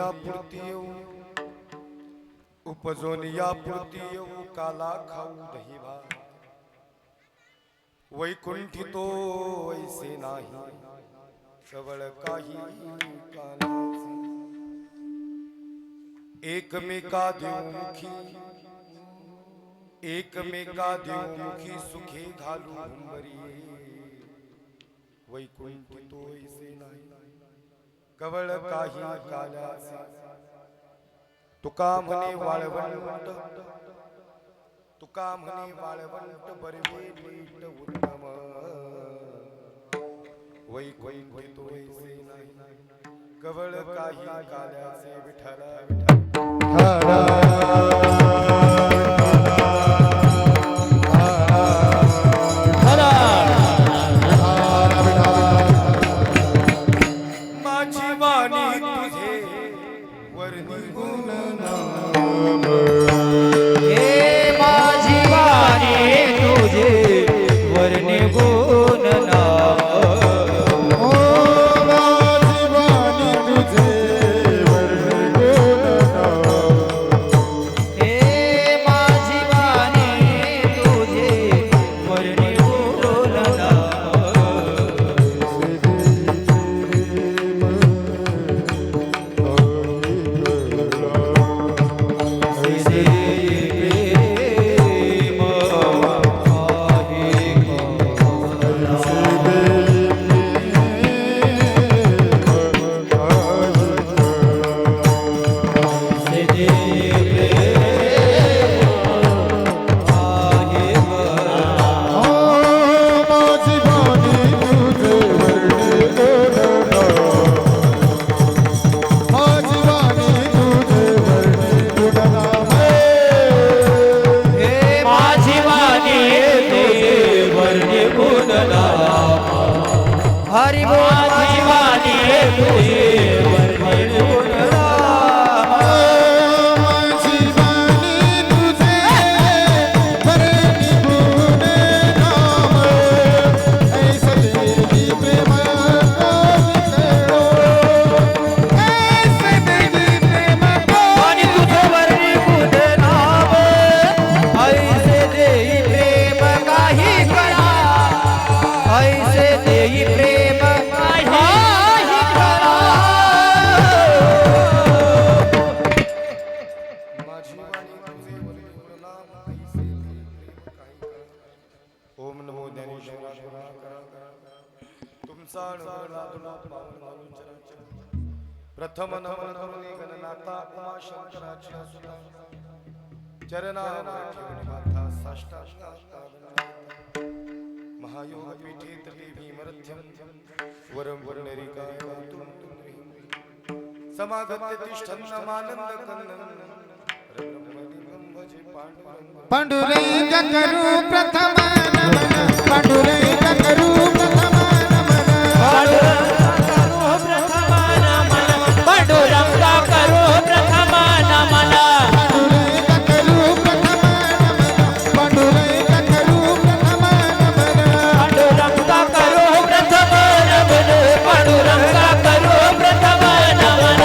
या पुरती येऊ उपजोन या पुरती येऊ काला खाऊ दही भात वैकुंठी तो वैसे नाही सवळ काही कालाचे एकमेका देवमुखी एकमेका देवमुखी सुखे घालू हुंबरी वैकुंठी तो वैसे नाही कवळ काही कालाचे तुका म्हणे वाळवंट तुका म्हणे वाळवंट बरवे मीठ उत्तम वैकुंठी तो वैसे नाही कवळ काही काल्याचे विठ्ठल माझी वाणी तुझे वर्णी गुण नाम हे माझी वाणी तुझे वर्णी गुण नाम हरि माझी वाणी तुझे वर्णी गुण नाम माझी वाणी तुझे वर्णी गुण नाम ऐसे देवी प्रेम ऐसे देवी प्रेम वाणी तुझे वर्णी गुण नाम ऐसे देई प्रेम काही करा ऐसे देई प्रेम ओम नमो ज्ञानेश्वराय तुमचा प्रथम नमन करुणी गणनाथा उमाशंकराची असुता चरणावर ठेवून माथा साष्टांग महायोग पीठे तटे भीमरथ्यम वरम वर्णरिका समागत्य तिष्ठन्न मानंद कन्नन पांडुरंग करू प्रथम नमन पांडुरंग करू प्रथम नमन पांडुरंग करू प्रथम नमन पांडुरंग करू प्रथम नमन पांडुरंग करू प्रथम नमन पांडुरंग करू प्रथम नमन पांडुरंग करू प्रथम नमन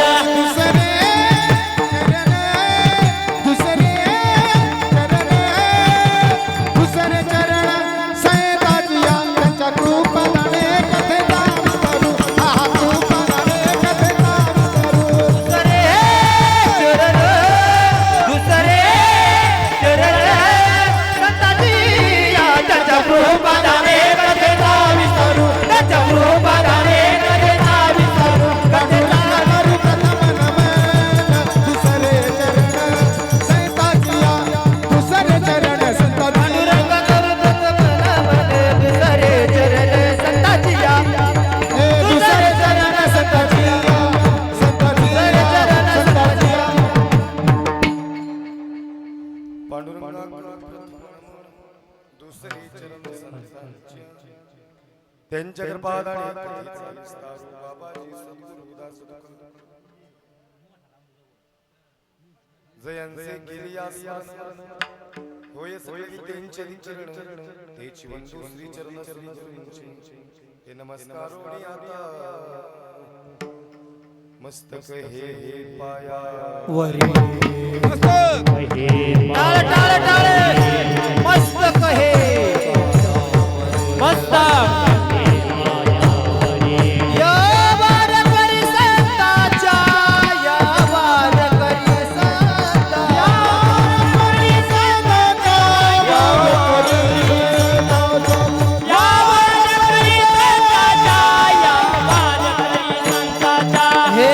दुसरे चरण सैताजी यांच्या कृपाने कथेचा विस्तारू हा कृपाने कथेचा विस्तारू दुसरे चरण संताजी याच्या कृपाने कथेचा विस्तारू त्याच्या कृपाने कथेचा विस्तारू कथेचा करू प्रथम नमन दुसरे चरण सैताजी दुसरे चरण संताजी पांडुरंग करू प्रथम नमन दुसरे चरण संताजी दुसरे चरण संताजी संताजी संताजी दुसरे चरण संतांचे त्यांच्या कृपादाने बाबाजी सद्गुरुदास जयांचे गेली आस्वासन होय सगळी त्यांचे चरण तेची वंदू श्री चरण श्री गुरूंचे हे नमस्कार आता मस्तक हे पाया वरी टाळ टाळ टाळ मस्तक हे मस्तक या वार करी संताच्या या वार करी संता या वार करी संताच्या या वार करी संताच्या या वार करी संताच्या हे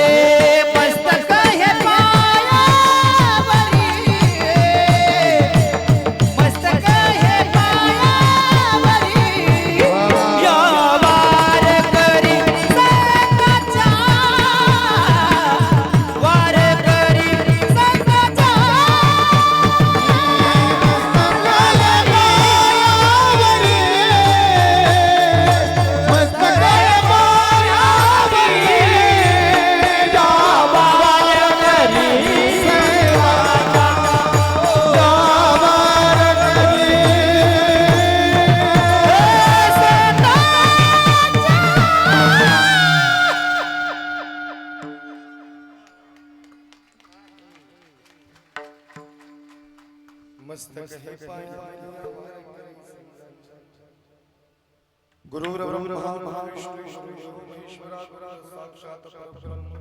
मस्तक हे पायावरी मस्तक हे पायावरी या वार करी संताच्या वार करी संताच्या मस्तक हे पाया गुरुर्ब्रह्मा महाविष्णु महेश्वरा साक्षात परब्रह्म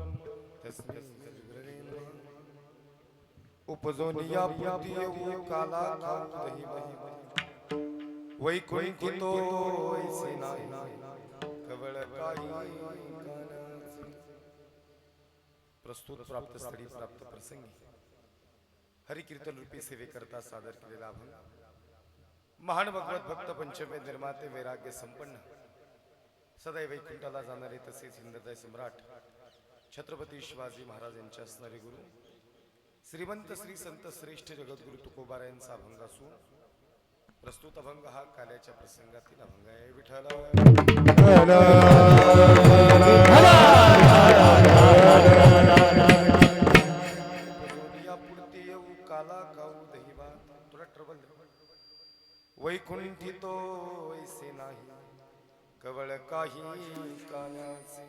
तस्मै श्री गुरवे नमः उपजोनिया पूर्ती काला दही वैकुंठी तो ऐसे नाही कवळ काही कानाचे प्रस्तुत प्राप्त स्थळी प्राप्त प्रसंगी हरिकीर्तन रूपी सेवेकरता सादर केलेला अभंग महान भगवत भक्त पंचमे निर्माते वैराग्य संपन्न सदैव वैकुंठाला जाणारे तसेच हिंदुदय सम्राट छत्रपती शिवाजी महाराज यांचे असणारे गुरु श्रीमंत श्री संत श्रेष्ठ जगद्गुरु तुकोबारायांचा अभंग असून प्रस्तुत अभंग हा काल्याच्या प्रसंगातील अभंग आहे. वैकुंठी तो ऐसे नाही कवळ काही कानाचे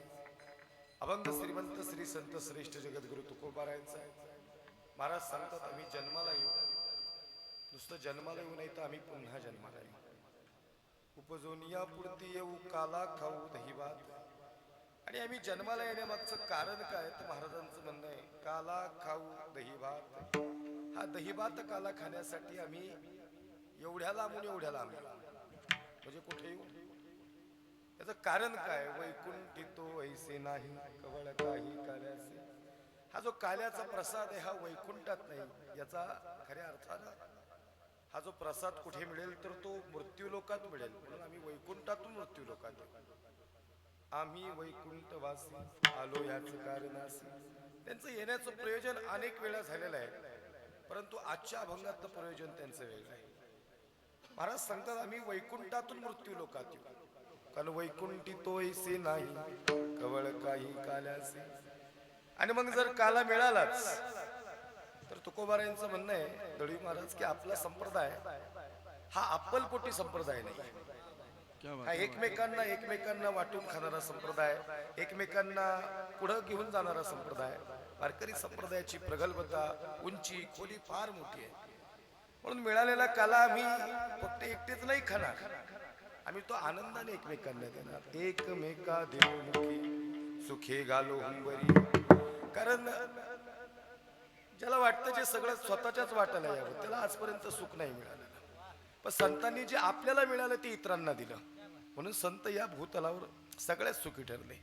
अभंग श्रीमंत श्री संत श्रेष्ठ जगद्गुरु तुकोबारायांचा आहे. महाराज सांगतात आम्ही जन्माला येऊ, नुसतं जन्माला येऊ नाही तर आम्ही पुन्हा जन्माला येऊ. उपजोनिया पुरती येऊ काला खाऊ दही भात. आणि आम्ही जन्माला येण्यामागचं कारण काय तर महाराजांचं म्हणणं आहे काला खाऊ दही भात. हा दही भात काला खाण्यासाठी आम्ही एवढ्या लांबून म्हणजे कुठे येऊ, याचं कारण काय. वैकुंठी तो ऐसे नाही कवळ काही काल्याचे. हा जो काल्याचा प्रसाद आहे हा वैकुंठात नाही, याचा खऱ्या अर्थानं हा जो प्रसाद कुठे मिळेल तर तो मृत्यू लोकात मिळेल. म्हणून आम्ही वैकुंठातून मृत्यू लोकात येऊ. आम्ही वैकुंठवासी आलो याच कारणासी. त्यांचं येण्याचं प्रयोजन अनेक वेळा झालेलं आहे, परंतु आजच्या अभंगातलं प्रयोजन त्यांचं वेगळं आहे. महाराज सांगतात आम्ही वैकुंठातून मृत्यू लोकात येऊ, कारण वैकुंठी तो ऐसे नाही कवळ काही काल्याचे. आणि मग जर काला मिळालाच तर तुकोबारायांचं म्हणणं आहे दळवी महाराज की आपला संप्रदाय हा अप्पलपोटी संप्रदाय नाही. हा एकमेकांना वाटून खाणारा संप्रदाय, एकमेकांना पुढं घेऊन जाणारा संप्रदाय. वारकरी संप्रदायाची प्रगल्भता, उंची, खोली फार मोठी आहे. म्हणून मिळालेला काला आम्ही फक्त एकटेच नाही खाणार, आम्ही तो आनंदाने एकमेकांना देणार. एकमेका देवमुखी सुखे घालो हुंबरी. कारण ज्याला वाटतं जे सगळं स्वतःच्याच वाटायला यावं त्याला आजपर्यंत सुख नाही मिळालं, पण संतांनी जे आपल्याला मिळालं ते इतरांना दिलं. म्हणून संत या भूतलावर सगळ्यात सुखी ठरले.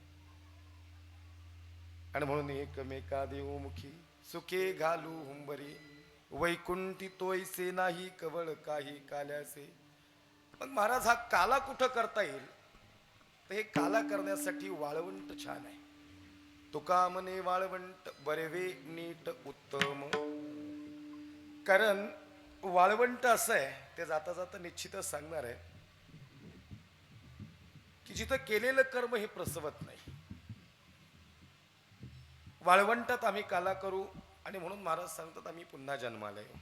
आणि म्हणून एकमेका देवमुखी सुखे घालू हुंबरी. वैकुंठी तोयसे नाही कवळ काही काल्याचे. मग महाराज हा काला कुठं करता येईल तर हे काला करण्यासाठी वाळवंट छान आहे. तुका म्हणे वाळवंट बरेवे नीट उत्तम. कारण वाळवंट असं आहे ते जाता जाता निश्चितच सांगणार आहे की जिथं केलेलं कर्म हे प्रसवत नाही. वाळवंटात आम्ही काला करू आणि म्हणून महाराज सांगतात आम्ही पुन्हा जन्माला येऊ.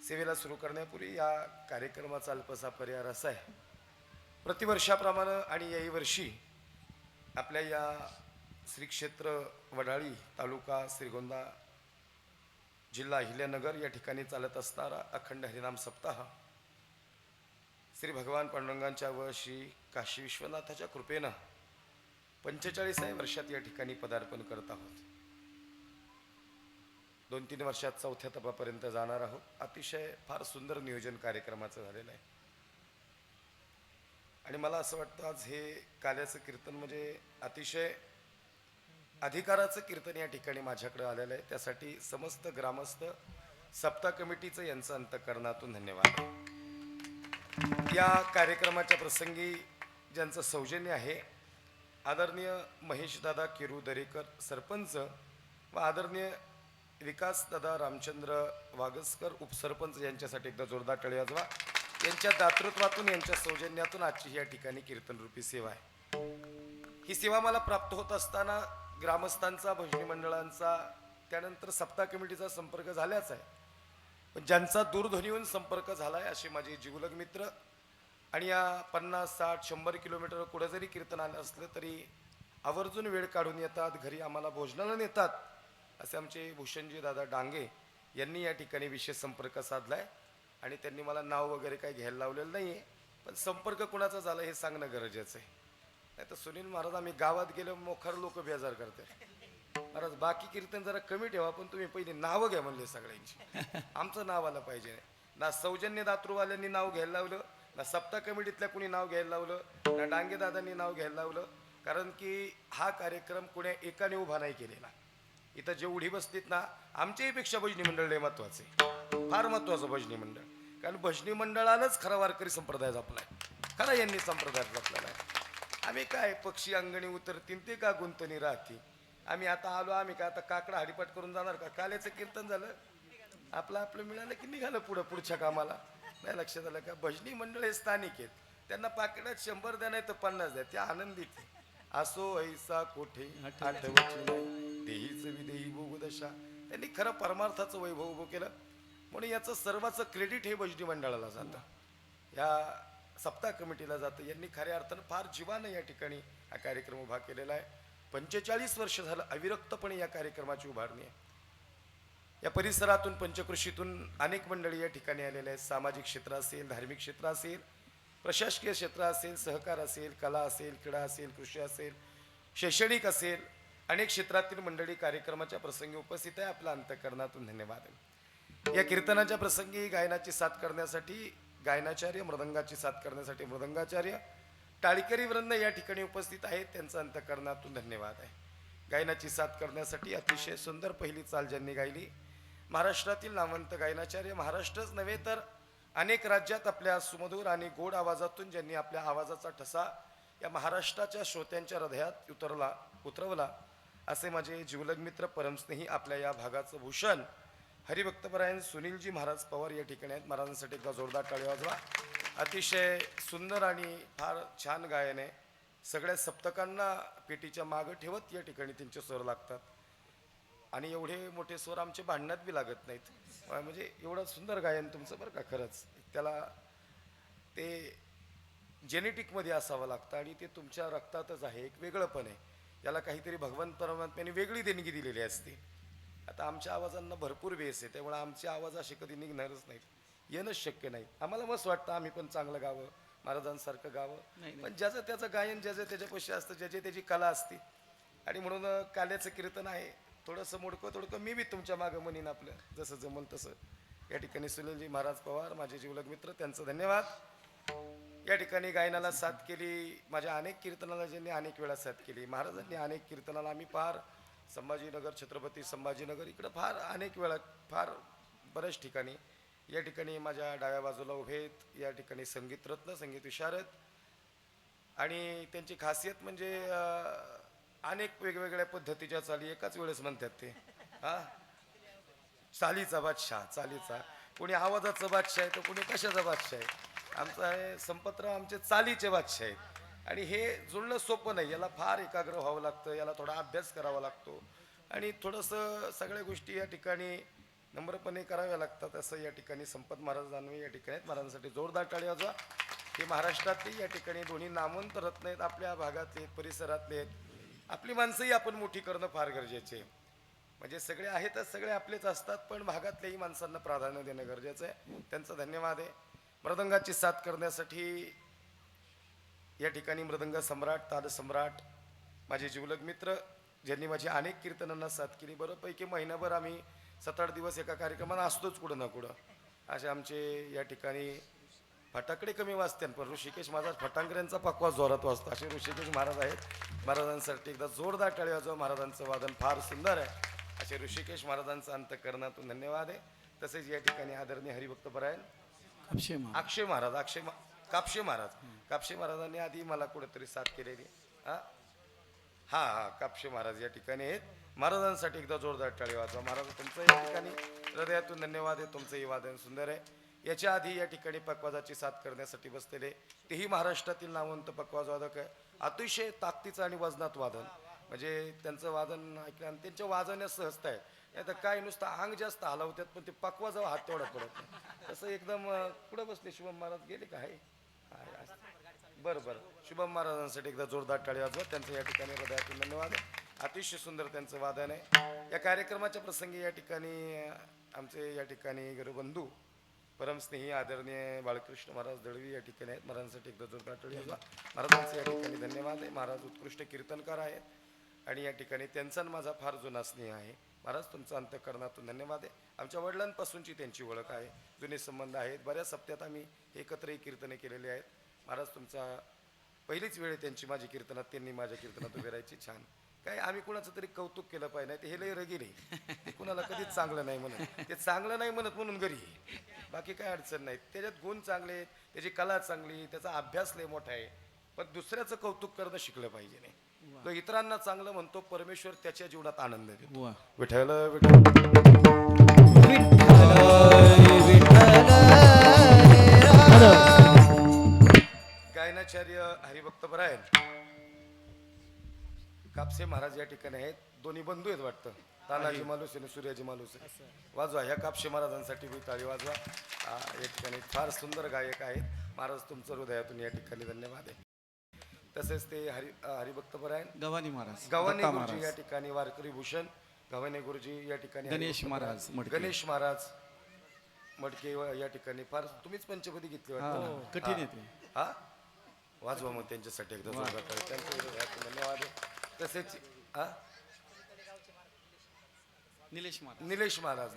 सेवेला सुरू करण्यापूर्वी या कार्यक्रमाचा अल्पसा पर्याय असा आहे. प्रतिवर्षाप्रमाणे आणि याही वर्षी आपल्या या श्री क्षेत्र वडाळी, तालुका श्रीगोंदा, जिल्हा अहिल्यानगर या ठिकाणी चालत असणारा अखंड हरिनाम सप्ताह श्री भगवान पांडुरंगांच्या व श्री काशी विश्वनाथाच्या कृपेनं 45व्या वर्षात या ठिकाणी पदार्पण करत आहोत. 2-3 वर्षात 4थ्या तपापर्यंत जाणार आहोत. अतिशय फार सुंदर नियोजन कार्यक्रमाचं झालेलं आहे आणि मला असं वाटतं आज हे काल्याचं कीर्तन म्हणजे अतिशय अधिकाराचं कीर्तन या ठिकाणी माझ्याकडे आलेलं आहे. त्यासाठी समस्त ग्रामस्थ सप्ताह कमिटीचं यांचं अंतःकरणातून धन्यवाद. या कार्यक्रमाच्या प्रसंगी ज्यांचं सौजन्य आहे आदरणीय महेशदादा किरू दरेकर सरपंच व आदरणीय विकासदादा रामचंद्र वागसकर उपसरपंच यांच्यासाठी एकदा जोरदार टाळी वाजवा. यांच्या दातृत्वातून यांच्या सौजन्यातून आजची या ठिकाणी कीर्तनरूपी सेवा आहे. ही सेवा मला प्राप्त होत असताना ग्रामस्थांचा, भजनी मंडळांचा, त्यानंतर सप्ताह कमिटीचा संपर्क झाल्याच आहे. पण ज्यांचा दूरध्वनीवरून संपर्क झाला आहे असे माझे जिवलग मित्र आणि या 50, 60, 100 किलोमीटर कुठं जरी कीर्तन आलं असलं तरी आवर्जून वेळ काढून येतात, घरी आम्हाला भोजनाला नेतात असे आमचे भूषणजी दादा डांगे यांनी या ठिकाणी विशेष संपर्क साधला आहे आणि त्यांनी मला नाव वगैरे काही घ्यायला लावलेलं नाही आहे. पण संपर्क कुणाचा झाला हे सांगणं गरजेचं आहे. नाही तर सुनील महाराज आम्ही गावात गेलो मोखार लोक बेजार करतात. महाराज बाकी कीर्तन जरा कमी ठेवा पण तुम्ही पहिले नावं घ्या म्हणले सगळ्यांची. आमचं नाव आलं पाहिजे. ना सौजन्य दातृवाल्यांनी नाव घ्यायला लावलं, ना सप्ताह कमिटीतल्या कुणी नाव घ्यायला लावलं, ना डांगे दादांनी नाव घ्यायला लावलं. कारण की हा कार्यक्रम कुण्या एकाने उभा नाही केलेला. इथं जेवढी बसलीत ना आमच्याही पेक्षा भजनी मंडळ लय महत्वाचे, फार महत्वाचं भजनी मंडळ. कारण भजनी मंडळानंच खरा वारकरी संप्रदाय जपलाय, खरा यांनी संप्रदाय जपलेला आहे. आम्ही काय पक्षी अंगणी उतरतील ते का गुंतणी राहतील. आम्ही आता आलो, आम्ही काय आता काकडा हाडीपाट करून जाणार का. काल्याचं कीर्तन झालं आपलं आपलं मिळालं की निघालं पुढच्या कामाला. नाही लक्षात आलं का. भजनी मंडळ हे स्थानिक आहेत, त्यांना पाकिटात 100 द्या नाही तर 50 द्या, त्या आनंदीत असो ऐसा कोठे आठवची नाही देहीच विदेही भोगदशा. त्यांनी खरं परमार्थाचं वैभव उभं केलं म्हणून याचं सर्वाचं क्रेडिट हे भजनी मंडळाला जातं, या सप्ताह कमिटीला जातं. यांनी खऱ्या अर्थानं फार जीवानं या ठिकाणी हा कार्यक्रम उभा केलेला आहे. 45 वर्ष झालं अविरक्तपणे या कार्यक्रमाची उभारणी आहे. या परिसरातून पंचकृषीतून अनेक मंडळी या ठिकाणी आलेले आहेत. सामाजिक क्षेत्र असेल, धार्मिक क्षेत्र असेल, प्रशासकीय क्षेत्र असेल, सहकार असेल, कला असेल, क्रीडा असेल, कृषी असेल, शैक्षणिक असेल, अनेक क्षेत्रातील मंडळी कार्यक्रमाच्या प्रसंगी उपस्थित आहे. आपल्या अंतःकरणातून धन्यवाद. या कीर्तनाच्या प्रसंगी गायनाची साथ करण्यासाठी गायनाचार्य, मृदंगाची साथ करण्यासाठी मृदंगाचार्य, टाळीकरी वृंद या ठिकाणी उपस्थित आहेत. त्यांचं अंतःकरणातून धन्यवाद आहे. गायनाची साथ करण्यासाठी अतिशय सुंदर पहिली चाल ज्यांनी गायली, महाराष्ट्रातील नामवंत गायनाचार्य, महाराष्ट्रच नव्हे तर अनेक राज्यात आपल्या सुमधुर आणि गोड आवाजातून ज्यांनी आपल्या आवाजाचा ठसा या महाराष्ट्राच्या श्रोत्यांच्या हृदयात उतरवला असे माझे जिवलग मित्र, परमस्नेही, आपल्या या भागाचं भूषण हरिभक्तपरायण सुनीलजी महाराज पवार या ठिकाणी आहेत. महाराजांसाठी एकदा जोरदार टाळी वाजवा. अतिशय सुंदर आणि फार छान गायन आहे. सगळ्या सप्तकांना पेटीच्या मागं ठेवत या ठिकाणी त्यांचे स्वर लागतात आणि एवढे मोठे स्वर आमचे भांडण्यात बी लागत नाहीत. म्हणजे एवढं सुंदर गायन तुमचं बरं का. खरंच त्याला ते जेनेटिकमध्ये असावं लागतं आणि ते तुमच्या रक्तातच आहे. एक वेगळंपण आहे. याला काहीतरी भगवंत परमात्म्याने वेगळी देणगी दिलेली असते. आता आमच्या आवाजांना भरपूर वेस आहे, त्यामुळे आमचे आवाज असे कधी निघणारच नाहीत, येणंच शक्य नाही. आम्हाला मस्त वाटतं आम्ही पण चांगलं गावं, महाराजांसारखं गावं. पण ज्याचं त्याचं गायन ज्याचं त्याच्यापाशी असतं, ज्याची त्याची कला असते. आणि म्हणून काल्याचं कीर्तन आहे. थोडंसं मोडकं मी बी तुमच्या मागं म्हणीन आपलं जसं जमल तसं. या ठिकाणी सुनीलजी महाराज पवार माझे जिवलग मित्र, त्यांचं धन्यवाद. या ठिकाणी गायनाला साथ केली, माझ्या अनेक कीर्तनाला ज्यांनी अनेक वेळा साथ केली. महाराजांनी अनेक कीर्तनाला आम्ही फार संभाजीनगर, छत्रपती संभाजीनगर इकडं फार अनेक वेळा, फार बऱ्याच ठिकाणी. या ठिकाणी माझ्या डाव्या बाजूला उभेत या ठिकाणी संगीतरत्न, संगीत विशारद आणि त्यांची खासियत म्हणजे अनेक वेगवेगळ्या पद्धतीच्या चाली एकाच वेळेस म्हणतात ते. चालीचा बादशाह, चालीचा. कोणी आवाजाचा बादशाह आहे तर कोणी कशाचा बादशाह आहे. आमचा आहे संपतराव, आमचे चालीचे बादशाह आहेत. आणि हे जुळणं सोपं नाही, याला फार एकाग्र व्हावं लागतं, याला थोडा अभ्यास करावा लागतो आणि थोडंसं सगळ्या गोष्टी या ठिकाणी नम्रपणे कराव्या लागतात. असं या ठिकाणी संपत महाराज दानवे या ठिकाणी आहेत. महाराजांसाठी जोरदार टाळी वाजवा. हे महाराष्ट्रातले या ठिकाणी दोन्ही नामवंत रत्न आहेत, आपल्या भागातले, परिसरातले आहेत. आपली माणसंही आपण मोठी करणं फार गरजेचे आहे. म्हणजे सगळे आहेतच, सगळे आपलेच असतात, पण भागातल्याही माणसांना प्राधान्य देणं गरजेचं आहे. त्यांचा धन्यवाद आहे. मृदंगाची साथ करण्यासाठी या ठिकाणी मृदंग सम्राट, ताल सम्राट, माझे जिवलग मित्र, ज्यांनी माझी अनेक कीर्तनांना साथ केली. बऱ्यापैकी महिनाभर आम्ही 7-8 दिवस एका कार्यक्रमात असतोच कुठं ना कुठं. असे आमचे या ठिकाणी फटाकडे कमी वाजतात, पण ऋषिकेश महाराज फटांकड्यांचा पकवास जोरात वाजतो. असे ऋषिकेश महाराज आहेत. महाराजांसाठी एकदा जोरदार टाळी वाजवा. महाराजांचं वादन फार सुंदर आहे. असे ऋषिकेश महाराजांचा अंतःकरणातून धन्यवाद आहे. तसेच या ठिकाणी आदरणीय हरिभक्तपरायण कापशे महाराज, कापशे महाराजांनी आधी मला कुठेतरी साथ केलेली. हा कापशे महाराज या ठिकाणी आहेत. महाराजांसाठी एकदा जोरदार टाळी वाजवा. महाराज तुमचं या ठिकाणी हृदयातून धन्यवाद आहे. तुमचंही वादन सुंदर आहे. याच्या आधी या ठिकाणी पकवाजाची साथ करण्यासाठी बसलेले तेही महाराष्ट्रातील नामवंत पकवाजवादक आहे. अतिशय ताकदीचं आणि वजनात वादन, म्हणजे त्यांचं वादन ऐकलं आणि त्यांच्या वाजवण्यास सहजता आहे. नाही तर काय नुसतं अंग जास्त हलवतात, पण ते पकवाजावर हात तेवढा पडत नाही. तसं एकदम कुठं बसले शुभम महाराज गेले का? आहे बरं. शुभम महाराजांसाठी एकदा जोरदार टाळी वाजवा. त्यांचं या ठिकाणी हृदयातून धन्यवाद आहे. अतिशय सुंदर त्यांचं वादन आहे. या कार्यक्रमाच्या प्रसंगी या ठिकाणी आमचे या ठिकाणी गुरुबंधू परमस्नेही आदरणीय बाळकृष्ण महाराज दळवी या ठिकाणी आहेत. महाराजांसाठी एकदा जोरदार टाळी वाजवा. महाराजांचे या ठिकाणी धन्यवाद आहे. महाराज उत्कृष्ट कीर्तनकार आहेत आणि या ठिकाणी त्यांचा माझा फार जुना स्नेह आहे. महाराज तुमचं अंतःकरणातून धन्यवाद आहे. आमच्या वडिलांपासूनची त्यांची ओळख आहे, जुने संबंध आहेत. बऱ्याच सप्त्यात आम्ही एकत्रही कीर्तने केलेली आहेत. महाराज तुमचा पहिलीच वेळ आहे त्यांची माझी कीर्तनात, त्यांनी माझ्या कीर्तनात उभे राहायची. छान. काय आम्ही कुणाचं तरी कौतुक केलं पाहिजे, नाही ते हे लय रगी नाही, ते कुणाला कधीच चांगलं नाही म्हणत, ते चांगलं नाही म्हणत म्हणून घरी, बाकी काय अडचण नाही. त्याच्यात गुण चांगले आहेत, त्याची कला चांगली, त्याचा अभ्यास लय मोठा आहे, पण दुसऱ्याचं कौतुक करणं शिकलं पाहिजे. नाही तो इतरांना चांगलं म्हणतो, परमेश्वर त्याच्या जीवनात आनंद देतो. विठ्ठल गायनाचार्य हरिभक्तपरायण कापसे महाराज या ठिकाणी आहेत. दोन्ही बंधू आहेत वाटतं, तानाजी मालुसरे आणि सूर्याजी मालुसरे. वाजवा ह्या कापसे महाराजांसाठी बी टाळी वाजवा. या ठिकाणी फार सुंदर गायक आहेत. महाराज तुमचं हृदयातून या ठिकाणी धन्यवाद आहे. तसेच ते हरिभक्तपरायण गव्हाणी महाराज, गव्हाणे गुरुजी या ठिकाणी, वारकरी भूषण गव्हाणे गुरुजी या ठिकाणी, गणेश महाराज मडके या ठिकाणी. फार तुम्हीच पंचपदी घेतली वाटतं. कठीण येते. हा वाजवा मग त्यांच्यासाठी एकदा जोरदार टाळी. त्यांचं धन्यवाद आहे. तसेच निलेश महाराज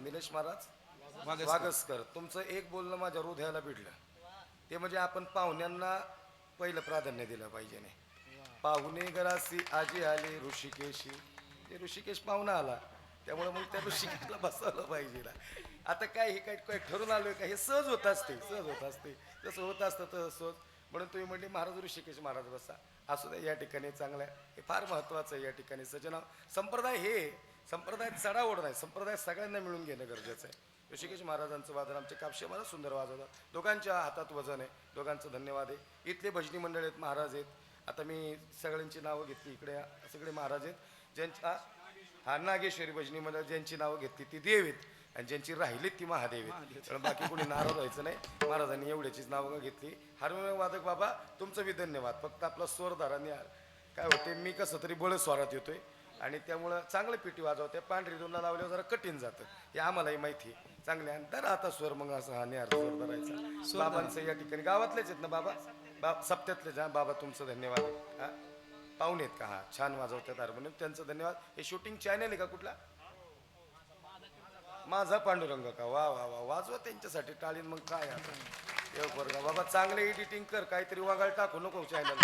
वागसकर, तुमचं एक बोलणं माझ्या हृदयाला भिडलं. ते म्हणजे आपण पाहुण्यांना पहिलं प्राधान्य दिलं पाहिजे. नाही पाहुणे घरासी आजी आले ऋषिकेशी, ते ऋषिकेश पाहुणा आला, त्यामुळे मग त्या ऋषिकेशला बसवलं पाहिजे ना. आता काय हे काय ठरून आलोय का? हे सहज होत असते जसं होत असतं तसं सहज. म्हणून तुम्ही म्हणले महाराज ऋषिकेश महाराज बसा, असू द्या. या ठिकाणी चांगलं आहे, हे फार महत्त्वाचं आहे. या ठिकाणी सजना संप्रदाय, हे संप्रदायात चढाओढ नाही, संप्रदाय सगळ्यांना मिळून घेणं गरजेचं आहे. ऋषिकेश महाराजांचं वादन आमचे कापशे महाराज सुंदर वाजवतात. दोघांच्या हातात वजन आहे, दोघांचं धन्यवाद आहे. इथले भजनी मंडळ आहेत, महाराज आहेत. आता मी सगळ्यांची नावं घेतली, इकडे सगळे महाराज आहेत. ज्यांच्या नागेश्वरी भजनी मंडळ ज्यांची नावं घेतली ती देव आहेत, आणि ज्यांची राहिली ती महादेव आहेत. कारण बाकी कोणी नाराज व्हायचं नाही. महाराजांनी एवढ्याचीच नावं घेतली. हार्मोनियम वादक बाबा तुमचं बी धन्यवाद. फक्त आपला स्वरधारांनी काय होते, मी कसं तरी बळ स्वरात येतोय आणि त्यामुळं चांगलं पिटी वाजवते. पांढरी दोनला लावल्यावर जरा कठीण जातं, हे आम्हालाही माहिती आहे. चांगले अंतर आता स्वर मग असं हा निहार स्वर धरायचा. बाबांचं या ठिकाणी गावातलेच आहेत ना बाबा, सप्त्यातलेच. हा बाबा तुमचं धन्यवाद आहे. पाहुणे आहेत का? हा छान वाजवतात हार्मोनियम, त्यांचं धन्यवाद. हे शूटिंग चॅनल आहे का कुठला? माझा पांडुरंग का? वा वा वा, वाजवा त्यांच्यासाठी टाळीन. मग काय आता बरं बाबा, चांगलं एडिटिंग कर, काहीतरी वागाळ टाकू नको चॅनल.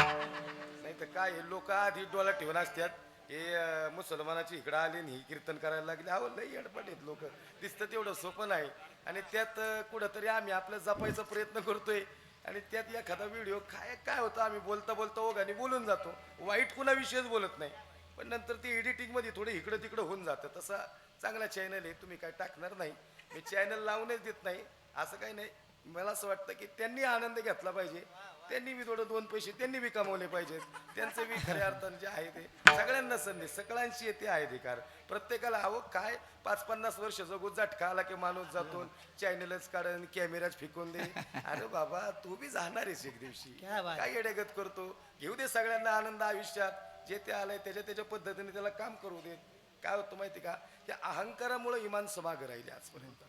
नाही तर काय लोक आधी डोळा ठेवून असतात, हे मुसलमानाची इकडं आली आणि ही कीर्तन करायला लागली. अहो लई अडपट आहेत लोक, दिसतं तेवढं सोपं नाही. आणि त्यात कुठंतरी आम्ही आपलं जपायचा प्रयत्न करतोय आणि त्यात एखादा व्हिडिओ काय होतं, आम्ही बोलता ओघाने बोलून जातो, वाईट कुणाविषयीच बोलत नाही, पण नंतर ते एडिटिंगमध्ये थोडं इकडं तिकडं होऊन जातं. तसा चांगला चॅनल आहे, तुम्ही काय टाकणार नाही, मी चॅनल लावूनच देत नाही, असं काही नाही. मला असं वाटतं की त्यांनी आनंद घेतला पाहिजे, त्यांनी बी थोडं 2 पैसे त्यांनी बी कमवले पाहिजेत. त्यांचं बी खऱ्या अर्थानं जे आहे ते सगळ्यांना संधी, सगळ्यांशी येते आहे अधिकार. प्रत्येकाला हवं काय 5-50 वर्ष जगू, झटका आला की माणूस जातो, चॅनलच काढून कॅमेराच फेकून दे. अरे बाबा तू बी जाणार आहेस एक दिवशी, काय येडेगत करतो? घेऊ दे सगळ्यांना आनंद आयुष्यात. जे ते आलंय त्याच्या पद्धतीने त्याला काम करू देत. काय होतं माहिती का, या अहंकारामुळे इमान समाग राहिले आजपर्यंत.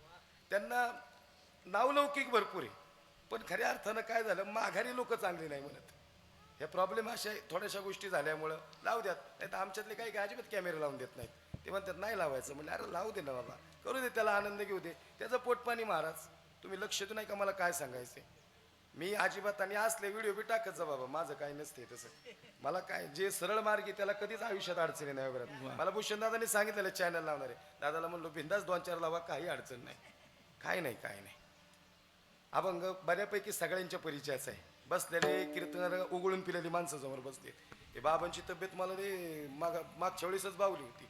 त्यांना नावलौकिक भरपूर आहे, पण खऱ्या अर्थानं काय झालं, माघारी लोक चांगली नाही म्हणत. हे प्रॉब्लेम अशा थोड्याशा गोष्टी झाल्यामुळं लावू द्यात. नाही तर आमच्यातले काही अजिबात कॅमेरे लावून देत नाहीत. ते म्हणतात नाही लावायचं. म्हणजे अरे लावू दे ना बाबा, करू दे, त्याला आनंद घेऊ दे, त्याचं पोटपाणी. महाराज तुम्ही लक्ष देऊ नाही का मला काय सांगायचं. मी अजिबात आणि असले व्हिडिओ बी टाकत जा बाबा, माझं काही नसते तसं. मला काय जे सरळ मार्गी त्याला कधीच आयुष्यात अडचणी नाही वगैरे. मला भूषण दादाने सांगितलेलं चॅनल लावणारे, दादाला म्हणलो बिंदास 2-4 लावा, काही अडचण नाही, काय नाही काय नाही. अभंग बऱ्यापैकी सगळ्यांच्या परिचयाचा आहे. बसलेले कीर्तनाला उघडून पिलेली माणसं समोर बसते. हे बाबांची तब्येत मला ते मागच्या वेळेसच बावली होती.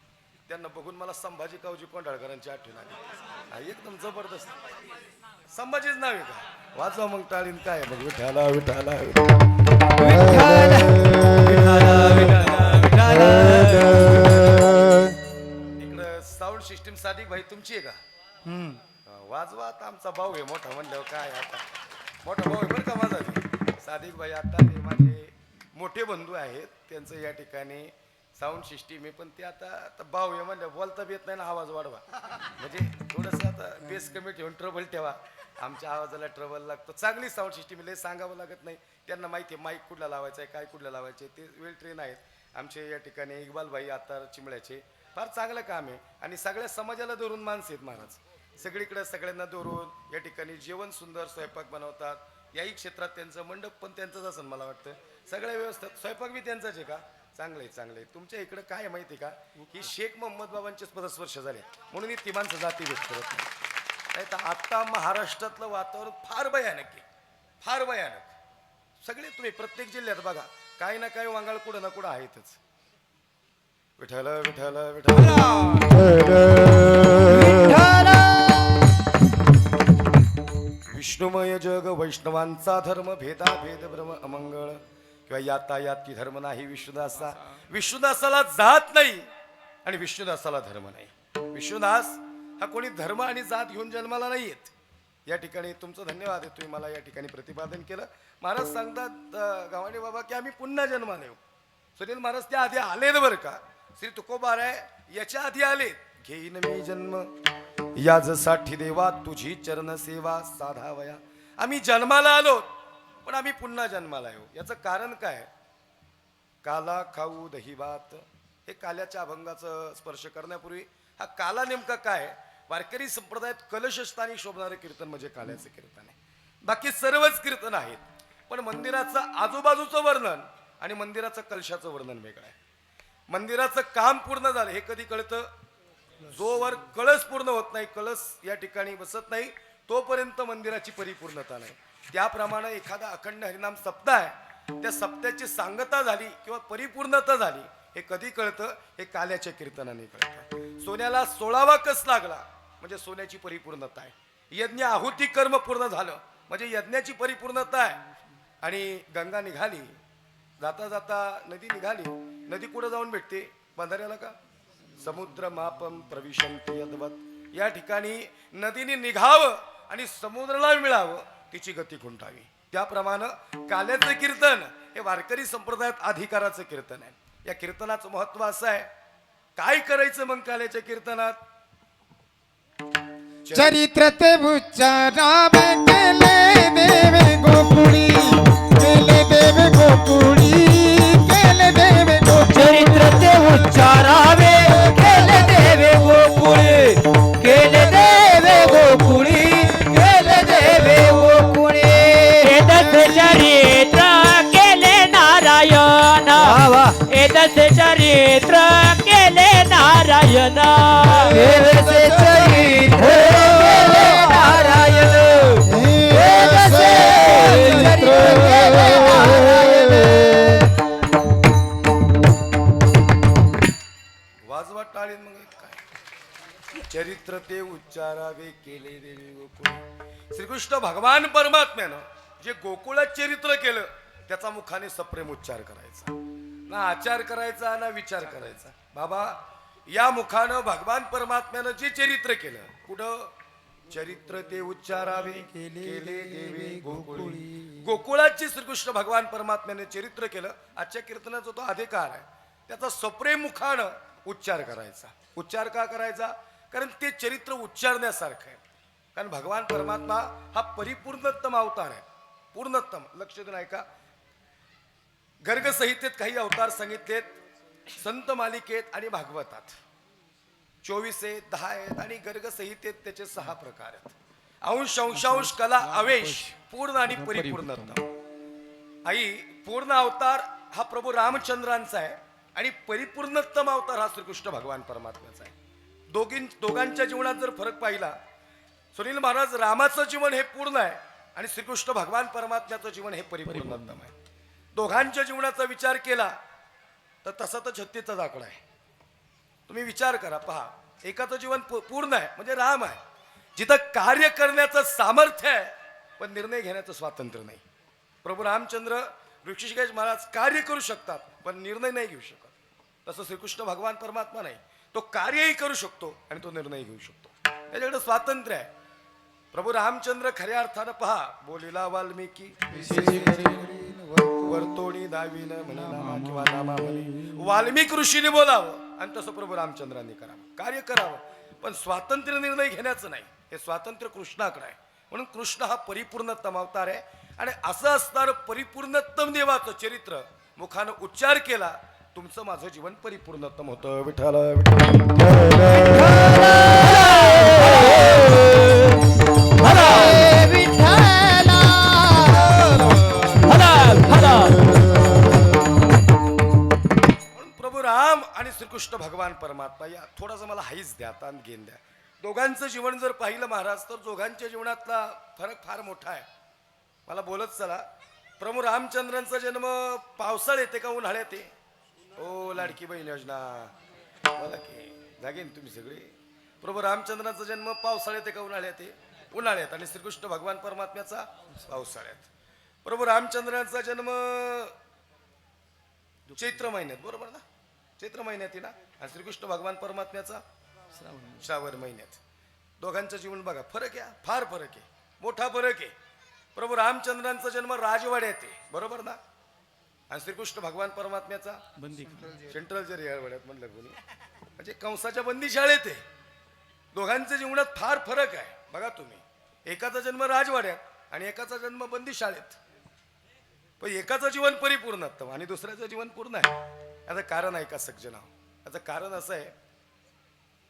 त्यांना बघून मला संभाजी कावजी कोंढाळकरांची आठवण आली. एकदम जबरदस्त. संभाजीच नाव आहे का, वाचवा मग टाळीन. काय बघ, विठाला विठाला इकडं साऊंड सिस्टीम सादिक भाई तुमची आहे का? वाजवा. आता आमचा भाऊ आहे मोठा म्हणल्यावर काय, आता मोठा भाऊ आहे बरं का माझा सादिक भाई. आता हे माझे मोठे बंधू आहेत, त्यांचं या ठिकाणी साऊंड सिस्टीम आहे. पण ते आता भाऊ आहे म्हणल्यावर बोलता बी येत नाही ना, आवाज वाढवा. म्हणजे थोडंसं आता बेस कमी ठेवून ट्रबल ठेवा, आमच्या आवाजाला ट्रबल लागतो. चांगली साऊंड सिस्टीम लय सांगावं लागत नाही, त्यांना माहिती आहे माईक कुठला लावायचा आहे, काय कुठला लावायचे, ते वेल ट्रेन आहेत आमचे या ठिकाणी. इक्बाल भाई आता चिमळ्याचे, फार चांगलं काम आहे. आणि सगळ्या समाजाला धरून माणसं आहेत महाराज, सगळीकडे सगळ्यांना धरून या ठिकाणी जेवण सुंदर स्वयंपाक बनवतात. याही क्षेत्रात त्यांचं मंडप पण त्यांचंच असं मला वाटतं. सगळ्या व्यवस्था स्वयंपाक बी त्यांचाच आहे का? चांगलं आहे चांगलं आहे. तुमच्या इकडं काय आहे माहिती आहे का, की शेख मोहम्मद बाबांचेच 50 वर्ष झाले म्हणून ती माणसं जाती भेट करत नाही. तर आत्ता महाराष्ट्रातलं वातावरण फार भयानक आहे, फार भयानक. सगळे तुम्ही प्रत्येक जिल्ह्यात बघा, काही ना काही वांगाळ कुठं ना कुठं आहेतच. विठ्ठल विठ्ठल विठ्ठल विष्णुमय जग वैष्णवांचा धर्म, भेदाभेद भ्रम अमंगळ किंवा यातायाती धर्म नाही विष्णुदासा. विष्णुदासाला जात नाही आणि विष्णुदासाला धर्म नाही. विष्णुदास हा कोणी धर्म आणि जात घेऊन जन्माला नाही येत. या ठिकाणी तुमचं धन्यवाद आहे, तुम्ही मला या ठिकाणी प्रतिपादन केलं. महाराज सांगतात गव्हाणे बाबा की आम्ही पुन्हा जन्माला येऊ. सुनील महाराज त्या आधी आलेत बरं का, श्री तुकोबाराय याच्या आधी आलेत. घेईन मी जन्म याजसाठी देवा, तुझी चरण सेवा साधावया. आम्ही जन्माला आलो पण आम्ही पुन्हा जन्माला येऊ. याचं कारण काय? काला खाऊ दही भात. हे काल्याच्या अभंगाचं स्पर्श करण्यापूर्वी हा काला नेमका काय? वारकरी संप्रदायात कलशस्थानी शोभणारं कीर्तन म्हणजे काल्याचं कीर्तन आहे. बाकी सर्वच कीर्तन आहेत, पण मंदिराचं आजूबाजूचं वर्णन आणि मंदिराचं कलशाचं वर्णन वेगळं आहे. मंदिराचं काम पूर्ण झालं हे कधी कळतं? जोवर कळस पूर्ण होत नाही, कळस या ठिकाणी बसत नाही, तोपर्यंत मंदिराची परिपूर्णता नाही. त्याप्रमाणे एखादा अखंड हरिनाम सप्ताह आहे, त्या सप्त्याची सांगता झाली किंवा परिपूर्णता झाली हे कधी कळतं? हे काल्याच्या कीर्तनाने कळतं. सोन्याला 16वा कस लागला म्हणजे सोन्याची परिपूर्णता आहे. यज्ञ आहुती कर्म पूर्ण झालं म्हणजे यज्ञाची परिपूर्णता आहे. आणि गंगा निघाली, जाता जाता नदी निघाली. नदी कुठं जाऊन भेटते? बंधाऱ्याला का? समुद्र मापम प्रविशंती यद्वत. या ठिकाणी नदीने निघावं आणि समुद्राला मिळावं, तिची गती खुंटावी. त्याप्रमाणे काल्याचं कीर्तन हे वारकरी संप्रदायात अधिकाराचं कीर्तन आहे. या कीर्तनाचं महत्व असं आहे. काय करायचं मग काल्याच्या कीर्तनात? चरित्र ते उच्चारावे, केले देवे गोकुळी, केले देवे गोकुळी, केले देवे गोकुळी. चरित्र ते उच्चारावे, केले देवे गोकुळी, केले देवे गोकुळी, केले देवे गोकुळी. एदस चरित्र केले नारायण, एदस चरित्र केले नारायण, एदस चरित्र केले नारायण, एदस चरित्र केले नारायण. वाजवा टाळीन मग काय? चरित्र ते उच्चारावे, केले देवी गोकुळ. श्रीकृष्ण भगवान परमात्म्यानं जे गोकुळात चरित्र केलं त्याचा मुखाने सप्रेम उच्चार करायचा, ना आचार करायचा ना विचार करायचा. बाबा या मुखानं भगवान परमात्म्यानं जे चरित्र केलं, कुठं? चरित्र ते उच्चारावे, केले देवी गोकुळी. गोकुळात जे श्रीकृष्ण भगवान परमात्म्याने चरित्र केलं, आजच्या कीर्तनाचा तो अधिकार आहे. त्याचा सप्रेमुखानं उच्चार करायचा. उच्चार का करायचा? कारण ते चरित्र उच्चारण्यासारखं आहे. कारण भगवान परमात्मा हा परिपूर्णतम अवतार आहे. पूर्णतम. लक्ष देऊन ऐका. गर्ग संहितेत काही अवतार सांगितलेत, संत मालिकेत आणि भागवतात 24 आहेत, 10 आहेत आणि गर्ग संहितेत त्याचे 6 प्रकार आहेत. अंश, अंशांश, कला, आवेश, पूर्ण आणि परिपूर्णतम. आई पूर्ण अवतार हा प्रभू रामचंद्रांचा आहे आणि परिपूर्णतम अवतार हा श्रीकृष्ण भगवान परमात्म्याचा आहे. दोघांच्या जीवनात जर फरक पाहिला, सुनील महाराज रामाचं जीवन हे पूर्ण आहे आणि श्रीकृष्ण भगवान परमात्म्याचं जीवन हे परिपूर्णतम आहे. दोघांच्या जीवनाचा विचार केला तर तसा तर 36चा आकडा आहे. तुम्ही विचार करा, पहा, एकाचं जीवन पूर्ण आहे म्हणजे राम आहे, जिथं कार्य करण्याचं सामर्थ्य आहे पण निर्णय घेण्याचं स्वातंत्र्य नाही. प्रभू रामचंद्र ऋषिकेश महाराज कार्य करू शकतात पण निर्णय नाही घेऊ शकत. तसं श्रीकृष्ण भगवान परमात्मा नाही, तो कार्यही करू शकतो आणि तो निर्णय घेऊ शकतो. त्याच्याकडे स्वातंत्र्य आहे. प्रभू रामचंद्र खऱ्या अर्थानं पहा, बोलिला वाल्मिकी वर्तोणी दावीन म्हणे नामा किंवा नामा म्हणे. वाल्मिक ऋषीने बोलावं आणि तसं प्रभू रामचंद्रांनी करावं, कार्य करावं, पण स्वातंत्र्य निर्णय घेण्याचं नाही. हे स्वातंत्र्य कृष्णाकडे आहे. म्हणून कृष्ण हा परिपूर्णतम अवतार आहे आणि असं असणारं परिपूर्णतम देवाचं चरित्र मुखानं उच्चार केला, तुमचं माझं जीवन परिपूर्णतम होतं. विठ्ठल प्रभू राम आणि श्रीकृष्ण भगवान परमात्मा या थोडासा मला हाईच द्या, ताण घेऊन द्या. दोघांचं जीवन जर पाहिलं महाराज तर दोघांच्या जीवनातला फरक फार मोठा आहे. मला बोलत चला. प्रभू रामचंद्रांचा जन्म पावसाळ्यात येते का उन्हाळ्यात येते? ओ लाडकी बहीण योजना बोला की जागेन तुम्ही सगळे. प्रभू रामचंद्रांचा जन्म पावसाळ्यात येते का उन्हाळ्यात येते? उन्हाळ्यात. आणि श्रीकृष्ण भगवान परमात्म्याचा पावसाळ्यात. प्रभू रामचंद्रांचा जन्म चैत्र महिन्यात, बरोबर ना? चैत्र महिन्यात ना. आणि श्रीकृष्ण भगवान परमात्म्याचा श्रावण महिन्यात. दोघांचं जीवन बघा, फरक आहे, फार फरक आहे, मोठा फरक आहे. प्रभू रामचंद्रांचा जन्म राजवाड्यात आहे, बरोबर ना? आणि श्रीकृष्ण भगवान परमात्म्याचा सेंट्रल रेल्वेवाड्यात म्हणलं कोणी, म्हणजे कंसाच्या बंदी शाळेत आहे. दोघांच्या जीवनात फार फरक आहे. बघा तुम्ही, एकाचा जन्म राजवाड्यात आणि एकाचा जन्म बंदी शाळेत, पण एकाचं जीवन परिपूर्णतम आणि दुसऱ्याचं जीवन पूर्ण आहे. याचं कारण आहे का सज्जन? याचं कारण असं आहे,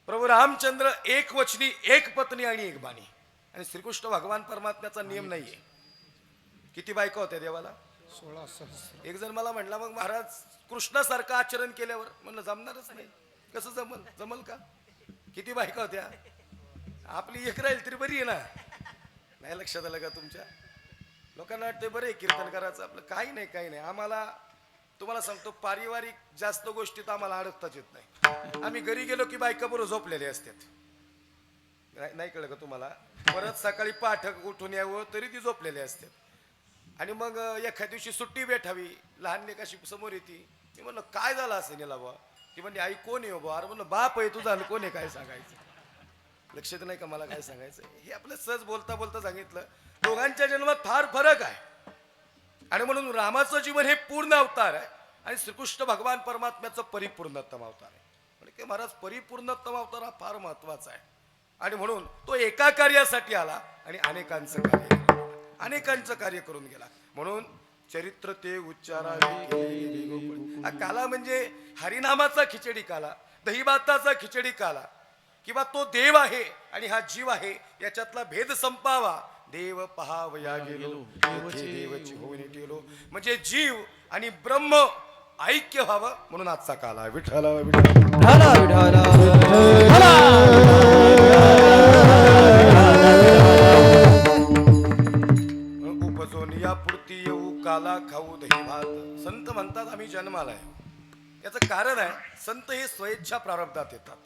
प्रभू रामचंद्र एक वचनी, एक पत्नी आणि एक बाणी. आणि श्रीकृष्ण भगवान परमात्म्याचा नियम नाहीये. किती बायका होत्या देवाला? 16. एक जण मला म्हटला, मग महाराज कृष्णासारखं आचरण केल्यावर म्हणलं जमणारच नाही. कसं जमल? जमल का? किती बायका होत्या? आपली एक राहील तरी बरी आहे ना. नाही लक्षात आलं का तुमच्या? लोकांना वाटते बरं आहे कीर्तन करायचं आपलं. काही नाही, काही नाही. आम्हाला तुम्हाला सांगतो, पारिवारिक जास्त गोष्टीत आम्हाला अडकताच येत नाही. आम्ही घरी गेलो की बायका बरोबर झोपलेले असतात. नाही कळलं का तुम्हाला? परत सकाळी पाठक उठून यावं तरी ती झोपलेली असतात. आणि मग एखाद्या दिवशी सुट्टी भेटावी, लहान लेकाशी समोर येते. मी म्हणलं काय झालं असं नेला बा? ती म्हणजे आई कोण आहे बा? अरे म्हणलं बाप आहे तुझा, कोण आहे काय सांगायचं? लक्षात नाही का मला काय सांगायचं? हे आपलं सहज बोलता बोलता सांगितलं. दोघांच्या जन्मात फार फरक आहे आणि म्हणून रामाचं जीवन हे पूर्ण अवतार आहे आणि श्रीकृष्ण भगवान परमात्म्याचं परिपूर्णतम अवतार आहे. म्हणजे महाराज परिपूर्णतम अवतार हा फार महत्वाचा आहे. आणि म्हणून तो एका कार्यासाठी आला आणि अनेकांचं कार्य करून गेला. म्हणून चरित्र ते उच्चारावे काला म्हणजे हरिनामाचा खिचडी काला, दहीभाताचा खिचडी काला, किंवा तो देव आहे आणि हा जीव आहे याच्यातला भेद संपावा. देव पहावया गेलो देवची होऊन गेलो, म्हणजे जीव आणि ब्रह्म ऐक्य व्हावं म्हणून आजचा काला. विठ्ठल उपजून या पुरती येऊ काला खाऊ दही भात. संत म्हणतात आम्ही जन्माला आहे. याचं कारण आहे, संत हे स्वेच्छा प्रारब्धात येतात.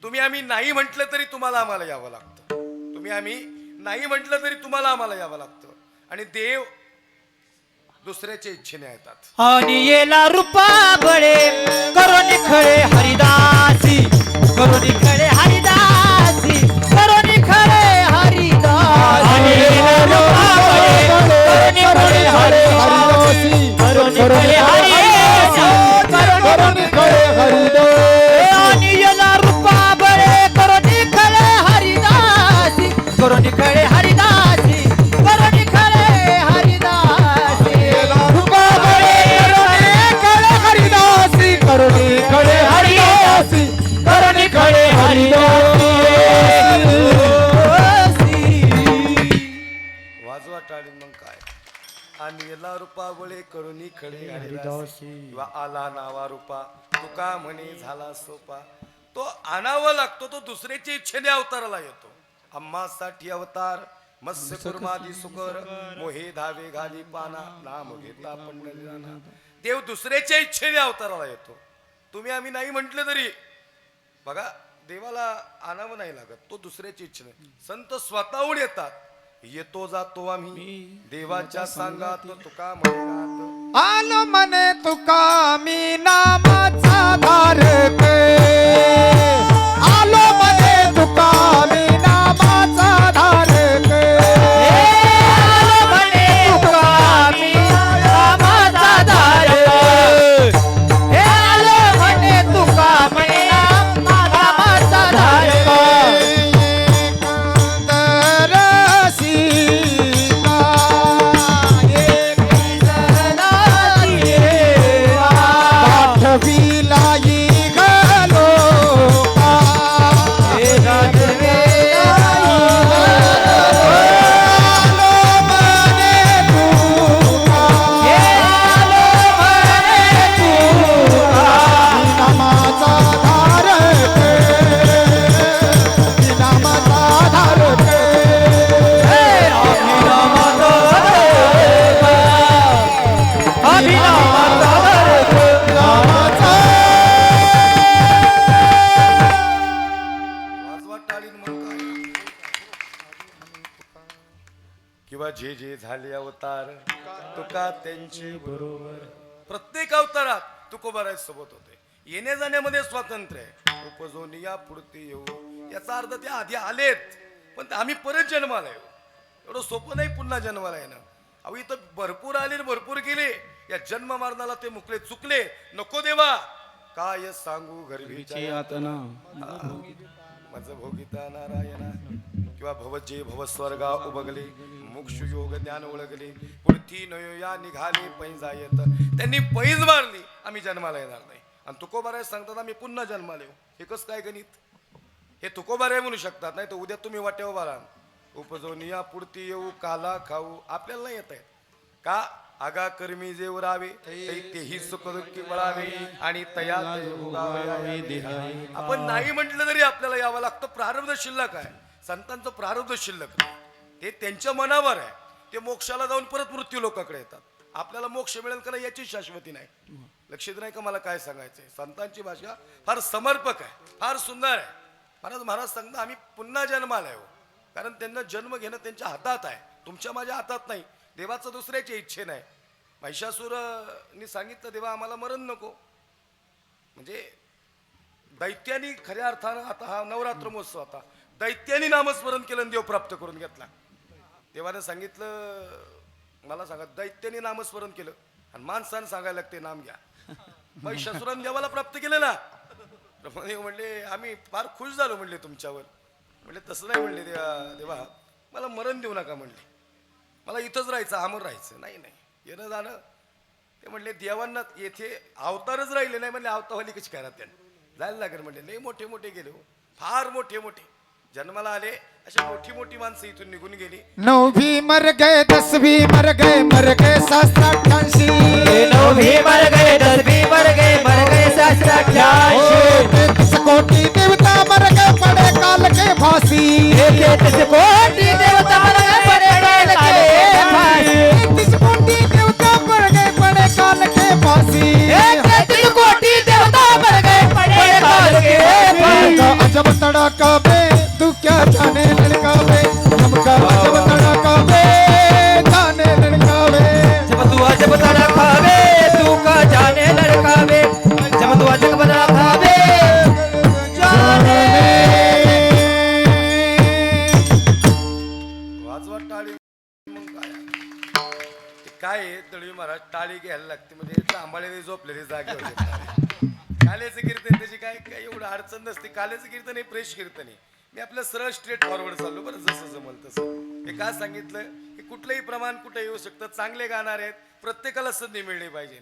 तुम्ही आम्ही नाही म्हटलं तरी तुम्हाला आम्हाला यावं लागतं. तुम्ही आम्ही नाही म्हटलं तरी तुम्हाला आम्हाला यावं लागतं. आणि देव दुसऱ्याच्या इच्छेने येतात. आणि येला रूपा बळे करोनी खळे हरिदासी, करोनी खळे हरिदासी, करोनी खळे हरिदासी. आणि येला रूपा बळे करोनी खळे हरिदासी, करोनी खळे हरिदासी, करोनी खळे करुणी खळे हरिदासी किंवा आला नावा रूपा तुका म्हणे झाला सोपा. तो आणावा लागतो, तो दुसऱ्याच्या इच्छेने अवताराला येतो. आम्हासाठी अवतार मत्स्य कुर्मादी सुकर मोहे धावे घाली पाना नाम घेता पंढरीनाना. देव दुसऱ्याच्या इच्छेने अवताराला येतो. तुम्ही आम्ही नाही म्हटलं तरी बघा देवाला आणावं नाही लागत, तो दुसऱ्याची इच्छेने. संत स्वतःहून येतात. येतो जातो आम्ही देवाच्या सांगात तुका म्हणतात. आलो मने तुका मी नामाचा धारक. आलो मने तुका मी नामाचा धारक. आलो म्हणे तुका मी नामाचा धारक. हे आलो म्हणे तुका म्हणे नामाचा धारक. किंवा जे जे झाले अवतार तुका त्यांचे बरोबर. प्रत्येक अवतारात तुकोबाराज सोबत होते. येण्या जाण्यामध्ये स्वातंत्र्य आहे. उपजून या पुढते येऊ याचा अर्थ ते आधी आलेत पण आम्ही परत जन्माला येऊ. एवढं सोपं नाही पुन्हा जन्माला येणं. अहो इथं भरपूर आले भरपूर गेले. या जन्म मारणाला ते मुकले चुकले. नको देवा काय सांगू गर्भीची यातना माझं भोगिता नारायणा. किंवा भवजे भवस्वर्गा उबगले मोक्ष योग ज्ञान ओळखले पुढती नयो या निघाले पैजा येत. त्यांनी पैज मारली आम्ही जन्माला येणार नाही. आणि तुकोबाराय सांगतात आम्ही पुन्हा जन्माला येऊ. हे कसं काय गणित? हे तुकोबाराय म्हणू शकतात. नाही तर उद्या तुम्ही वाटेवर बारा उपजवून या पुढती येऊ काला खाऊ आपल्याला नाही येत आहे का? आगा कर्मी जे उरावे तेही सुख दुःखी बळावे आणि तया आपण नाही म्हटलं तरी आपल्याला यावं लागतं. प्रारब्ध शिल्लक आहे. संतांचं प्रारब्ध शिल्लक नाही. ते त्यांच्या मनावर आहे. ते मोक्षाला जाऊन परत मृत्यू लोकांकडे येतात. आपल्याला मोक्ष मिळेल का नाही याची शाश्वती नाही. लक्षात नाही का मला काय सांगायचंय? संतांची भाषा फार समर्पक आहे, फार सुंदर आहे. महाराज सांगता आम्ही पुन्हा जन्माला येऊ. कारण त्यांना जन्म घेणं त्यांच्या हातात आहे, तुमच्या माझ्या हातात नाही. देवाचं दुसऱ्याच्या इच्छे नाही. महिषासुरनी सांगितलं देवा आम्हाला मरण नको. म्हणजे दैत्यानी खऱ्या अर्थानं आता हा नवरात्र महोत्सव आता दैत्यानी नामस्मरण केलं आणि देव प्राप्त करून घेतला. देवाने सांगितलं मला सांगा दैत्यानी नामस्मरण केलं आणि माणसानं सांगायला लागते नाम घ्या. महिषासुराने देवाला प्राप्त केलं ना. म्हणले आम्ही फार खुश झालो म्हणले तुमच्यावर. म्हणले तसं नाही म्हणले देवा मला मरण देऊ नका म्हणले. मला इथंच राहायचं अमर राहायचं नाही. नाही येणं जाणं ते म्हणले देवांना येथे अवतारच राहिले नाही. म्हणले अवतावाली कशी करा त्यांना जायला लागेल म्हणले. नाही मोठे मोठे गेले हो, फार मोठे मोठे जन्माला आले. अशी मोठी मोठी माणसं इथून निघून गेली. 9 भी मर गए 10 भी मर गए सहस्त्राठ्यांशी. 9 भी मर गए 10 भी मर गए सहस्त्राठ्यांशी. 33 कोटी देवता मर गए पड़े काल के फांसी. 33 कोटी देवता मर गए पड़े काल के फांसी. 33 कोटी देवता मर गए पड़े काल के फांसी. 33 कोटी देवता मर गए पड़े काल के फांसी. अजब तड़का बे तू क्या जाने लड़का बे. चमका अजब तड़का बे जाने लड़का बे. जब तू अजब तड़का बे तू का जाने लड़का बे. जब तू अजब तड़का बे जाने. वाजवा टाळी. मग काय आहे तळी महाराज टाळी घ्यायला लागते. म्हणजे जांभाळेने झोपलेली जागेवर घेतात. काल्याचं कीर्तन त्याची काय काय एवढं अडचण नसते. काल्याचं कीर्तन हे फ्रेश कीर्तन आहे. मी आपलं सरळ स्ट्रेट फॉरवर्ड चाललो बरं जसं जमल तसं. हे काय सांगितलं की कुठलंही प्रमाण कुठे येऊ शकतं. चांगले गाणार आहेत प्रत्येकाला संधी मिळली पाहिजे.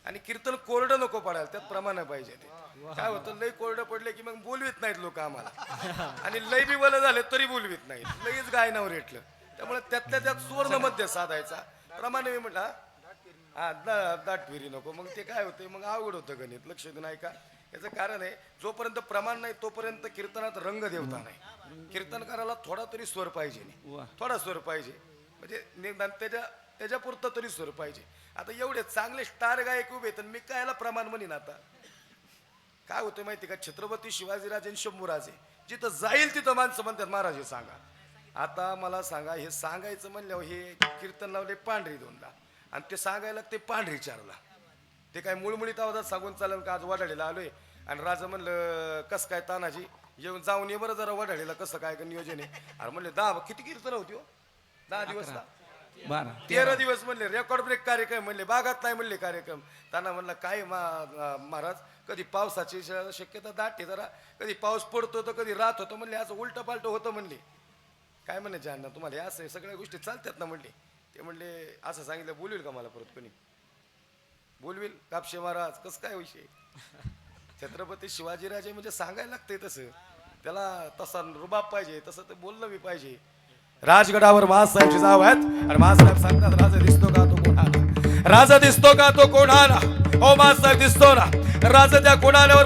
आणि कीर्तन कोरडं नको पडायला त्यात प्रमाण पाहिजे. ते काय होतं लई कोरडं पडले की मग बोलवीत नाहीत लोक आम्हाला. आणि लई बी बलं झाले तरी बोलवीत नाहीत. लईच गायनावर रेटलं. त्यामुळे त्यातल्या त्यात सुवर्ण मध्य साधायचा प्रमाणे मी म्हटलं हा दाट फिरी नको, मग ते काय होते, मग अवघड होतं गणित. लक्ष देऊन ऐका, याचं कारण आहे जोपर्यंत प्रमाण नाही तोपर्यंत कीर्तनात रंग देवता नाही. कीर्तनकाराला थोडा तरी स्वर पाहिजे नाही, थोडा स्वर पाहिजे, म्हणजे निदान त्याच्या पुरतं तरी स्वर पाहिजे. आता एवढे चांगले स्टार गायक उभे तर मी कायला प्रमाण म्हणीन. आता काय होतं माहिती का, छत्रपती शिवाजीराजे आणि शंभूराजे जिथं जाईल तिथं माणसं म्हणतात महाराज हे सांगा. आता मला सांगा, हे सांगायचं म्हणल्यावर हे कीर्तन लावले पांढरी दोनदा आणि ते सांगायला ते पांढरी चारला. ते काय मुळमुळीत आवाजात सांगून चालेल का आज वडाळीला आलोय आणि राजा म्हणलं कस काय तानाजी येऊन जाऊन ये बरं जरा वडाळीला, कसं काय नियोजन आहे. अरे म्हणले 10 किती कीर्तन होती हो, 10 दिवस का 13 दिवस म्हणले. रेकॉर्ड ब्रेक कार्यक्रम म्हणले, बागात नाही म्हणले कार्यक्रम. त्यांना म्हणलं काय महाराज, कधी पावसाची शक्यता दाट आहे जरा, कधी पाऊस पडतो तर कधी रात होतो म्हणले, असं उलट पालट होतं म्हणले. काय म्हणायचे अण्णा तुम्हाला, हे असं सगळ्या गोष्टी चालतात ना म्हणले. ते म्हणले असं सांगितलं बोलवील का मला परत कोणी, बोलवील कापशे महाराज कसं काय विषय. छत्रपती शिवाजीराजे म्हणजे सांगायला लागतंय तसं, त्याला तसा रुबाब पाहिजे, तसं ते बोललं बी पाहिजे. राजगडावर महासाहेबचे जाव आहेत आणि महासाहेब सांगतात राजा दिसतो का तो कोणाला, राजा दिसतो का तो कोणाला. हो महासाहेब दिसतो ना, राजा त्या कोणाल्यावर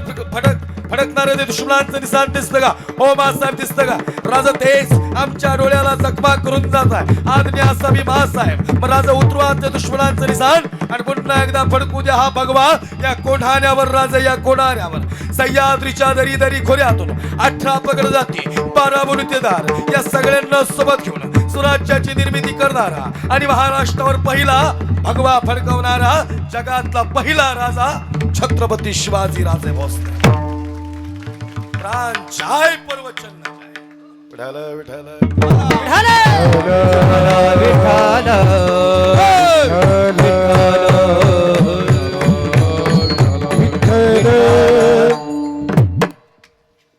फडकणारे ते दुश्मनांचं निशाण दिसतं का. हो महासाहेब दिसतं का. राजा तेच आमच्या डोळ्याला जखमा करून जात आहे. आदमी असा मी महासाहेब, मग राजा उतरवा त्या दुश्मनांचं निशाण आणि पुन्हा एकदा फडकू द्या हा भगवा या कोढाण्यावर. राजा या कोढाण्यावर सह्याद्रीच्या दरी दरी खोऱ्यातून 18 पगड जाती 12 मुलतेदार या सगळ्यांना सोबत घेऊन स्वराज्याची निर्मिती करणारा आणि महाराष्ट्रावर पहिला भगवा फडकवणारा जगातला पहिला राजा छत्रपती शिवाजी राजे भोसले. प्राण जय परवचन विठाल विठाल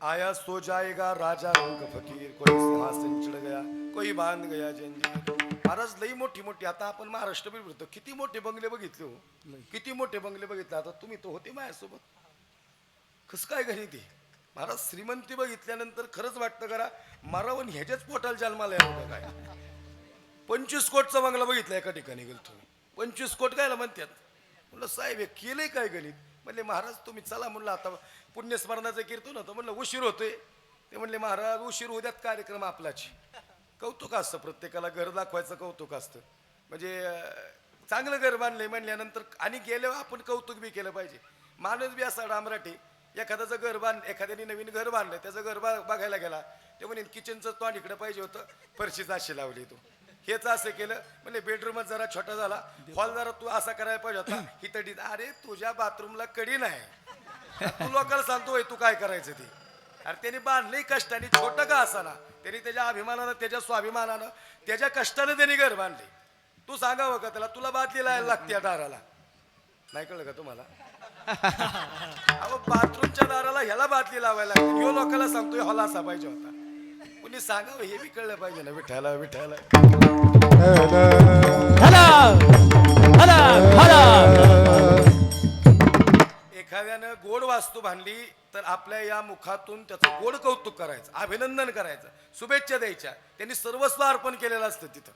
आया सो जाएगा राजा रंग फकीर, कोई सिंहासन चढ़ गया कोई बांध गया जंजीर. महाराज लई मोठी मोठी, आता आपण महाराष्ट्र बघतो किती मोठे बंगले बघितले हो, किती मोठे बंगले बघितले. आता तुम्ही तो होते माझ्यासोबत, कस काय घरी ते महाराज श्रीमंती बघितल्यानंतर खरंच वाटतं करा मारावून ह्याच्याच पोटाला जन्माला यावं काय. 25 कोटचा बंगला बघितला एका ठिकाणी गेलो तुम्ही, 25 कोट कायला म्हणतात. म्हणलं साहेब हे केलंय काय गणित. म्हणले महाराज तुम्ही चला, म्हणलं आता पुण्यस्मरणाचं कीर्तन होतं, म्हणलं उशीर होतोय. ते म्हणले महाराज उशीर उद्यात कार्यक्रम आपलाची. कौतुक असतं प्रत्येकाला, घर दाखवायचं कौतुक असतं. म्हणजे चांगलं घर बांधलंय म्हणल्यानंतर आणि गेल्यावर आपण कौतुक बी केलं पाहिजे. माणूस बी असा डांबराटी, एखाद्याचं घर एखाद्याने नवीन घर बांधलं, त्याचं घर बघायला गेला ते म्हणे किचनचं तोंड इकडे पाहिजे होतं, फरशीच अशी लावली तू, हेच असं केलं. म्हणजे बेडरूमच जरा छोटा झाला, हॉल जरा तू असा करायला पाहिजे होता, ही तडी. अरे तुझ्या बाथरूमला कडी नाही, तू लोकांना सांगतोय तू काय करायचं ते. अरे त्यांनी बांधलंय कष्टाने, छोटं का असाना, त्यांनी त्याच्या अभिमानानं त्याच्या स्वाभिमानानं त्याच्या कष्टानं त्यांनी घर बांधले. तू सांगावं का त्याला तुला बादली लायला लागते या दाराला. नाही कळलं का तुम्हाला. अहो बाथरूमच्या दाराला ह्याला बादली लावायला लागते, यो लोकांना सांगतोय हॉल असा पाहिजे होता. कुणी सांगावं हे बी कळलं पाहिजे ना. विठाला विठाला एखाद्यानं गोड वास्तू बांधली तर आपल्या या मुखातून त्याचं गोड कौतुक करायचं, अभिनंदन करायचं, शुभेच्छा द्यायच्या. त्यांनी सर्वस्व अर्पण केलेलं असतं तिथं.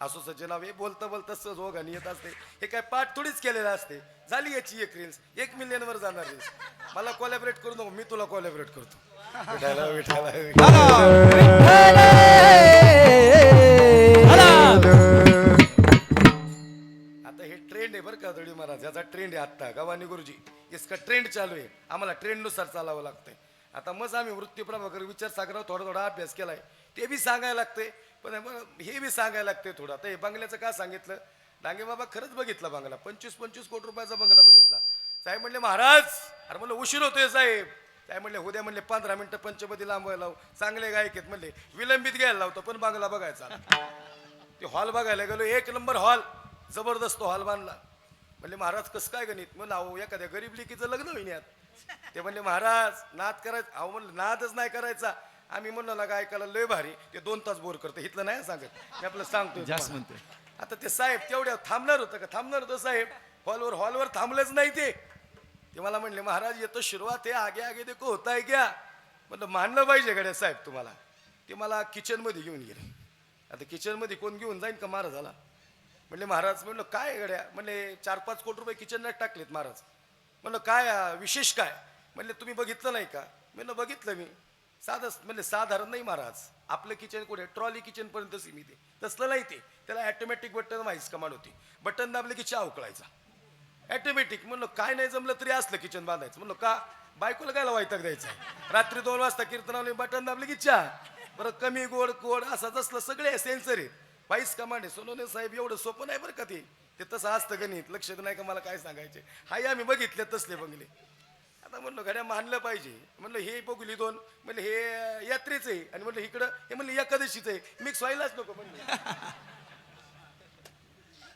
असो सज्जनाव हे बोलता बोलता सहज ओघाने येत असते. हे काय पाठ थोडीच केलेलं असते. झाली याची एक रील्स 1 मिलियनवर जाणार रील्स. मला कोलॅबरेट करू नको, मी तुला कोलॅबरेट करतो. विठाला विठाला आता हे ट्रेंड आहे बरं का दळी महाराज, याचा ट्रेंड आहे आता. गवानी गुरुजी इसका ट्रेंड चालू आहे, आम्हाला ट्रेंडनुसार चालावं लागतंय. आता मग आम्ही वृत्ती प्रभाकर विचार सागरावर थोडा थोडा अभ्यास केलाय, ते बी सांगायला लागते. पण हे बी सांगायला लागते थोडं. आता हे बंगल्याचं का सांगितलं, डांगे बाबा खरंच बघितला बंगला, 25-25 कोटी रुपयाचा बंगला बघितला. साहेब म्हणले महाराज, अरे म्हणलं उशीर होतोय साहेब. साहेब म्हणले उद्या म्हणले 15 मिनिटं पंचपदी लांबवायला लावू, चांगले गायक आहेत म्हणले, विलंबित घ्यायला लावतो पण बंगला बघायचा. ते हॉल बघायला गेलो, 1 नंबर हॉल, जबरदस्त हॉल बांधला. म्हणले महाराज कसं काय गणित. म्हणलं अहो एखाद्या गरीब लेकीचं लग्न होईन यात. ते म्हणले महाराज नाद करायचं. अहो म्हणलं नादच नाही करायचा. आम्ही म्हणलो ना गायकाला लय भारी, ते 2 तास बोर करतं, इथलं नाही सांगत, मी आपलं सांगतो जास्त म्हणते. आता ते साहेब तेवढ्या थांबणार होतं का, थांबणार होतं साहेब हॉलवर थांबलेच नाही. ते मला म्हणले महाराज येतो सुरुवात आहे, आगे आगे देखो होता है क्या. म्हणलं मानलं पाहिजे गड्या साहेब तुम्हाला. ते मला किचनमध्ये घेऊन गेले. आता किचनमध्ये कोण घेऊन जाईन का महाराजाला. म्हणले महाराज, म्हणलं काय गड्या, म्हणले 4-5 कोटी रुपये किचनला टाकलेत महाराज. म्हणलं काय विशेष काय? म्हणले तुम्ही बघितलं नाही का? म्हणलं बघितलं मी. म्हणले साधारण नाही महाराज, आपलं किचन कुठे ट्रॉली किचन पर्यंत सीमित आहे. तसलं नाही ते, त्याला ॲटोमॅटिक बटन व्हाईस कमांड होती. बटन दाबले की चहा उकळायचा ॲटोमॅटिक. म्हणलं काय नाही जमलं तरी असलं किचन बांधायचं. म्हणलं का? बायकोला काय वायताक द्यायचा? रात्री 2 वाजता कीर्तनावले बटन दाबले की चहा. बरं कमी गोड कोड असं असलं सगळे सेन्सर आहेत, व्हाईस कमांड आहे. सोनवणे साहेब एवढं सोपं नाही बरं का ते तसं असतं गणित. लक्षात नाही का मला काय सांगायचे? हाय आम्ही बघितले तसले बंगले. आता म्हणलं घड्या मानलं पाहिजे. म्हणलं हे बघुली 2, म्हणलं हे यात्रेचं आहे, आणि म्हणलं इकडं हे म्हणलं एकादशीचं आहे, मिक्स व्हायलाच नको.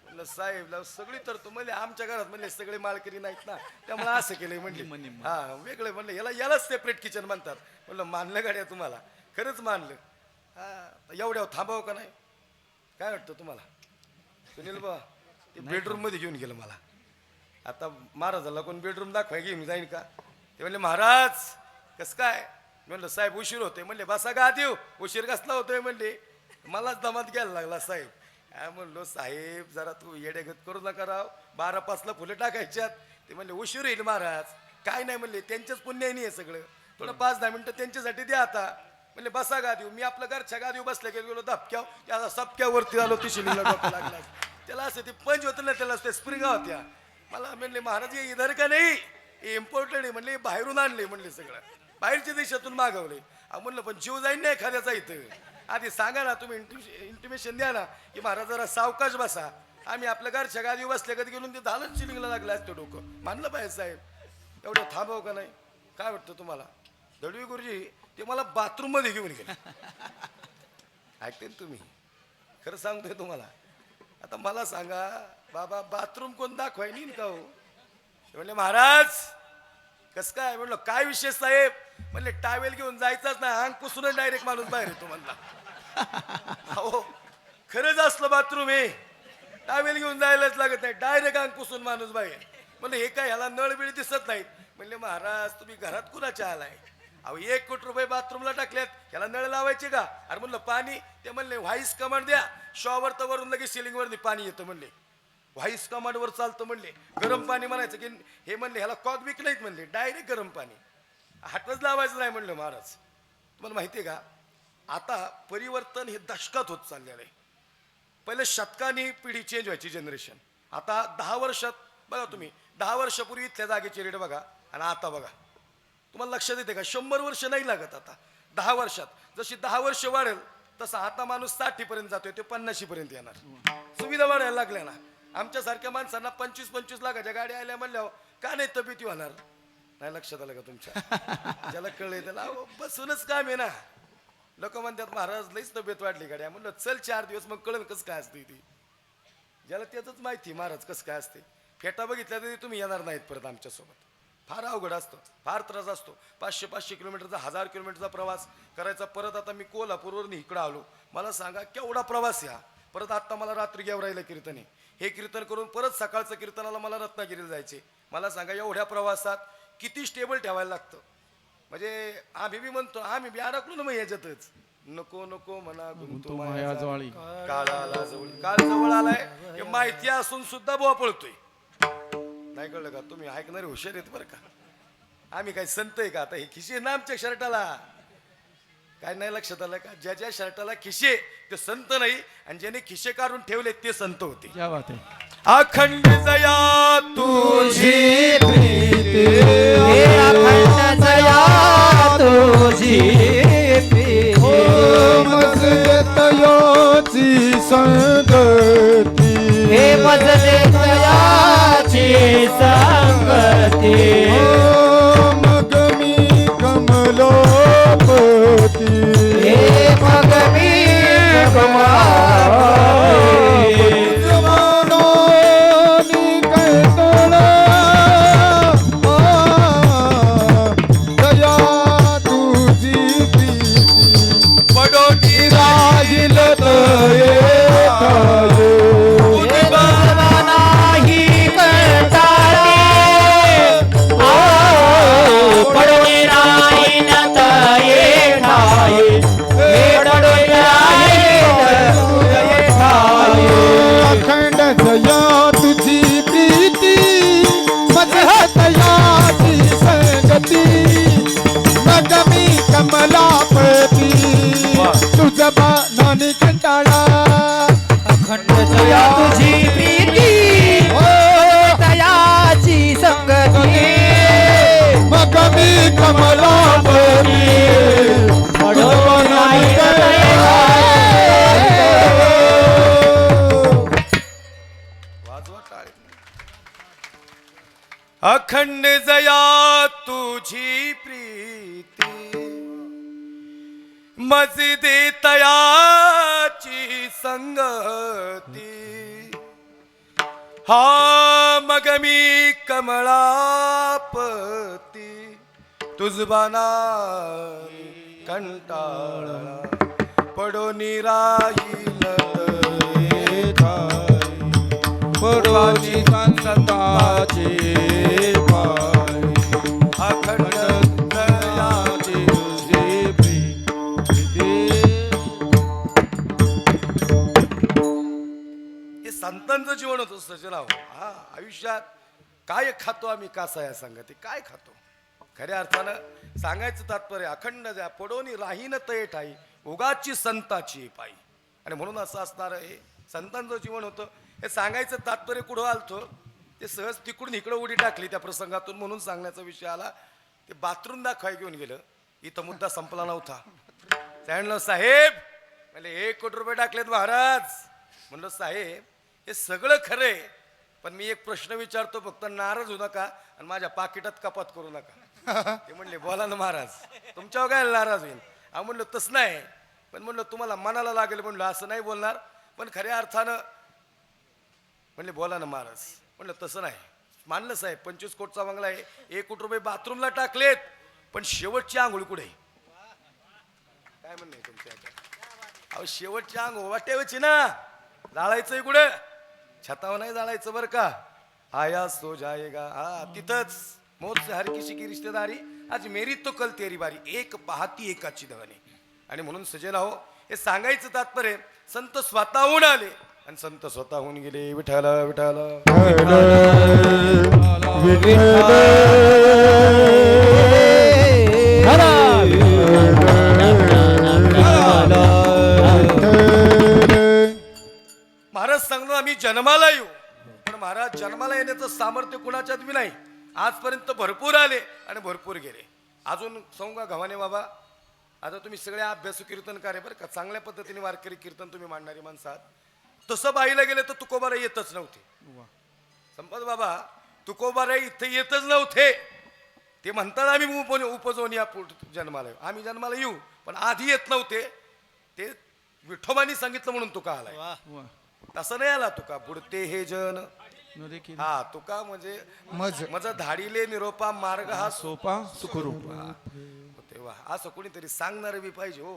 म्हणलं साहेब सगळी तर तो म्हणले आमच्या घरात म्हणले सगळे मालकरी नाहीत ना, त्यामुळे असं केलंय म्हणले. हा वेगळं म्हणलं, यालाच सेपरेट किचन म्हणतात. म्हणलं मानलं गाड्या तुम्हाला, खरंच मानलं. हा एवढ्या थांबावं का नाही? काय वाटतं तुम्हाला? सुनील बा ते बेडरूम मध्ये घेऊन गेलं मला. आता महाराजाला कोण बेडरूम दाखवाय घेऊन जाईन का? ते म्हणले महाराज कसं काय? म्हणलं साहेब उशीर होते. म्हणले बसा का देऊ, उशीर कसला होतोय? म्हणले मलाच दमात घ्यायला लागला साहेब. म्हणलो साहेब जरा तू येडेगत करू नका राव, 12-5ला फुलं टाकायच्यात. ते म्हणले उशीर येईल महाराज. काय नाही म्हणले, त्यांच्याच पुण्य नाही आहे सगळं, थोडं 5-10 मिनिटं त्यांच्यासाठी द्या आता. म्हणले बसा गादीव. मी आपलं घरच्या गादीव बसल्या गेलो धपक्या सपक्यावरती आलो, ती शिलिंगला डोकं लागला. त्याला असं ते पंच होतं ना, त्याला ते स्प्रिंगा होत्या. मला म्हणले महाराज हे इधर का नाही, हे इम्पॉर्टंट आहे. म्हणले बाहेरून आणले, म्हणले सगळं बाहेरच्या देशातून मागवले. म्हणलं पण जीव जाईन नाही एखाद्याचा इथं. आधी सांगा ना तुम्ही, इंटिमेशन द्या ना की महाराज जरा सावकाश बसा. आम्ही आपल्या घरच्या गादी बसल्या कधी गेलो ते झालं शिलिंगला लागलं असतं डोकं. मानलं पाहिजे साहेब, एवढं थांबव का नाही? काय वाटतं तुम्हाला? दळवी गुरुजी ते मला बाथरूम मध्ये घेऊन गेले. ऐकते ना तुम्ही, खरं सांगतोय तुम्हाला. आता मला सांगा बाबा बाथरूम कोण दाखवाय नाही का हो? म्हणले महाराज कस काय? म्हणलं काय विषय साहेब? म्हणले टावेल घेऊन जायचाच ना, अंग पुसूनच डायरेक्ट माणूस बाहेर येतो म्हणला. हो खरंच असलं बाथरूम हे, टावेल घेऊन जायलाच लागत नाही, डायरेक्ट अंग पुसून माणूस बाहेर. म्हणलं हे काय ह्याला नळ बिळ दिसत नाहीत? म्हणले महाराज तुम्ही घरात कुणाच्या आलाय? 1 कोटी रुपये बाथरूमला टाकल्यात, ह्याला नळ लावायचे का? अरे म्हणलं पाणी. ते म्हणले व्हाईस कमांड द्या, शॉवर तर वरून लगेच सिलिंग वरती पाणी येतं. म्हणले व्हाईस कमांड वर चालतं. म्हणले गरम पाणी म्हणायचं की हे, म्हणले ह्याला कॉक बिक नाहीत. म्हणले डायरेक्ट गरम पाणी, हातच लावायचं नाही. म्हणलं महाराज तुम्हाला माहिती आहे का, आता परिवर्तन हे दशकात होत चाललेलं आहे. पहिले शतकानी पिढी चेंज व्हायची जनरेशन. आता 10 वर्षात बघा तुम्ही, 10 वर्षापूर्वी इथल्या जागेची रेट बघा आणि आता बघा. तुम्हाला लक्षात येते का? 100 वर्ष नाही लागत आता 10 वर्षात. जशी 10 वर्ष वाढेल तसा आता माणूस 60 पर्यंत जातोय, ते 50 पर्यंत येणार. सुविधा वाढायला लागल्या ना. आमच्यासारख्या माणसांना 25-25 लाखाच्या गाड्या आल्या म्हणल्यावर का नाही तब्येती होणार? नाही लक्षात आलं का तुमच्या? ज्याला कळलंय त्याला बसूनच काम आहे ना. लोक म्हणतात महाराज लईच तब्येत वाढली गाड्या. म्हणलं चल 4 दिवस मग कळलं कसं काय असते ती. ज्याला त्याच माहिती महाराज कसं काय असते. फेटा बघितल्या तरी तुम्ही येणार नाहीत परत आमच्यासोबत. फार अवघड असतं, फार त्रास असतो. 500-500 किलोमीटरचा 1000 किलोमीटरचा प्रवास करायचा. परत आता मी कोल्हापूरवरून इकडं आलो. मला सांगा केवढा प्रवास या. परत आता मला रात्री गेवरायला कीर्तन आहे. हे कीर्तन करून परत सकाळचं कीर्तनाला मला रत्नागिरीला जायचे. मला सांगा एवढ्या प्रवासात किती स्टेबल ठेवायला लागतं. म्हणजे आम्ही बी म्हणतो, आम्ही बी अडकलो ना मग याच्यातच. नको नको म्हणा गुंतो मायाजवळी, काळाला जवळी. काळ जवळ आलाय हे माहिती असून सुद्धा बुवा पळतोय. नाही कळलं का? तुम्ही ऐकणारे हुशार आहेत बरं का. आम्ही काय संत आहे का? आता हे खिशे ना आमच्या शर्टाला. काय नाही लक्षात आलं का? ज्या ज्या शर्टाला खिशे ते संत नाही, आणि ज्याने खिशे काढून ठेवले ते संत होते. क्या बात है. अखंड जया तुझी प्रीती, हे अखंड जया तुझी प्रीती, मजदतयोची संगती, हे मजदतयाची संगती, मग मी कमलोपती, हे मग मी मजिदी तयाची संगती हा मग मी कमळापती तुझबाना कंटाळला पडोनी राहील पडोनी संताचे पाय अखंड दयाचे तुझे प्रेम. हे संतांचं जीवन होतं सजनाव. हा आयुष्यात काय खातो आम्ही कासा या सांगते काय खातो खऱ्या अर्थानं सांगायचं तात्पर्य अखंड द्या पडोनी राहीन तये ठाई उगाची संताची पायी. आणि म्हणून असं असणार हे संतांचं जीवन होतं. हे सांगायचं तात्पर्य कुठं आलतो ते सहज तिकडून इकडं उडी टाकली त्या प्रसंगातून म्हणून सांगण्याचा विषय आला. ते बाथरूम दाखवाय घेऊन गेलं इथं मुद्दा संपला नव्हता. सांगितलं साहेब म्हणजे 1 कोटी रुपये टाकलेत महाराज. म्हणलं साहेब हे सगळं खरंय पण मी एक प्रश्न विचारतो फक्त नाराज होऊ नका आणि माझ्या पाकिटात कपात करू नका. ते म्हणले बोला ना महाराज तुमच्यावर काय नाराज होईल. म्हणलं तसं नाही पण म्हणलं तुम्हाला मनाला लागेल म्हणलं असं नाही बोलणार पण खऱ्या अर्थानं म्हणले बोला ना महाराज. म्हणलं तसं नाही मानलं साहेब 25 कोटीचा बंगला आहे 1 कोटी रुपये बाथरूमला टाकलेत पण शेवटची आंघोळ कुठे काय म्हणणं आहे तुमच्या अहो शेवटची आंघोळ वाटेवची ना जाळायचंय कुठे छतावर नाही जाळायचं बरं का. आया सो जाएगा हा तिथंच मोर से हर किसी की रिश्तेदारी आज मेरी तो कल तेरी बारी एक पाहती एकाची धवनी. आणि म्हणून सजन हो हे सांगायचं तात्पर्य संत स्वतःहून आले आणि संत स्वतःहून गेले. विठाला विठाला महाराज सांगलो आम्ही जन्माला येऊ पण महाराज जन्माला येण्याचं सामर्थ्य कुणाच्यात बी नाही. आजपर्यंत भरपूर आले आणि भरपूर गेले. अजून सांगा गव्हाणे बाबा आता तुम्ही सगळे अभ्यासू कीर्तनकार आहे बरं का चांगल्या पद्धतीने वारकरी कीर्तन तुम्ही मांडणारी माणसं आहात. तसं बाईला गेले तर तुकोबारा येतच नव्हते. संपत बाबा तुकोबारा इथे येतच नव्हते. ते म्हणतात आम्ही उपजवून या जन्माला येऊ आम्ही जन्माला येऊ पण आधी येत नव्हते. ते विठोबानी सांगितलं म्हणून तुका आलाय तसं नाही आला तुका बुडते हे जन हा तुका म्हणजे माझा धाडीले निरोपा मार्ग हा सोपा सुखरूपा. तेव्हा असं कोणीतरी सांगणार बी पाहिजे हो.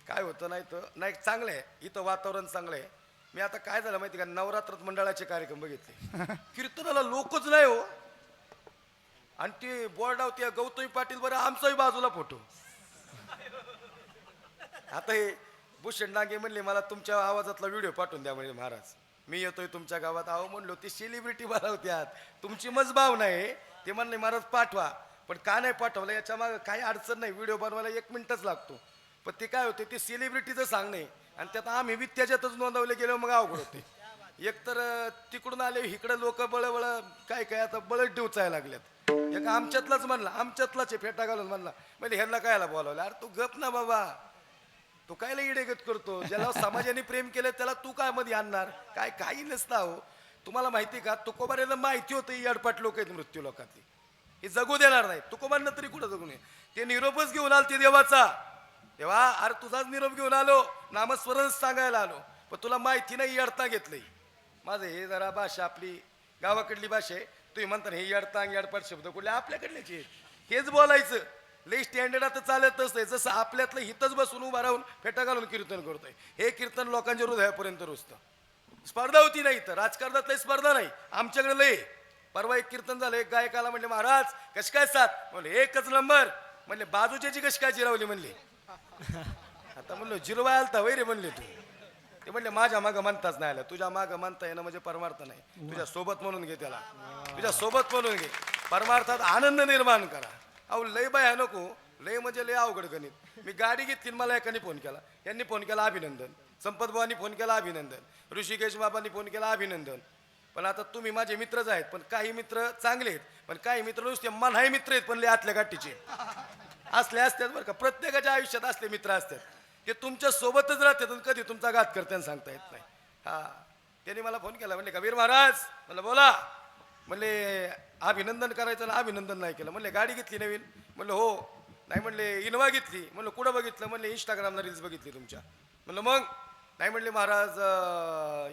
काय होतं नाही तर नाही चांगलं आहे इथं वातावरण चांगलं आहे. मी आता काय झालं माहिती का नवरात्रात मंडळाचे कार्यक्रम बघितले कीर्तनाला लोकच नाही हो. आणि ते बोर्डाव त्या गौतमी पाटील बरं आमचाही बाजूला फोटो. आता हे भूषण डांगे म्हणले मला तुमच्या आवाजातला व्हिडिओ पाठवून द्या म्हणजे महाराज मी येतोय तुमच्या गावात. अहो म्हणलो ते सेलिब्रिटी बनवत्यात तुमची मज भावना आहे. ते म्हणले महाराज पाठवा पण का नाही पाठवलं याच्या मागे काही अडचण नाही. व्हिडिओ बनवायला 1 मिनिटच लागतो पण ते काय होते ते सेलिब्रिटीचं सांगणे आणि त्यात आम्ही बी त्याच्यातच नोंदवले गेलो मग अवघड होते. एकतर तिकडून आले इकडे लोक बळबळ काय काय आता बळच डिवचायला लागल्यात. एक आमच्यातलाच म्हणला आमच्यातलाच फेटा घालून म्हणला म्हणजे ह्यांना कायला बोलावलं. अरे तू गप ना बाबा तू कायला इडेगत करतो. ज्याला समाजाने प्रेम केलं त्याला तू काय मध्ये आणणार काय काही नसता हो. तुम्हाला माहिती का तुकोबाऱ्याला माहिती होतं ही अडपाट लोक आहेत मृत्यू लोकातली हे जगू देणार नाही. तुकोबांना तरी कुठं जगू नये. ते निरोपच घेऊन आल ते देवाचा तेव्हा अरे तुझाच निरोप घेऊन आलो नामस्मरण सांगायला आलो पण तुला माहिती नाही अडता घेतलंय. माझं हे जरा भाषा आपली गावाकडली भाषा आहे. तुम्ही म्हणता हे अडतांग अडपाट शब्द कुठले आपल्याकडल्याचे हेच बोलायचं. लई स्टँडर्ड आता चालतच नाही जसं आपल्यातलं हितच बसून उभा राहून फेटा घालून कीर्तन करतोय. हे कीर्तन लोकांच्या हृदयापर्यंत रुजतं. स्पर्धा होती नाही तर राजकारणात लई स्पर्धा नाही आमच्याकडे लई. परवा एक कीर्तन झालं एक गायकाला म्हणले महाराज कशी काय साथ म्हणले 1च नंबर म्हणले बाजूच्याची कशी काय जिरावली म्हणले. आता म्हणलो जिरवा आलता वैरे म्हणले तू. ते म्हणले माझ्या मागं म्हणताच नाही आलं. तुझ्या मागं म्हणता येणं म्हणजे परमार्थ नाही. तुझ्या सोबत म्हणून घे त्याला तुझ्या सोबत म्हणून घे परमार्थात आनंद निर्माण करा. अहो लय बाय नको लय म्हणजे लय अवघड गणित. मी गाडी घेतली मला एकाने फोन केला यांनी फोन केला अभिनंदन. संपत भावांनी फोन केला अभिनंदन. ऋषिकेश बाबांनी फोन केला अभिनंदन. पण आता तुम्ही माझे मित्रच आहेत पण काही मित्र चांगले आहेत पण काही मित्र नुसते मनाही मित्र आहेत पण लय आतल्या गाठीचे असले असतात बरं का. प्रत्येकाच्या आयुष्यात असले मित्र असतात ते तुमच्या सोबतच राहतात आणि कधी तुमचा घात करताना सांगता येत नाही. हा त्यांनी मला फोन केला म्हणले कबीर महाराज म्हणलं बोला म्हणले अभिनंदन करायचं ना अभिनंदन नाही केलं. म्हणले गाडी घेतली नवीन म्हणलं हो नाही म्हणले इनोवा घेतली. म्हणलं कुठं बघितलं? म्हणले इंस्टाग्रामला रील्स बघितली तुमच्या. म्हणलं मग? नाही म्हणले महाराज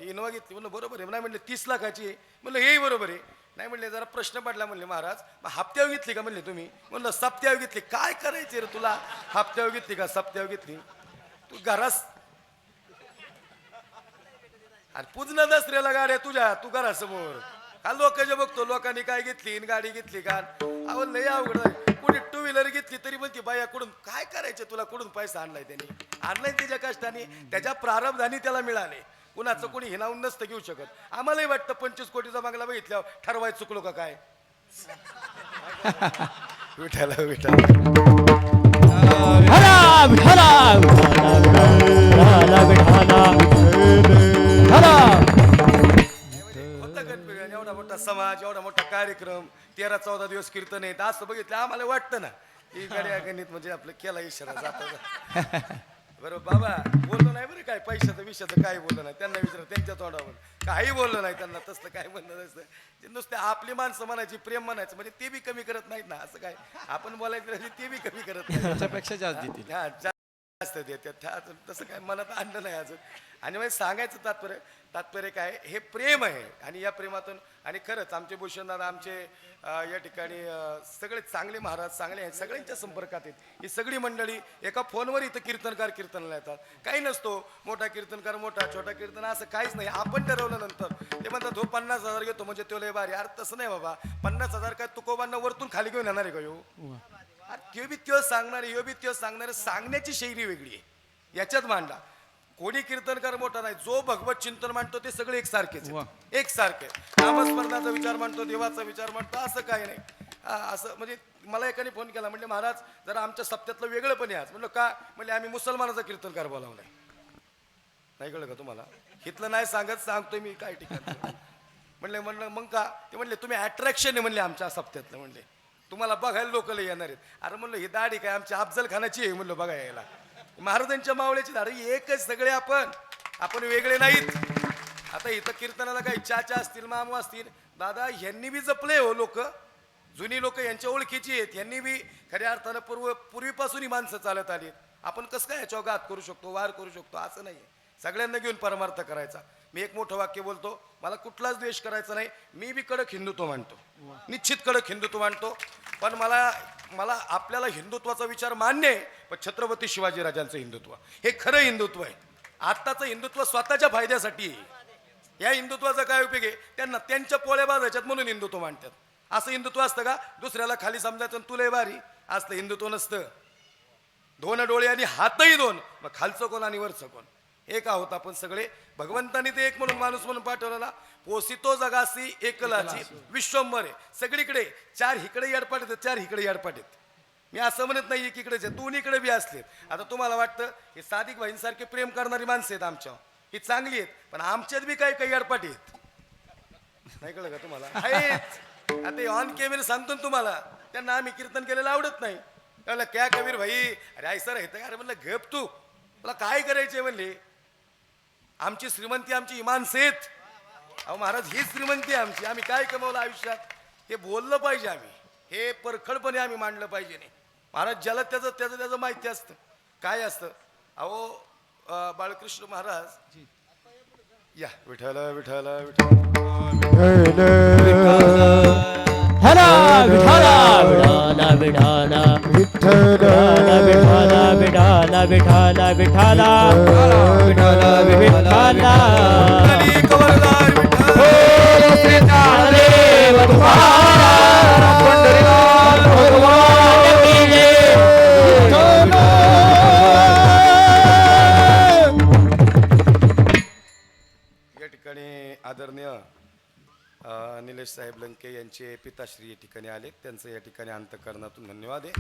इनोवा घेतली. म्हणलं बरोबर आहे. नाही म्हणले 30 लाखाची आहे. म्हणलं हेही बरोबर आहे. नाही म्हणले जरा प्रश्न पडला. म्हणले महाराज मग हप्त्यावर घेतली का म्हणले तुम्ही? म्हणलं सप्त्यावर घेतली. काय करायचे रे तुला? हप्त्यावर घेतली का सप्त्यावर घेतली? तू घरास आणि पूजना दसऱ्याला गाड्या तुझ्या तू घरासमोर का लोक जे बघतो लोकांनी काय घेतली गाडी घेतली का? अहो लय अवघड आहे. कुणी टू व्हीलर घेतली तरी म्हणते बाया कुठून काय करायचे तुला? कुठून पैसा आणलाय त्यांनी? आणलाय त्याच्या कष्टाने त्याच्या प्रारब्धाने त्याला मिळाले. कुणाचं कोणी हिनावून नसतं घेऊ शकत. आम्हालाही वाटतं 25 कोटीचा बंगला बघितल्यावर ठरवाय चुकलो का काय? विठाला विठाला विठाला विठाला विठाला विठाला होता गणपती आणि एवढा मोठा समाज एवढा मोठा कार्यक्रम 13-14 दिवस कीर्तन येत असं बघितलं आम्हाला वाटतं ना ही गाड्या गणित म्हणजे आपलं केला इशारा जातो. बरोबर बाबा बोललो नाही बरं काय पैशाचं विषयाचं काही बोललो नाही. त्यांना विचार त्यांच्या तोंडावर काही बोललो नाही. त्यांना तसलं काय म्हणणं नसतं. ते नुसते आपली माणसं म्हणायची प्रेम म्हणायचं म्हणजे ते बी कमी करत नाहीत ना. असं काय आपण बोलायचं म्हणजे ते बी कमी करत नाही. त्याच्यापेक्षा जास्त देतील. हा जास्त देतात तसं काय मनात आणलं नाही अजून. आणि म्हणजे सांगायचं तात्पर्य काय हे प्रेम आहे. आणि या प्रेमातून आणि खरंच आमचे भूषणदादा आमचे या ठिकाणी सगळे चांगले महाराज चांगले आहेत. सगळ्यांच्या संपर्कात आहेत. ही सगळी मंडळी एका फोनवर इथं कीर्तनाला येतात. काही नसतो मोठा कीर्तनकार मोठा छोटा कीर्तन असं काहीच नाही. आपण ठरवलं नंतर ते म्हणतात हो 50,000 घेतो म्हणजे तो लय भारी. अरे तसं नाही बाबा. 50,000 काय तुकोबांना वरतून खाली घेऊन येणार आहे का ह्यो? ते बी त्यो सांगणारे ह्यो बी त्यो सांगणारे. सांगण्याची शैली वेगळी आहे. याच्यात मांडला कोणी कीर्तनकार मोठा नाही. जो भगवत चिंतन मांडतो ते सगळे एकसारखेच एकसारखे. नामस्मरणाचा विचार मांडतो देवाचा विचार मांडतो असं काही नाही. असं म्हणजे मला एकाने फोन केला म्हणजे महाराज जरा आमच्या सप्त्यातलं वेगळं पण आहे आज. म्हणलं का? म्हणजे आम्ही मुसलमानाचा कीर्तनकार बोलावलाय. नाही कळलं का तुम्हाला? इथलं नाही सांगतोय मी काय ठिकाण. म्हणलं मग का? ते म्हणले तुम्ही अट्रॅक्शन आहे म्हणले आमच्या सप्त्यातलं. म्हणले तुम्हाला बघायला लोक लय येणार आहेत. अरे म्हणलं ही दाढी काय आमच्या अफजल खानाची आहे म्हणलं बघायला. महाराजांच्या मावळ्याची दाढी एकच सगळे आपण वेगळे नाहीत. आता इथं कीर्तनाला काही चाचा असतील मामू असतील दादा ह्यांनी बी जपले हो लोक. जुनी लोक यांच्या ओळखीची आहेत. यांनी बी खऱ्या अर्थानं पूर्वीपासून ही माणसं चालत आली. आपण कसं काय याच्यावर घात करू शकतो वार करू शकतो असं नाही. सगळ्यांना घेऊन परमार्थ करायचा. मी एक मोठं वाक्य बोलतो मला कुठलाच द्वेष करायचा नाही. मी बी कडक हिंदुत्व मानतो. निश्चित कडक हिंदुत्व मानतो. पण मला आपल्याला हिंदुत्वाचा विचार मान्य आहे. पण छत्रपती शिवाजीराजांचं हिंदुत्व हे खरं हिंदुत्व आहे. आत्ताचं हिंदुत्व स्वतःच्या फायद्यासाठी आहे. या हिंदुत्वाचा काय उपयोग आहे? त्यांना त्यांच्या पोळ्या बाजायच्यात म्हणून हिंदुत्व मांडतात. असं हिंदुत्व असतं का? दुसऱ्याला खाली समजायचं तुले बारी असतं हिंदुत्व नसतं. दोन डोळे आणि हातही दोन. मग खालचं कोण आणि वरचं कोण? एक आहोत आपण सगळे. भगवंतानी ते एक म्हणून माणूस म्हणून पाठवलेला. पोसितो जगासी एकलाची विश्वंभर आहे. सगळीकडे चार इकडे याडपाट आहेत चार इकडे याडपाट आहेत. मी असं म्हणत नाही एकीकडेच आहे दोन्हीकडे बी असलेत. आता तुम्हाला वाटतं हे सादिक भाईंसारखे प्रेम करणारी माणसं आहेत आमच्या ही चांगली आहेत. पण आमच्यात बी काही काही याडपाट आहेत. नाही कळलं का तुम्हाला? आहेत. आता ऑन कॅमेरा सांगतो ना तुम्हाला. त्यांना आम्ही कीर्तन केलेलं आवडत नाही. त्याला क्या कबीर भाई अरे आई सर येतं अरे म्हणलं गप तू मला काय करायचंय म्हणले. आमची श्रीमंती आमची इमान सेत. अहो महाराज ही श्रीमंती आमची. आम्ही काय कमवलं आयुष्यात हे बोललं पाहिजे. आम्ही हे परखडपणे आम्ही मांडलं पाहिजे. नाही महाराज ज्याला त्याचं माहिती असतं काय असतं. अहो बाळकृष्ण महाराज या विठाला विठाला हरा विठाला विठाला विठाला विठाला विठाला विठाला विठाला विठाला विठाला विठाला कवरदार या ठिकाणी आदरणीय निलेश साहेब लंके यांचे पिताश्री या ठिकाणी आले. त्यांचं या ठिकाणी अंतःकरणातून धन्यवाद आहे.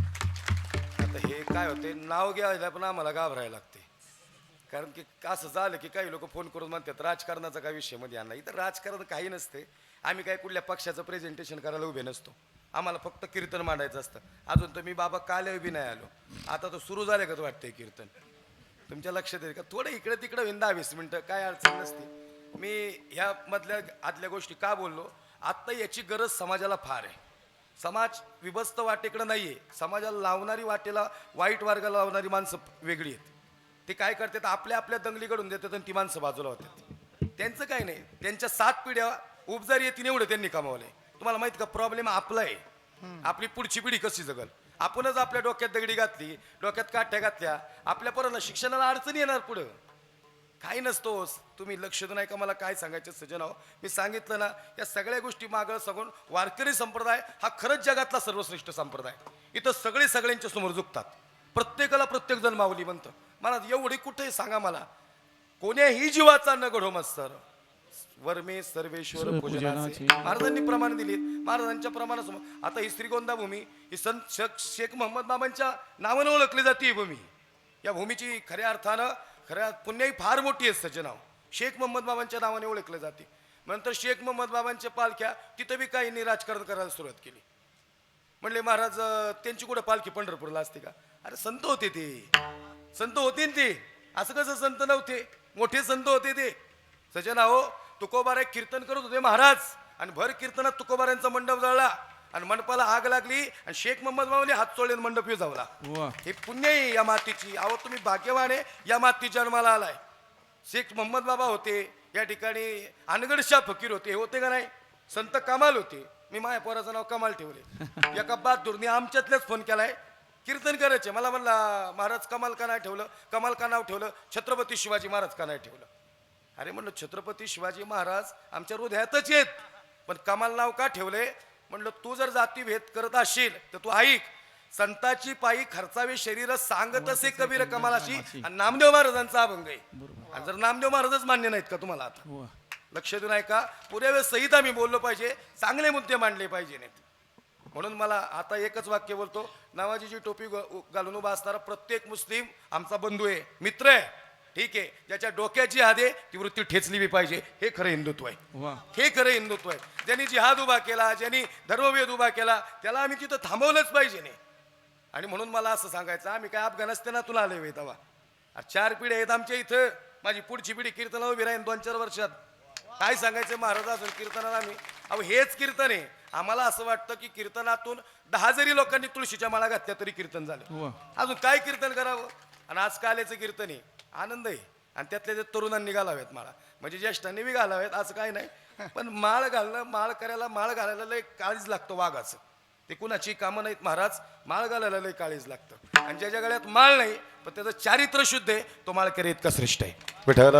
आता हे काय होते नाव घ्यायला पण आम्हाला घाबरायला लागते. कारण की असं झालं की काही लोक फोन करून म्हणतात राजकारणाचा काय विषय मध्ये आणला. इथं राजकारण काही नसते. आम्ही काय कुठल्या पक्षाचं प्रेझेंटेशन करायला उभे नसतो. आम्हाला फक्त कीर्तन मांडायचं असतं. अजून तर मी बाबा काल बी नाही आलो. आता तो सुरू झालं का वाटतंय कीर्तन तुमच्या लक्षात येईल का? थोडं इकडे तिकडे होईन 10-20 मिनटं काय अडचण नसते. मी ह्या मधल्या आदल्या गोष्टी का बोललो? आत्ता याची गरज समाजाला फार आहे. समाज विभक्त वाटेकडे नाहीये. समाजाला लावणारी वाटेला वाईट मार्गाला लावणारी माणसं वेगळी आहेत. ते काय करतात आपल्या आपल्या दंगली घडून देतात आणि ती माणसं बाजूला होतात. त्यांचं काय नाही, त्यांच्या 7 पिढ्या उपजारी येतील एवढं त्यांनी कमावलंय. तुम्हाला माहित का प्रॉब्लेम आपला आहे. आपली पुढची पिढी कशी जगल. आपणच आपल्या डोक्यात दगडी घातली, डोक्यात काठ्या घातल्या, आपल्या पोरांना शिक्षणाला अडचणी येणार पुढं. काही नसतोस. तुम्ही लक्ष देऊ नाही का मला काय सांगायचं सजनाव. मी सांगितलं ना या सगळ्या गोष्टी मागं सांगून वारकरी संप्रदाय हा खरंच जगातला सर्वश्रेष्ठ संप्रदाय. इथं सगळे सगळ्यांच्या समोर झुकतात. प्रत्येकाला प्रत्येक जण माऊली म्हणतं. मला एवढी कुठे सांगा मला. कोण्याही जीवाचा न घडो मत्सर वर्मे सर्वेश्वर पूजनाचे. महाराजांनी प्रमाण दिलीत. महाराजांच्या प्रमाणासमोर आता ही श्रीगोंदा भूमी ही संत शेख मोहम्मद बाबांच्या नावानं ओळखली जाते. ही भूमी या भूमीची खऱ्या अर्थानं खऱ्या पुण्याही फार मोठी आहे. सजनाव शेख मोहम्मद बाबांच्या नावाने ओळखले जाते. नंतर शेख मोहम्मद बाबांच्या पालख्या तिथं बी काहींनी राजकारण करायला सुरुवात केली. म्हणले महाराज त्यांची कुठं पालखी पंढरपूरला असते का. अरे संत होते ते, संत होते ते. असं कसं संत नव्हते, मोठे संत होते ते. सजना हो तुकोबारा कीर्तन करत होते महाराज आणि भर कीर्तनात तुकोबाऱ्यांचा मंडप जळला आणि मंडपाला आग लागली आणि शेख मोहम्मद बाबांनी हात सोडले मंडप विझवला. हे पुण्य आहे या मातीची. अहो तुम्ही भाग्यवान आहे या माती जन्माला आलाय. शेख मोहम्मद बाबा होते या ठिकाणी. अनगडशाह फकीर होते. होते का नाही. संत कमाल होते. मी माझ्या पोराचं नाव कमाल ठेवले. एका बहादूरने आमच्यातलेच फोन केलाय कीर्तन करायचे. मला म्हणला महाराज कमाल का नाही ठेवलं. कमाल का नाव ठेवलं. छत्रपती शिवाजी महाराज का नाही ठेवलं. अरे म्हणलं छत्रपती शिवाजी महाराज आमच्या हृदयातच आहेत पण कमाल नाव का ठेवले. म्हणलं तू जर जातीभेद करत असशील तर तू ऐक. संताची पायी खर्चावे शरीर सांगत असे कबीर कमालाशी. आणि नामदेव महाराजांचा अभंग आहे. आणि जर नामदेव महाराजच मान्य नाहीत का तुम्हाला. आता लक्ष देऊ नाही का. पुराव्या सहित आम्ही बोललो पाहिजे. चांगले मुद्दे मांडले पाहिजे नाहीत. म्हणून मला आता एकच वाक्य बोलतो. नावाजीची टोपी घालून उभा असणारा प्रत्येक मुस्लिम आमचा बंधू आहे, मित्र आहे. ठीक आहे. ज्याच्या डोक्याची हादे ती वृत्ती ठेचली बी पाहिजे. हे खरं हिंदुत्व आहे. हे खरं हिंदुत्व आहे. ज्यांनी जिहाद उभा केला, ज्यांनी धर्मवेद उभा केला त्याला आम्ही तिथं थांबवलंच पाहिजे नाही. आणि म्हणून मला असं सांगायचं आम्ही काय अफगाणिस्तानातून आले वेळ तेव्हा. 4 पिढ्या आहेत आमच्या इथं. माझी पुढची पिढी कीर्तनाला उभी राहीन 2-4 वर्षात. काय सांगायचं महाराज असून कीर्तनाला आम्ही. अहो हेच कीर्तन आहे. आम्हाला असं वाटतं की कीर्तनातून 10 जरी लोकांनी तुळशीच्या माळा घातल्या तरी कीर्तन झालं. अजून काय कीर्तन करावं. आणि आज काल्याचं कीर्तन आहे. आनंद आहे. आणि त्यातल्या ते तरुणांनी घालावेत माळा. म्हणजे ज्येष्ठांनी बी घालावेत असं काय नाही. पण माळ घालणं माळ घालायला लय काळीज लागतं वाघाचं. ते कुणाची कामं नाहीत महाराज. माळ घालायला लय काळीज लागतं. आणि ज्याच्या गळ्यात माळ नाही पण त्याचं चारित्र्य शुद्ध आहे तो माळकरी इतका श्रेष्ठ आहे. विठ्ठल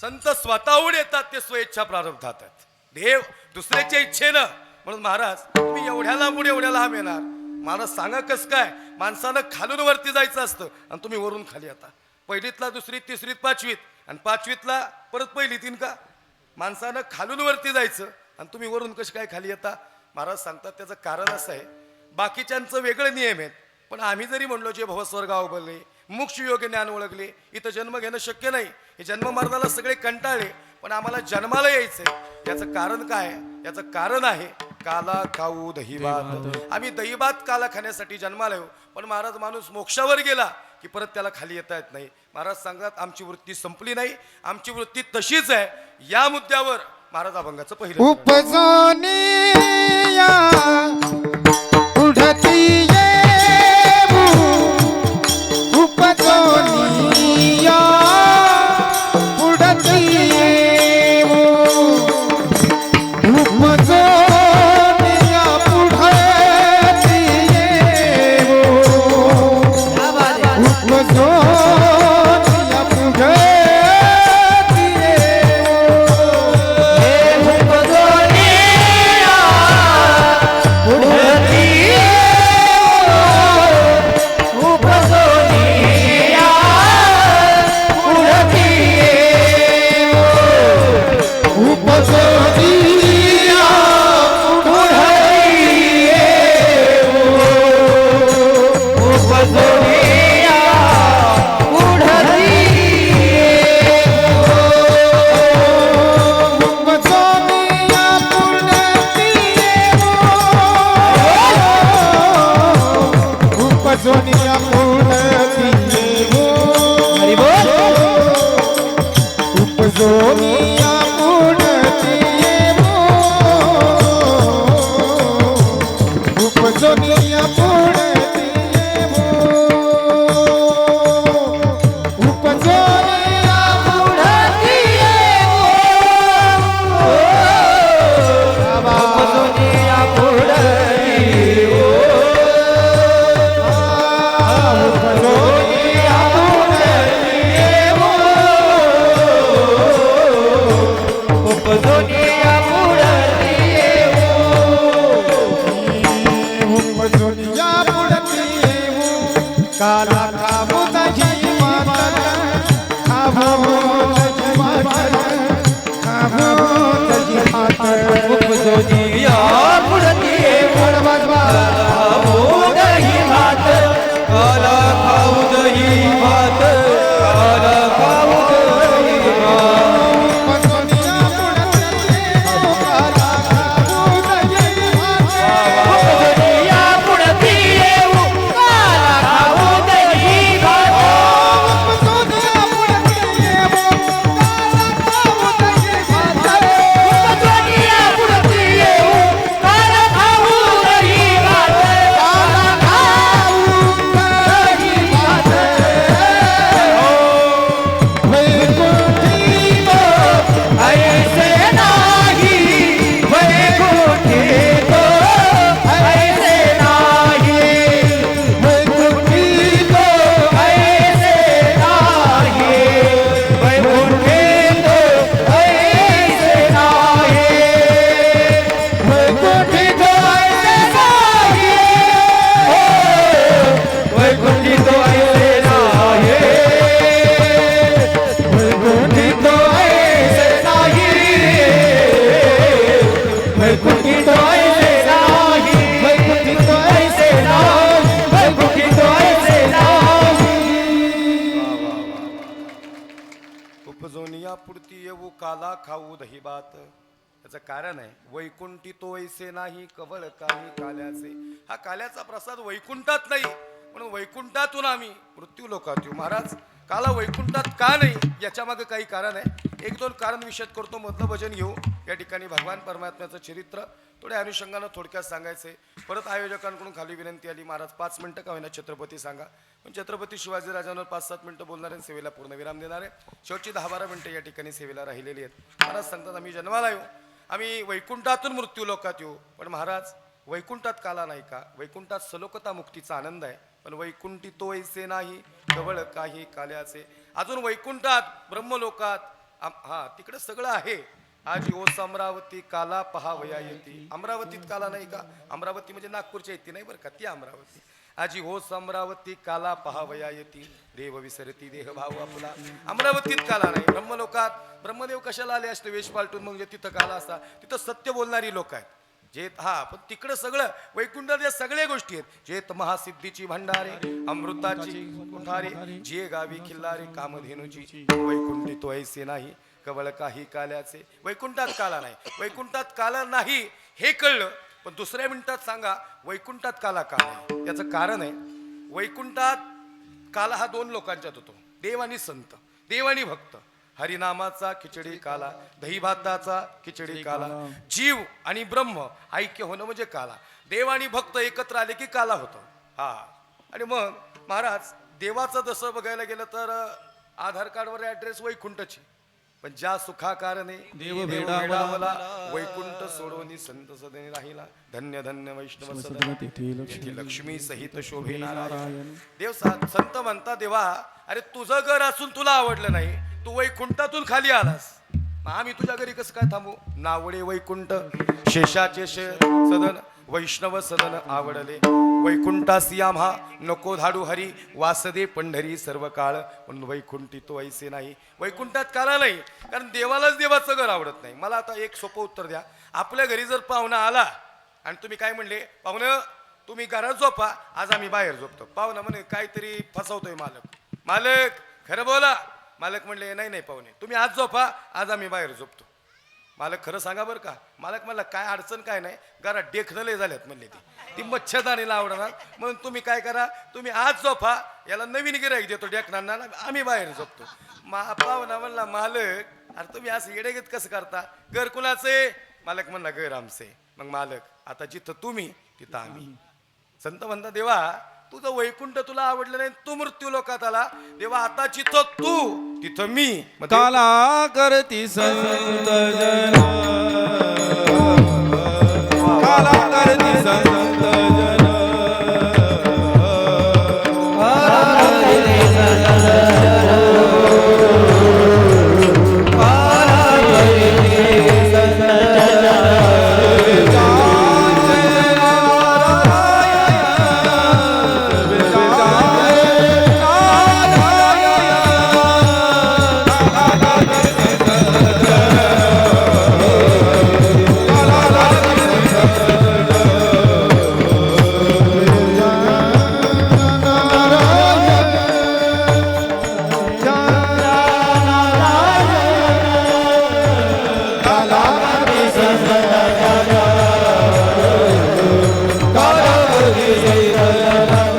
संत स्वतःहून येतात ते स्वेच्छा प्रारब्धात. देव दुसऱ्याच्या इच्छेनं. म्हणून महाराज तुम्ही एवढ्या लांबून एवढ्या लांब येणार. महाराज सांगा कसं काय. माणसानं खालून वरती जायचं असतं आणि तुम्ही वरून खाली येता. पहिलीतला दुसरीत तिसरीत पाचवीत आणि पाचवीतला परत पहिलीत तीन का. माणसानं खालून वरती जायचं आणि तुम्ही वरून कशी काय खाली येता. महाराज सांगतात त्याचं कारण असं आहे. बाकीच्यांचं वेगळे नियम आहेत पण आम्ही जरी म्हणलो जे भवस्वर्गाव बोलले मोक्ष योग ज्ञान ओळखले इथं जन्म घेणं शक्य नाही. हे जन्म मरणाला सगळे कंटाळले पण आम्हाला जन्माला यायचंय. याचं कारण काय. याचं कारण आहे काला खाऊ दहीभात. आम्ही दहीभात काला खाण्यासाठी जन्माला येऊ. पण महाराज माणूस मोक्षावर गेला की परत त्याला खाली येता येत नाही. महाराज सांगतात आमची वृत्ती संपली नाही. आमची वृत्ती तशीच आहे. या मुद्द्यावर महाराज अभंगाचं पहिलं उपजोनिया उडती येऊ. उपजोनिया उडती येऊ. उपजोनिया उडती येऊ. उपजोनिया उडती उपजोनिया उपजोनिया पुढती येऊ उपजोनिया पुढती येऊ उपजोनिया पुढती येऊ उपजोनिया पुढती येऊ उपजोनिया पुढती येऊ उपजोनिया पुढती येऊ काला खाऊ दही मातर खाऊ दही मातर खाऊ दही मातर उपजोनिया पुढती येऊ वाजवा खाऊ दही भात काला खाऊ दही भात काला खाऊ दही भात उपजोनिया पुढती येऊ काला खाऊ दही मातर उपजोनिया पुढती येऊ काला खाऊ दही भात उपजोनिया पुढती येऊ काला खाऊ दही मातर उपजोनिया पुढती येऊ काला खाऊ दही भात काला खाऊ दही मातर वैकुंठी तो ऐसे नाही वैकुंठी तो ऐसे नाही वैकुंठी तो ऐसे नाही वैकुंठी तो ऐसे नाही वैकुंठी तो ऐसे नाही हो वैकुंठी तो ऐसे नाही वैकुंठी तो ऐसे नाही वैकुंठी तो ऐसे नाही वैकुंठी तो ऐसे नाही वैकुंठी तो ऐसे नाही उपजोनिया पुढती येऊ काला खाऊ दही भात याचं कारण आहे वैकुंठी तो ऐसे नाही कवळ काही काल्याचे हा काल्याचा प्रसाद वैकुंठात नाही म्हणून वैकुंठातून आम्ही मृत्यू लोकात येऊ महाराज काला वैकुंठात का नाही याच्या मागे काही कारण आहे एक दोन कारण विषद करतो मधलं भजन घेऊ या ठिकाणी भगवान परमात्म्याचं चरित्र थोड्या अनुषंगानं थोडक्यात सांगायचंय परत आयोजकांकडून खाली विनंती आली महाराज 5 मिनिटं का होईना छत्रपती सांगा पण छत्रपती शिवाजी राजांवर 5-7 मिनिटं बोलणार आहे सेवेला पूर्ण विराम देणार आहे शेवटची 10-12 मिनिटं या ठिकाणी सेवेला राहिलेली आहेत महाराज सांगतात आम्ही जन्माला येऊ आम्ही वैकुंठातून मृत्यू लोकात येऊ पण महाराज वैकुंठात काला नाही का वैकुंठात सलोकता मुक्तीचा आनंद आहे पण वैकुंठी तो ऐसे नाही जवळ काही काल्याचे अजून वैकुंठात ब्रह्मलोकात हा तिकडे सगळं आहे आजी ओस अमरावती काला पहावया येती अमरावतीत काला नाही का अमरावती म्हणजे नागपूरच्या येते नाही बरं का ती अमरावती आजी ओस अमरावती काला पहावया येती देव विसरती देह भाव आपला अमरावतीत काला नाही ब्रह्मलोकात ब्रह्मदेव कशाला आले असते वेश पालटून म्हणजे तिथं काला असता तिथं सत्य बोलणारी लोक आहेत जेत हा पण तिकडं सगळं वैकुंठात या सगळ्या गोष्टी आहेत जेत महासिद्धीची भंडारे अमृताची कुठारे जे गावी खिल्लारे कामधेनुची वैकुंठी तो ऐसे नाही कवळ काही काल्याचे वैकुंठात काला नाही वैकुंठात काला नाही हे कळलं पण दुसऱ्या मिनिटात सांगा वैकुंठात काला का नाही याचं कारण आहे वैकुंठात काला हा 2 लोकांच्यात होतो देव आणि संत देव आणि भक्त हरिनामाचा खिचडी काला दही भाताचा खिचडी काला जीव आणि ब्रह्म ऐक्य होणं म्हणजे काला देव आणि भक्त एकत्र आले की काला होतं हा आणि मग महाराज देवाचं जसं बघायला गेलं तर आधार कार्डवर ऍड्रेस वैकुंठची पण ज्या सुखाकारणे देव भेडावला वैकुंठ सोडोनी संत सदनी राहिला धन्य धन्य वैष्णव सदन तेथे लक्ष्मी सहित शोभे नारायण देव संत म्हणता देवा अरे तुझं घर असून तुला आवडलं नाही तू वैकुंठातून खाली आलास मग आम्ही तुझ्या घरी कसं काय थांबू नावडे वैकुंठ शेषाचे सदन वैष्णव सदन आवडले वैकुंठासी आम्हा नको धाडू हरी वासदे पंढरी सर्व काळ पण वैकुंठी तो ऐसे नाही वैकुंठात काला नाही कारण देवालाच देवाचं घर आवडत नाही मला आता एक सोपं उत्तर द्या आपल्या घरी जर पाहुणा आला आणि तुम्ही काय म्हणले पाहुणं तुम्ही घरात झोपा आज आम्ही बाहेर झोपतो पाहुणा म्हणे काहीतरी फसवतोय मालक खरं बोला मालक म्हणले नाही नाही पाहुणे तुम्ही आज झोपा आज आम्ही बाहेर झोपतो मालक खरं सांगा बरं का मालक म्हणला काय अडचण काय नाही घरात डेखनले झाल्यात म्हणले ती मच्छरदाणीला आवडणार म्हणून तुम्ही काय करा तुम्ही आज झोपा याला नवीन गिराईक देतो डेखनांना आम्ही बाहेर झोपतो पाहुणा म्हणला मालक अरे तुम्ही असं येडेगेत कसं करता घर कुणाचे मालक म्हणला घर आमचे मग मालक आता जिथं तुम्ही तिथं आम्ही संत म्हणता देवा तुझं वैकुंठ तुला आवडलं नाही, तू मृत्यू लोकात आला. देवा आता जिथं तू तिथं मी. मग देव- काला करती संत जन, काला करती संत जन, काला करती संत जन,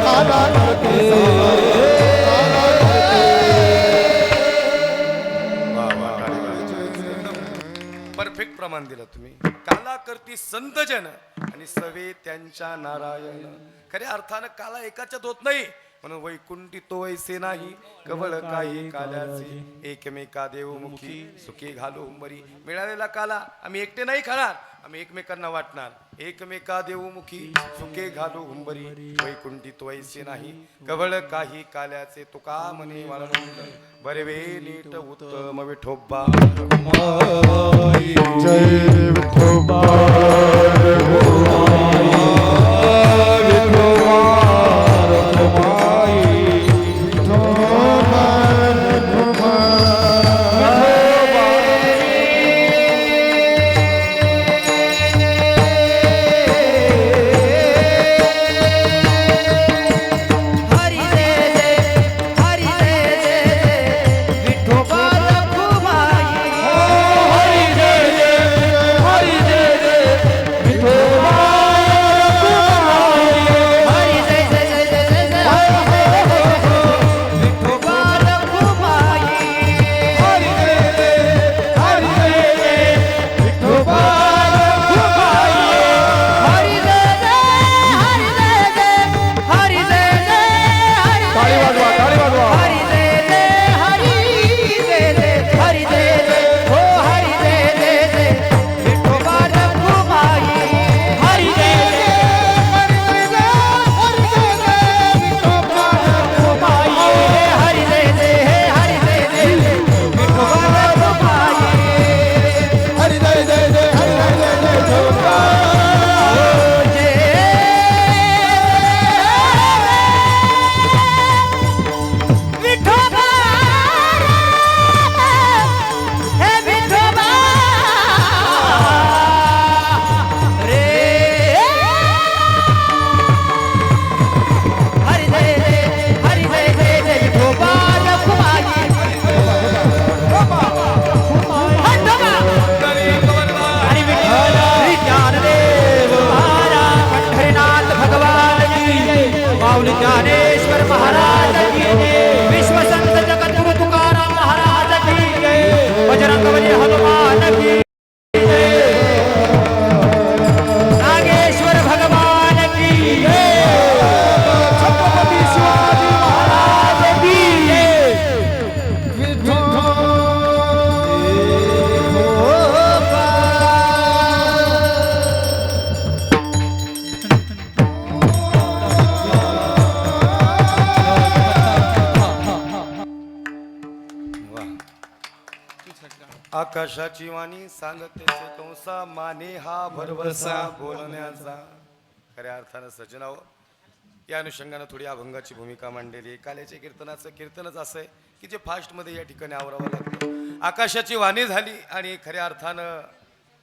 काला करती संत जन. परफेक्ट प्रमाण दिलं तुम्ही. काला करती संत जन आणि सवे त्यांच्या नारायण. खऱ्या अर्थानं काला एकाच्यात होत नाही, म्हणून वैकुंठी तो ऐसे नाही कवळ काही काल्याचे. एकमेका देवमुखी सुखी घालो हुंबरी. मिळालेला काला आम्ही एकटे नाही खाणार, आम्ही एकमेकांना वाटणार. एकमेका देवमुखी सुखे घालो हुंबरी. वैकुंठी तो ऐसे नाही कवळ काही काल्याचे. तुका म्हणे वाळवंत बरे वे नीट उत्तम विठोबा. जय विठोबा ज्ञानेश्वर महाराज की जय. विश्व संत जगद्गुरु तुकाराम महाराज की जय. बजरंगबली हनुमान की जय. नागेश्वर भगवान की जय. छत्रपती शिवाजी महाराज की जय. आकाशाची वाणी सांगते कंसा माने हा भरवसा बोलण्याचा. खऱ्या अर्थानं सजनाव या अनुषंगानं थोडी अभंगाची भूमिका मांडलेली आहे. काल्याच्या कीर्तनाचं कीर्तनच असं आहे की जे फास्टमध्ये या ठिकाणी आवरावं लागतं. आकाशाची वाणी झाली आणि खऱ्या अर्थानं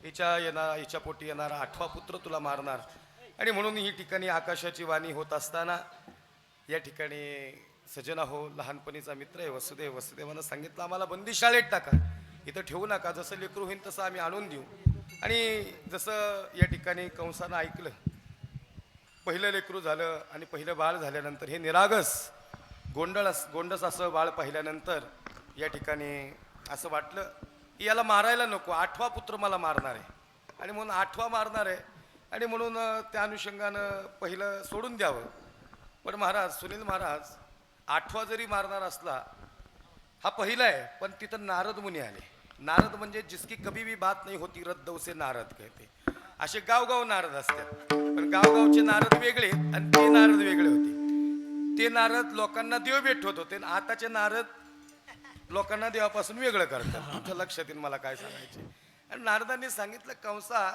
हिच्या पोटी येणारा 8वा पुत्र तुला मारणार. आणि म्हणून ही ठिकाणी आकाशाची वाणी होत असताना या ठिकाणी सजना हो लहानपणीचा मित्र आहे वसुदेव. वसुदेवानं सांगितलं आम्हाला बंदीशाळेत टाका, इथं ठेवू नका, जसं लेकरू होईल तसं आम्ही आणून देऊ. आणि जसं या ठिकाणी कंसानं ऐकलं, पहिलं लेकरू झालं आणि पहिलं बाळ झाल्यानंतर हे निरागस गोंडस असं बाळ पाहिल्यानंतर या ठिकाणी असं वाटलं की याला मारायला नको, 8वा पुत्र मला मारणार आहे. आणि म्हणून 8वा मारणार आहे आणि म्हणून त्या अनुषंगानं पहिलं सोडून द्यावं. पण महाराज, सुनील महाराज 8वा जरी मारणार असला, हा पहिला आहे, पण तिथं नारद मुनी आले. नारद म्हणजे जिसकी कभी भी बात नहीं होती रद्द उसे नारद कहते. असे गावगाव नारद असतात, पण गावगावचे नारद वेगळे आणि ते नारद वेगळे होते. ते नारद लोकांना देव भेटवत होते आणि आताचे नारद लोकांना देवापासून वेगळं करतात. तुमच्या लक्षात येईल मला काय सांगायचे. आणि नारदांनी सांगितलं, कंसा,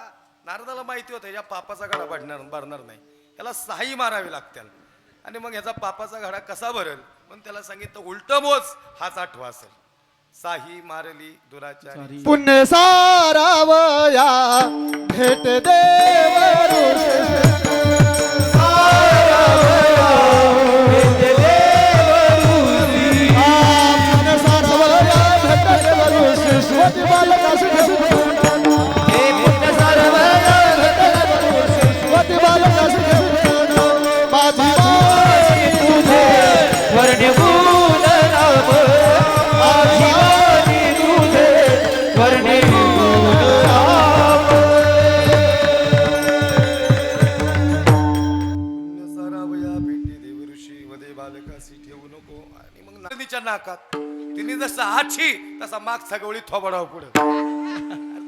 नारदाला माहिती होतं या पापाचा घडा भरणार नाही, याला 6 मारावे लागतील. आणि मग ह्याचा पापाचा घडा कसा भरेल म्हणून त्याला सांगितलं, उलट मोज हाच 8वा असेल. 6 मारली दुराचारी. पुण्य सारावया भेट नाकात तिने जसा आठी तसा मागचा गवळी थोबडाव पुढे.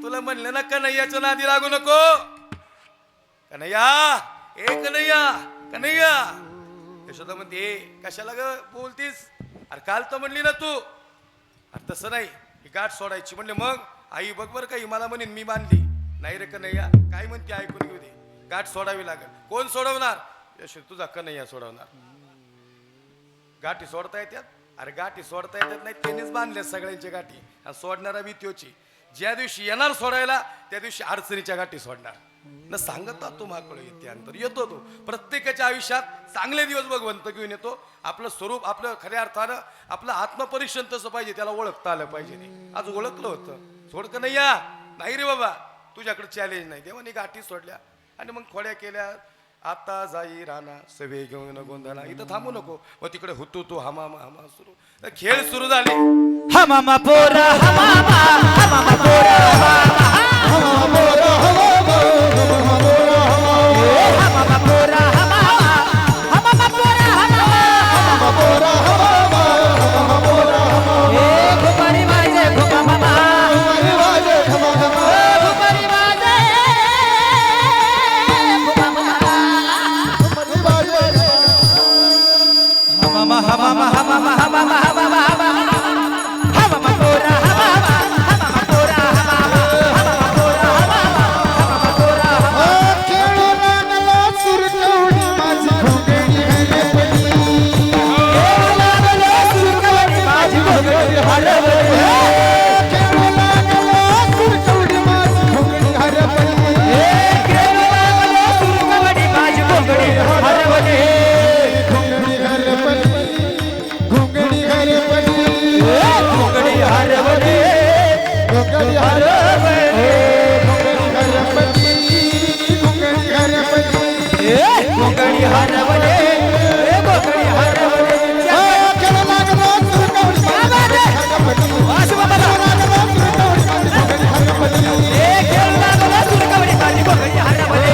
तुला म्हणलं ना कन्हैयाच्या नादी लागू नको. कन्हैया, ए कन्हैया, कन्हैया. यशोदा म्हणते, कशाला ग बोलतीस? अरे काल तर म्हणली ना तू. अरे तसं नाही, ही गाठ सोडायची. म्हणले मग आई बघ बरं का, मला म्हणेन मी बांधली नाही रे कन्हैया. काय म्हणते ऐकून घेऊ दे. गाठ सोडावी लागेल. कोण सोडवणार? यशो, तुझा कन्हैया सोडवणार. गाठी सोडता येतात? अरे गाठी सोडता येतात नाही, त्यांनीच बांधल्या सगळ्यांच्या गाठी. आणि सोडणारा बी त्योची. ज्या दिवशी येणार सोडायला त्या दिवशी अडचणीच्या गाठी सोडणार. न सांगता तू माकडे येते अंतर येतो. तो प्रत्येकाच्या आयुष्यात चांगले दिवस भगवंत घेऊन येतो. आपलं स्वरूप, आपलं खऱ्या अर्थानं आपलं आत्मपरीक्षण तसं पाहिजे, त्याला ओळखता आलं पाहिजे. आज ओळखलं होतं. सोडकं नाही या नाही रे बाबा, तुझ्याकडे चॅलेंज नाही. देवानी गाठी सोडल्या आणि मग खोड्या केल्या. आता जाई राणा सवे घेऊन गोंधळा. इथं थांबू नको. व तिकडे हुतू तू हमामा हमा सुरू. खेळ सुरू झाले. हमामा पोरा हमामा, हमामा पोरा हमामा, हमामा पोरा हमामा, हमामा पोरा हमामा, हमामा पोरा हमामा, हमामा पोरा हमामा, हमामा पोरा हमामा, हमामा पोरा हमामा. ए घुमारी वाजे घुमा मामा, घुमारी वाजे घुमा मामा, घुमारी वाजे घुमा मामा. हमामा हमामा हमामा हमामा हमामा हमामा पोरा हमामा, हमामा पोरा हमामा, हमामा पोरा हमामा, हमामा पोरा हमामा. खेळू लागला सुरकवडी माझी घोंगडी हरवली. खेळू लागला सुरकवडी माझी घोंगडी हरवली. खेळू लागला सुरकवडी माझी घोंगडी हरवली. खेळू लागला सुरकवडी माझी घोंगडी हरवली. घोंगडी हरवली, घोंगडी हरवली, घोंगडी हरवली, घोंगडी हरवली, घोंगडी हरवली, घोंगडी हरवली, घोंगडी हरवली. खेळू लागला सुरकवडी माझी हरवली. वासू बाबा लागला सुरकवडी माझी घोंगडी हरवली. खेळू लागला सुरकवडी माझी घोंगडी हरवली.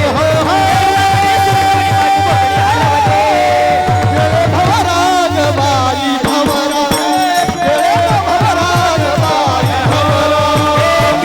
भवराज बाई भवराज, भवराज बाई भवराज.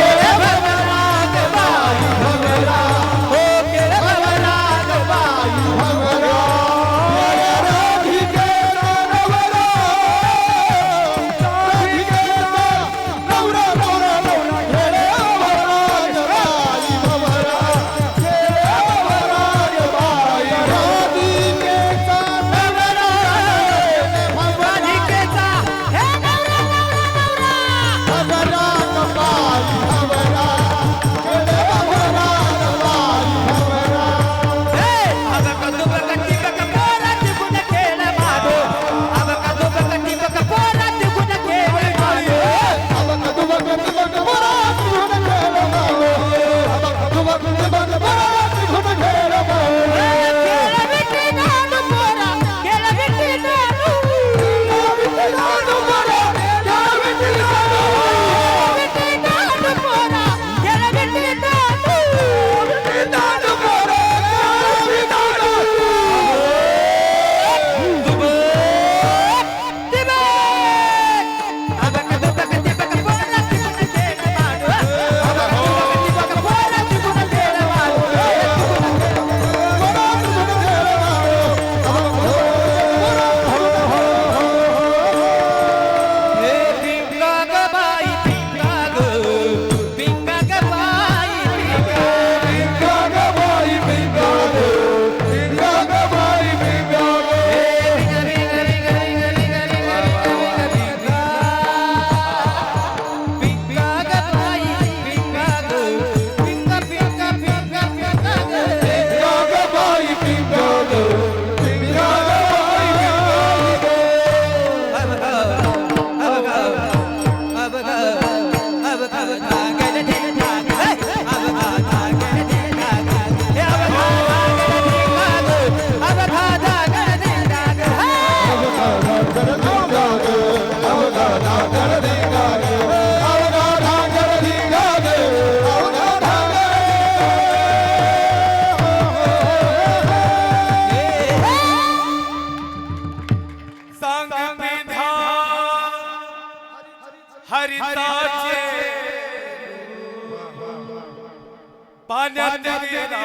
गेला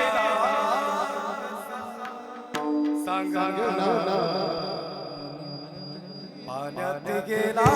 सांगा पाण्यात गेला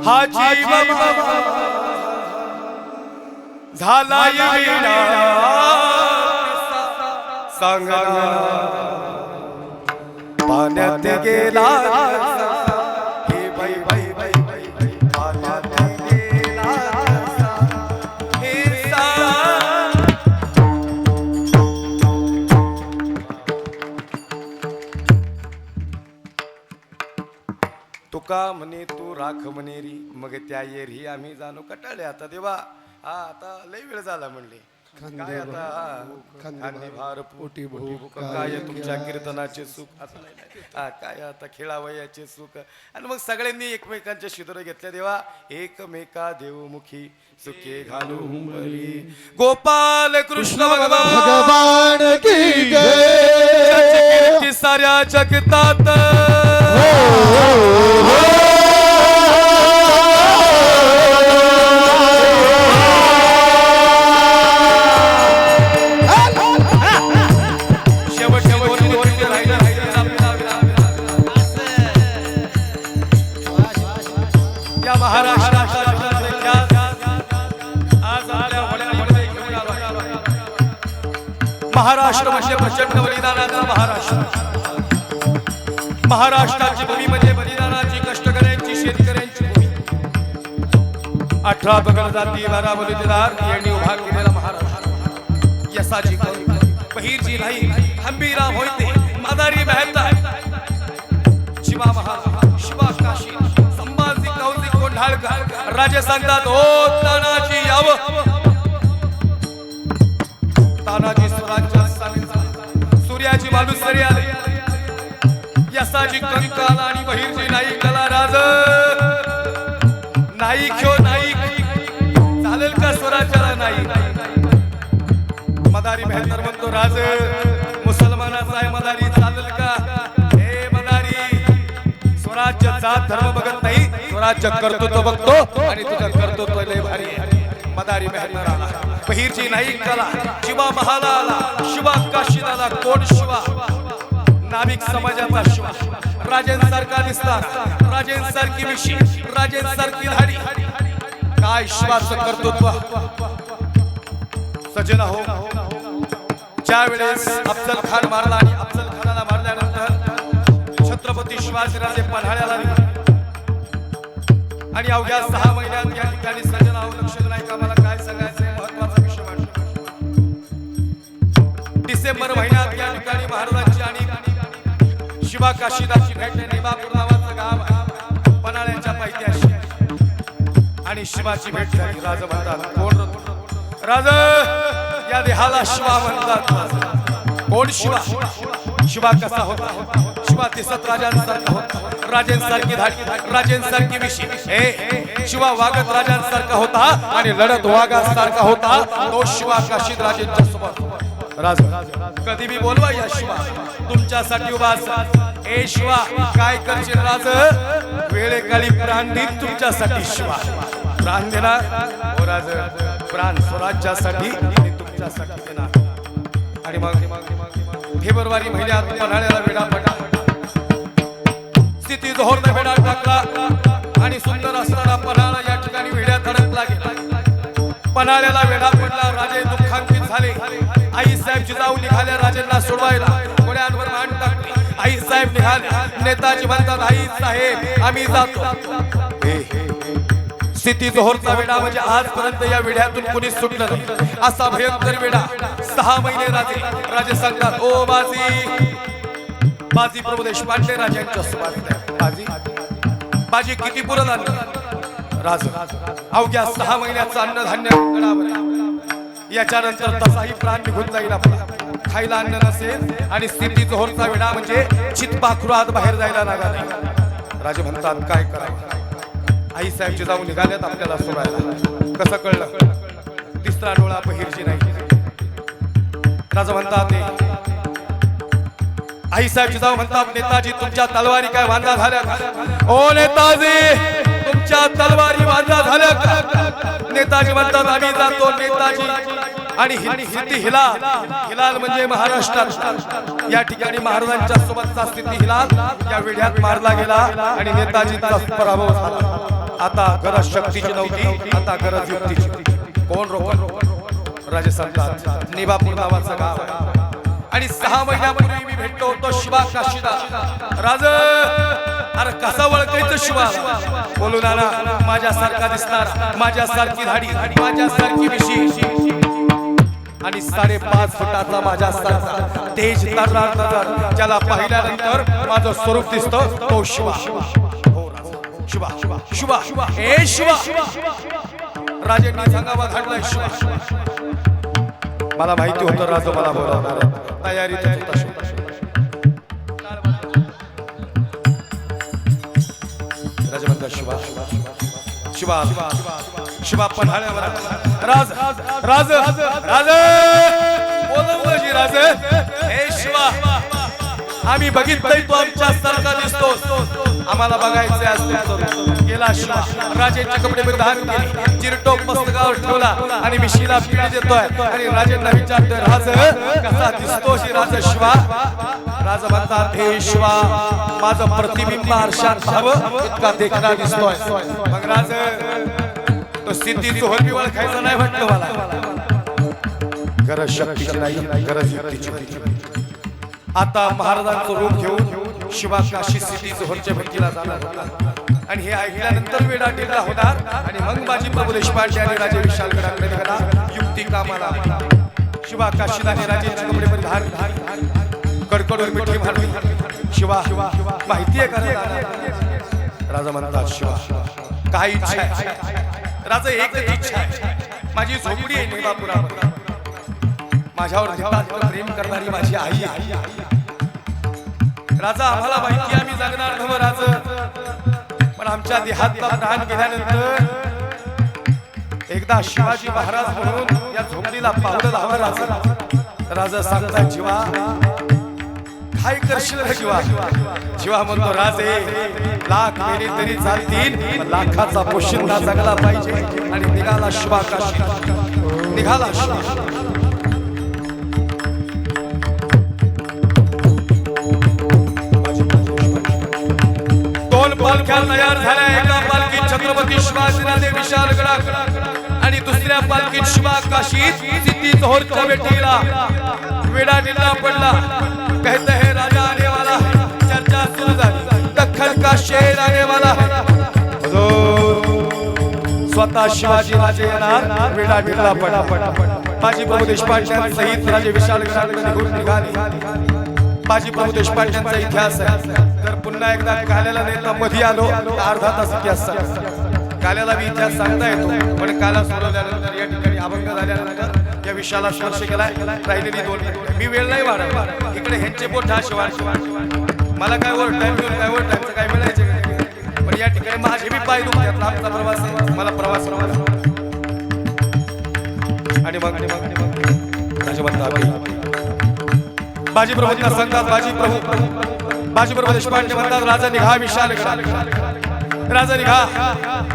हा जीव झाला येईना सांगा पाण्यात गेला हे बाई बाई बाई बाई पाण्यात गेला हे तुका म्हणे तू राख म्हणेरी मग त्या येरी आम्ही जाणू कटाळे आता देवा हा आता लय वेळ झाला म्हणले काय आता खांदे भार पोटी भूक काय तुमच्या कीर्तनाचे सुख असं नाही हा काय आता खेळावयाचे सुख आणि मग सगळ्यांनी एकमेकांच्या शिदोरे घेतल्या देवा एकमेका देवमुखी सुखे घालू बरी गोपाल कृष्ण भगवान की जय साऱ्या जगतात महाराष्ट्र म्हणजे प्रचंड बलिदानाचा महाराष्ट्र महाराष्ट्राची भूमी म्हणजे बलिदानाची कष्टकऱ्यांची शेतकऱ्यांची भूमी 18 पगड जाती 12 बलिदार यांनी उभा केलेला महाराष्ट्र यसाची बहिरजी नाही हंबीराम होते मादारी मेहता शिवा महाराज शिवा काशी संभाजी कौतिक कोंढाळकर राजे सांगतात ओ तानाजी याव तानाजी स्वराज्य सूर्याची मालुसरी आले यसाजी कंकाल आणि बहिरजी नाईक कला राज नाईक ह्यो नाईक चालेल का स्वराज्याला नाईक मदारी मेहतर म्हणतो राज मुसलमानाचा आहे मदारी चालेल का हे मदारी स्वराज्य जात धर्म बघत नाही स्वराज्य कर्तृत्व बघतो आणि तुझं कर्तृत्व लय भारी आहे मदारी मेहतर आला बहिरजी नाईक आला शिवा महाला आला शिवा काशीदाला कोण शिवा नाविक समाजाचा शिवा राजेंसारखा दिसला राजेंसारखी मिशी राजेंसारखी धाडी काय शिवाचं कर्तृत्व सजना हो ज्या वेळेस अफजल खान मारला आणि अफजल खानाला मारल्यानंतर छत्रपती शिवाजीराजे पन्हाळ्याला आणि अवघ्या 6 महिन्यात या ठिकाणी सजना हो लक्ष नाही का मला काय सांगायचं महत्वाचा विषय वाटतो डिसेंबर महिन्यात या ठिकाणी महाराजांची आणि शिवा काशीदाची भेट नेबापूर नावाचं गाव आहे पन्हाळ्याच्या पायथ्याशी आणि शिवाची भेट झाली. राजा म्हणतात कोण रे तू? राजा या देहाला शिवा म्हणतात. कोण शिवा? शिवा कसा होता? शिवा दिसत राजांसारखा होता, राजांसारखी धाडी, राजांसारखी मिशी. शिवा वागत राजांसारखा होता आणि लढत वाघासारखा होता. तो शिवा काशीद राजेंच्या सोबत. राजा कधी बी बोलवा या शिवा तुमच्यासाठी उभा असेल. ए शिवा काय करशील? राजा वेळेकाळी प्राण देईन तुमच्यासाठी. शिवा प्राण देणार. हो राजा प्राण स्वराज्यासाठी आणि तुमच्यासाठी देणार. आणि मग फेब्रुवारी महिन्यात पन्हाळ्याला वेढा पडला. स्थिती जोहरने वेढा टाकला आणि सुंदर असणारा पन्हाळा या ठिकाणी वेढ्यात अडकला गेला. पन्हाळ्याला वेढा पडला. राजे दुःखांकित झाले. आई साहेब जिजाऊ निघाल्या राजांना सोडवायला. घोड्यांवर मान टाकली. आई साहेब निघाल्या. नेताजी म्हणतात आई साहेब आम्ही जातो. स्थिती जोहरचा वेढा म्हणजे आजपर्यंत या वेढ्यातून कोणी सुटलं नाही असा भयंकर वेढा. 6 महिने राजे सांगतात ओ बाजी प्रभू देशपांडे राजांच्या सुमारे बाजी किती पुरण आणलं? राजा अवघ्या 6 महिन्याचं अन्नधान्य गडावर. याच्यानंतर तसाही प्राण निघून जाईल आपला. खायला अन्न नसेल आणि स्थिती जोहरचा वेढा म्हणजे चितपाखरूआत बाहेर जायला लागा नाही. राजे म्हणतात काय करावं? आई साहेब जिजाऊ निघाल्यात आपल्याला सोडायला. कसं कळलं? तिसरा डोळा बहिर्जी नाही. राजा म्हणतात आई साहेब जिजाऊ म्हणतात नेताजी तुमच्या तलवारी काय वांदा झाल्या का? ओ नेताजी तुमच्या तलवारी वांदा झाल्या का? नेताजी म्हणतात आम्ही जातो. नेताजी आणि स्थिती हिलाल म्हणजे महाराष्ट्रात या ठिकाणी महाराजांच्या सोबतचा स्थिती हिलाल या वेढ्यात मारला गेला आणि नेताजींचा पराभव झाला. आता गरज शक्तीची नव्हती, आता गरज युक्तीची. कोण रोखन? राजे सांगतात निभापूर नावाचं गाव आहे आणि 6 महिन्यापूर्वी मी भेटलो होतो शिवा काशीदा. राजा अरे कसा ओळखायचं शिवा? बोलू ना माझ्यासारखा दिसणार, माझ्यासारखी धाडी, माझ्यासारखी मिशी आणि 5.5 फुटाचा माझ्यासारखा तेज तर्रार नजर. ज्याला पाहिल्यानंतर माझं स्वरूप दिसतं तो शिवा. शिवा शिवा शिवा ए शिवा. राजेंनी सांगावा घडलाय शिवा. मला माहिती होतं राजा मला बोलावणार. तयारीत होता राजा म्हणतात शिवा शिवा शिवा पन्हाळ्यावर. राज राज राज बोलवजी राज. हे शिवा आम्ही बघितलंय तू आमच्या सारखा दिसतो. आम्हाला बघायचे असते. गेला शिवा राजेंचे कपडे परिधान केले, चिरटोप मस्तकावर ठेवला आणि मिशीला पिढी देतोय आणि राजेंना विचारतोय राज कसा दिसतोस राज शिवा? राजा म्हणतात हे शिवा माझं प्रतिबिंब आरशात पाहावं इतका देखणा दिसतोय. मग राज तो स्थिती जोहर ओळखायचं नाही म्हटलं मला. गरज शक्तीची नाही, गरज युक्तीची. आता महाराजांचं रूप घेऊन शिवा काशी स्थिती जोहरच्या भेटीला जाणार होता आणि हे ऐकल्यानंतर वेढा टिल्ला होणार आणि मग बाजी प्रभू देशपांडे आणि राजे विशालगडाकडे निघाला. युक्ती कामाला. शिवा काशीला आणि राजेंचे कपडे परिधान कडकडून मिठी मारली. शिवा माहितीये का? राजा म्हणतात शिवा काय इच्छा आहे? राजा एकच इच्छा आहे, माझी झोपडी आहे निभापुरावर. माझ्यावर प्रेम करणारी माझी आई आहे. राजा आम्हाला माहिती आम्ही जगणार नव्ह राजा, पण आमच्या देहातला प्राण गेल्यानंतर एकदा शिवाजी महाराज म्हणून या झोपडीला पावलं लावा राजा. राजा सांगतात जीवा काय करशील रे जीवा? जीवा म्हणतो राजे लाख मेले तरी चालतील, लाखाचा पोशिंदा जगला पाहिजे. आणि निघाला शिवा काशी, निघाला शिवा. पालख्या तयार झाल्या. एका पालखीत छत्रपती शिवाजीराजे विशालगडाकडे आणि दुसऱ्या पालखीत शिवा काशी स्थिती जोहरच्या भेटीला. वेढा टिल्ला पडला. कहते हैं राजा आने वाला है. चर्चा सुरू झाली. दख्खन का शेर आने वाला है. स्वतः शिवाजी राजे येणार. वेढा टिल्ला पडला. बाजी प्रभू देशपांड्यांसहित राजे विशालगडाकडे निघून निघाले. बाजी प्रभू देशपांड्यांचा इतिहास आहे. जर पुन्हा एकदा घालायला नेता मध्ये आलो अर्धा तास इतिहास. काल्याला बी इतिहास सांगता येतो, पण काला सोडवल्यानंतर या ठिकाणी अभंग झाल्यानंतर या विषयाला स्पर्श केलाय. राहिलेली 2 मिनिटं मी वेळ नाही वाढवला. इकडे ह्यांचे पोट हा शिवाय मला काय ओव्हर टाइम घेऊन काय ओव्हर टाइमचं काय मिळायचे, पण या ठिकाणी माझे मी पाय दुखतात. आमचा प्रवास आहे, मला प्रवास आणि मग बाजी प्रभूंना सांगतात, बाजी प्रभू देशपांडे म्हणतात, राजा निघा विशाल राजा निघा,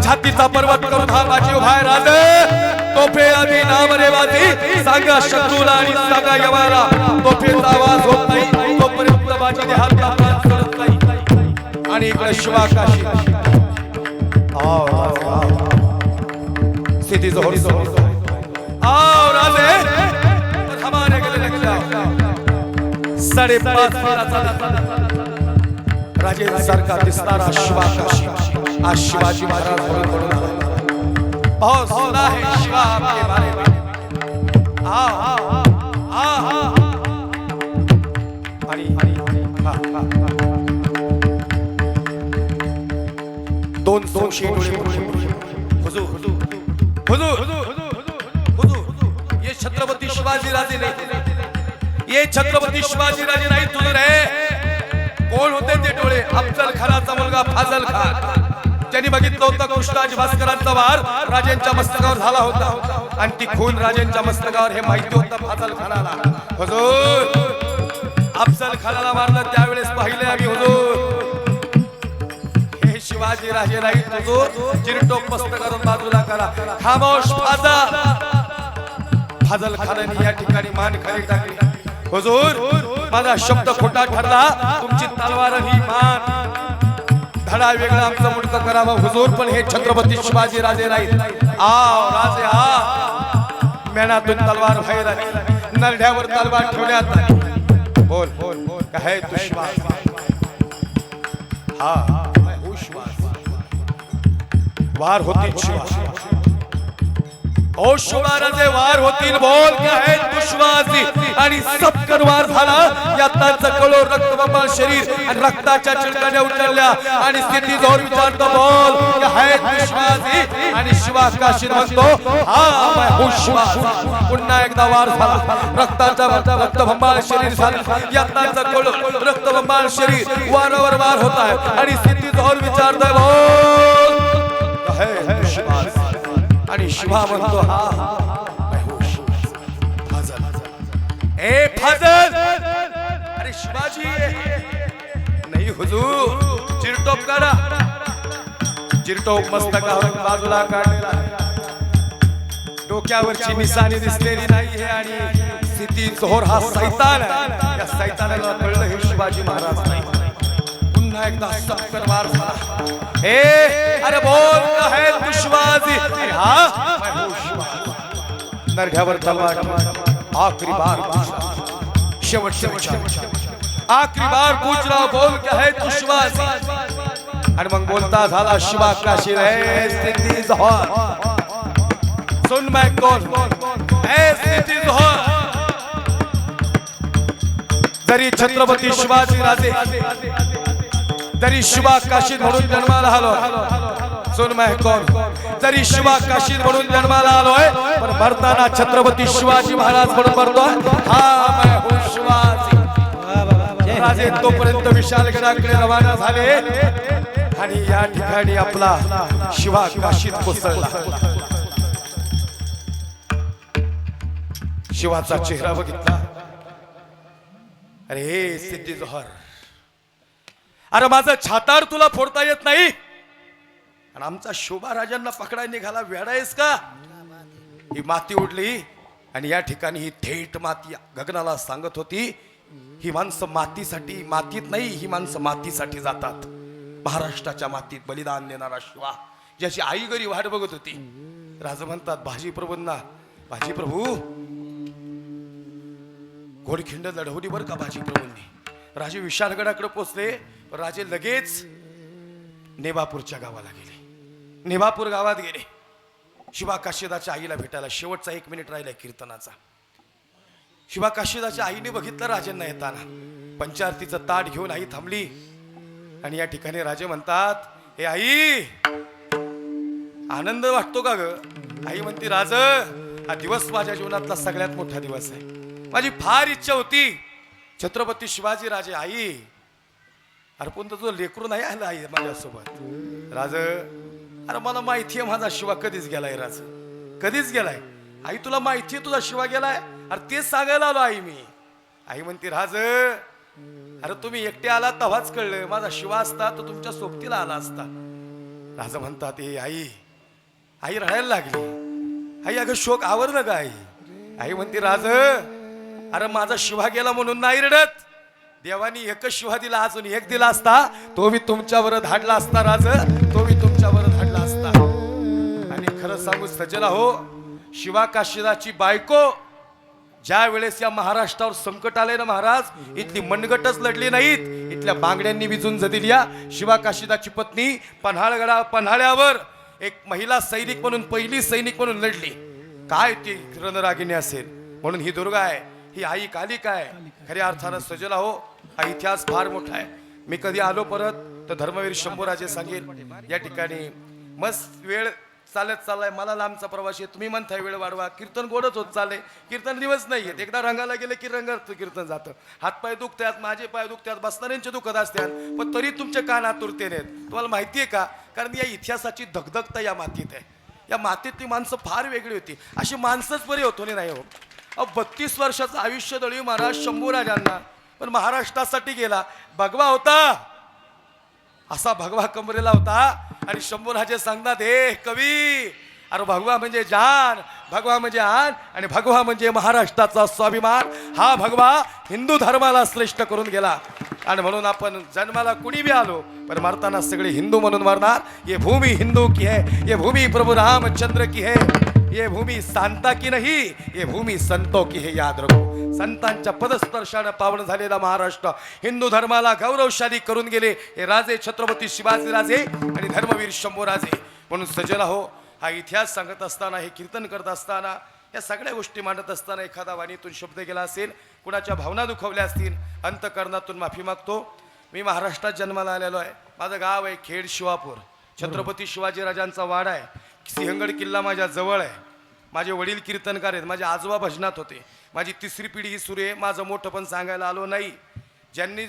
छातीचा पर्वत करून हा बाजी उभा आहे. राजा तोफे आधी नाम रे बाजी, सांगा शत्रूला आणि सांगा यवाला, तोफेचा आवाज होत नाही तोपर्यंत बाजी हात करत नाही. आणि इकडे शिवाकाशी स्थिती जोर आओ राजे हमारे गले लग जाओ. 5.5 राजे सारखा दिसणारा शिवाकाशी आज शिवाजी महाराज म्हणून बहुत सुना है शिवा आपके बारे में. आणि 200 हुजूर ये छत्रपति शिवाजी राजे नहीं, ये छत्रपति शिवाजी राजे नाही तुझं रे. कोण होते ते डोळे? अफजल खानाचा मुलगा फाजल खान. त्यांनी बघितलं होतं कृष्णाजी भास्करांचा वार राजेंच्या मस्तकावर झाला होता आणि ती खून राजेंच्या मस्तकावर हे माहिती होतं फाजल खानाला. हुजूर अफजल खानाला मारलं त्यावेळेस पाहिले आम्ही. हुजूर हे शिवाजी राजे नाही हुजूर, चिरटोप मस्तकावरून बाजूला करा. खामोश फाजल खानाने या ठिकाणी मान खाली टाकली. हुजूर माझा शब्द खोटा ठरला, तुमची तलवार ही मान धडा वेगळा आमचं मुंडकं करावं. हुजूर पण हे छत्रपती शिवाजी राजे नाहीत. आओ राजे हा, मेणातून तलवार बाहेर आली, नरड्यावर तलवार ठेवण्यात आली. बोल काय तू शिवाजी? हा वार होतील शिवाजी, ओ शिवाराजे वार होतील. बोल क्या है दुश्वासी आणि सबकर वार झाला. याताचा कळो रक्तबंबाळ शरीर आणि रक्ताच्या चिळकाड्या उचलल्या आणि स्थिती जोर विचारतो. बोल क्या है दुश्वासी आणि शिवा काशी म्हणतो हा मैं हूं शिवाजी. पुन्हा एकदा वार झाला, रक्ताचा रक्तबंबाळ शरीर झालं, याताचा कळो रक्तबंबाळ शरीर वारंवार वार होत आहे आणि स्थिती जोर विचारतोय. बोल क्या है दुश्वासी आणि शिवा म्हणतो हा फाजल. ए फाजल अरे शिवाजी नाही हुजूर. चिरटोप काढा, चिरटोप मस्तकावर बाजूला काढलेला, डोक्यावरची निशाणी दिसलेली नाही आहे आणि स्थिती जोर हा सैतान आहे. या सैतानाला कळलं हे शिवाजी महाराज नाही. पुन्हा एकदा सबकर वार झाला. ए अरे बोल है दुश्वासी. हाँ मैं हूं शिवाजी. नरड्यावर तलवार, आखिरी बार शेवटचे विचार, आखिरी बार पूछ रहा. बोल क्या है दुश्वासी. आणि मग बोलता झाला शिवा काशी रे. स्थिती जोहर सुन मैं कौन ए स्थिती जोहर. जरी छत्रपती शिवाजी राजे जरी शिवा काशीद म्हणून जन्माला आलोय. सुन मैं कौन. जरी शिवा काशीद म्हणून जन्माला आलोय, पण मरताना छत्रपती शिवाजी महाराज म्हणून मरतोय. हा मैं हूं शिवाजी. राजे तोपर्यंत विशालगडाकडे रवाना झाले आणि या ठिकाणी आपला शिवा काशीद कोसळला. शिवाचा चेहरा बघितला. अरे सिद्धी जोहर, अरे माझं छातार तुला फोडता येत नाही आणि आमचा शोभा राजांना पकडायला निघाला. वेडायस का? ही माती उडली आणि या ठिकाणी ही थेट माती गगनाला सांगत होती, ही माणसं मातीसाठी, मातीत नाही, ही माणसं मातीसाठी जातात. महाराष्ट्राच्या मातीत बलिदान देणारा शिवा, ज्याची आई घरी वाट बघत होती. राजा म्हणतात बाजी प्रभूंना, बाजी प्रभू घोडखिंड लढवली बरं का बाजी प्रभूंनी. राजे विशाळगडाकडे पोचले, राजे लगेच नेबापूरच्या गावाला गेले. नेबापूर गावात गेले. शिवा काशीदाच्या आईला भेटायला. शेवटचा 1 मिनिट राहिला कीर्तनाचा. शिवा काशीदाच्या आईने बघितलं राजांना येताना. पंचारतीचं ताट घेऊन आई थांबली आणि या ठिकाणी राजे म्हणतात, हे आई आनंद वाटतो का ग? आई म्हणते राज, हा दिवस माझ्या जीवनातला सगळ्यात मोठा दिवस आहे. माझी फार इच्छा होती छत्रपती शिवाजी राजे. आई अरे पण तुझं लेकरू नाही आलं आई माझ्यासोबत. राज अरे मला माहिती आहे माझा शिवा कधीच गेलाय. राज कधीच गेलाय. आई तुला माहिती आहे तुझा शिवा गेलाय? अरे तेच सांगायला आलो आई मी. आई म्हणते राज अरे तुम्ही एकटे आला तेव्हाच कळलं, माझा शिवा असता तर तुमच्या सोबतीला आला असता. राजा म्हणतात ए आई. आई रडायला लागली. आई अगं शोक आवरलं का आई? आई म्हणते राज अरे माझा शिवा गेला म्हणून नाही रडत. देवानी एकच शिवा दिला, अजून एक दिला असता तो मी तुमच्यावर धाडला असता. राज तो मी तुमच्यावर धाडला असता. आणि खरं सांगू सजला हो, शिवा काशीदाची बायको ज्या वेळेस या महाराष्ट्रावर संकट आले ना महाराज, इथली मनगटच लढली नाहीत, इथल्या बांगड्यांनी विजून जदिल्या. शिवा काशीदाची पत्नी पन्हाळ्यावर एक महिला सैनिक म्हणून, पहिली सैनिक म्हणून लढली. काय ती रणरागिणी असेल. म्हणून ही दुर्गा आहे, ही आई कालिका आहे खऱ्या अर्थानं सजला हो. हा इतिहास फार मोठा आहे. मी कधी आलो परत तर धर्मवीर शंभूराजे सांगेल. या ठिकाणी मस्त वेळ चालत चाललाय, मला लांबचा प्रवास आहे. तुम्ही म्हणताय वेळ वाढवा, कीर्तन गोडच होत चालले. कीर्तन दिवस नाही आहेत, एकदा रंगाला गेले की रंगात कीर्तन जातं. हातपाय दुखतात, माझे पाय दुखतात, बसणाऱ्यांचे दुखत असतात, पण तरी तुमचे कान आतुरते नाहीत. तुम्हाला माहिती आहे का? कारण या इतिहासाची धगधगता या मातीत आहे. या मातीतली माणसं फार वेगळी होती. अशी माणसंच बरी होतो नाही हो. 32 वर्षाचं आयुष्य दळवी महाराज शंभूराजांना, पण महाराष्ट्रासाठी गेला. भगवा होता, असा भगवा कमरेला होता. आणि शंभूराजे सांगतात हे कवी, अरे भगवा म्हणजे जान, भगवा म्हणजे आन, आणि भगवा म्हणजे महाराष्ट्राचा स्वाभिमान. हा भगवा हिंदू धर्माला श्रेष्ठ करून गेला. आणि म्हणून आपण जन्माला कुणी बी आलो पण मरताना सगळे हिंदू म्हणून मरणार. ये भूमी हिंदू की है, ये भूमी प्रभु रामचंद्र की है, ये भूमी सांता की नहीं, ये भूमी संतों की है, याद रखो. संतांच्या पदस्पर्शाने पावन झालेला महाराष्ट्र हिंदू धर्माला गौरवशाली करून गेले हे राजे छत्रपती शिवाजी राजे आणि धर्मवीर शंभूराजे. म्हणून सजला हो, हा इतिहास सांगत असताना, हे कीर्तन करत असताना, या सगळ्या गोष्टी मांडत असताना एखादा वाणीतून शब्द गेला असेल, कुणाच्या भावना दुखवल्या असतील, अंतकरणातून माफी मागतो. मी महाराष्ट्रात जन्माला आलेलो आहे. माझं गाव आहे खेड शिवापूर. छत्रपती शिवाजीराजांचा वाडा आहे. सिंहगड किल्ला माझ्या जवळ आहे. माझे वडील कीर्तनकार आहेत, माझे आजोबा भजनात होते. माझी तिसरी पिढी ही सुरू आहे. माझं मोठं पण सांगायला आलो नाही. ज्यांनी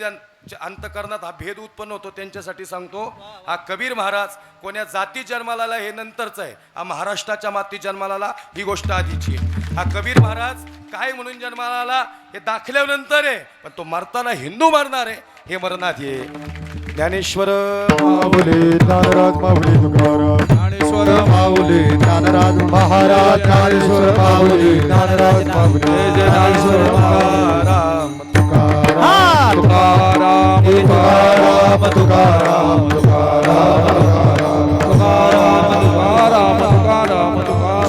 अंतकरणात हा भेद उत्पन्न होतो त्यांच्यासाठी सांगतो. हा कबीर महाराज कोण्या जाती जन्माला आला हे नंतरच आहे. हा महाराष्ट्राच्या माती जन्माला आला ही गोष्ट आधीची आहे. हा कबीर महाराज काय म्हणून जन्माला आला हे दाखल्यानंतर आहे, पण तो मरताना हिंदू मरणार आहे हे मरणात ये. ज्ञानेश्वर माऊली ज्ञानराज माऊली तुकाराम, ज्ञानेश्वर माऊली ज्ञानराज महाराज, ज्ञानेश्वर माऊली ज्ञानराज माऊली, ज्ञानेश्वर महाराज तुकाराम तुकाराम तुकाराम तुकाराम तुकाराम तुकाराम तुकाराम तुकाराम.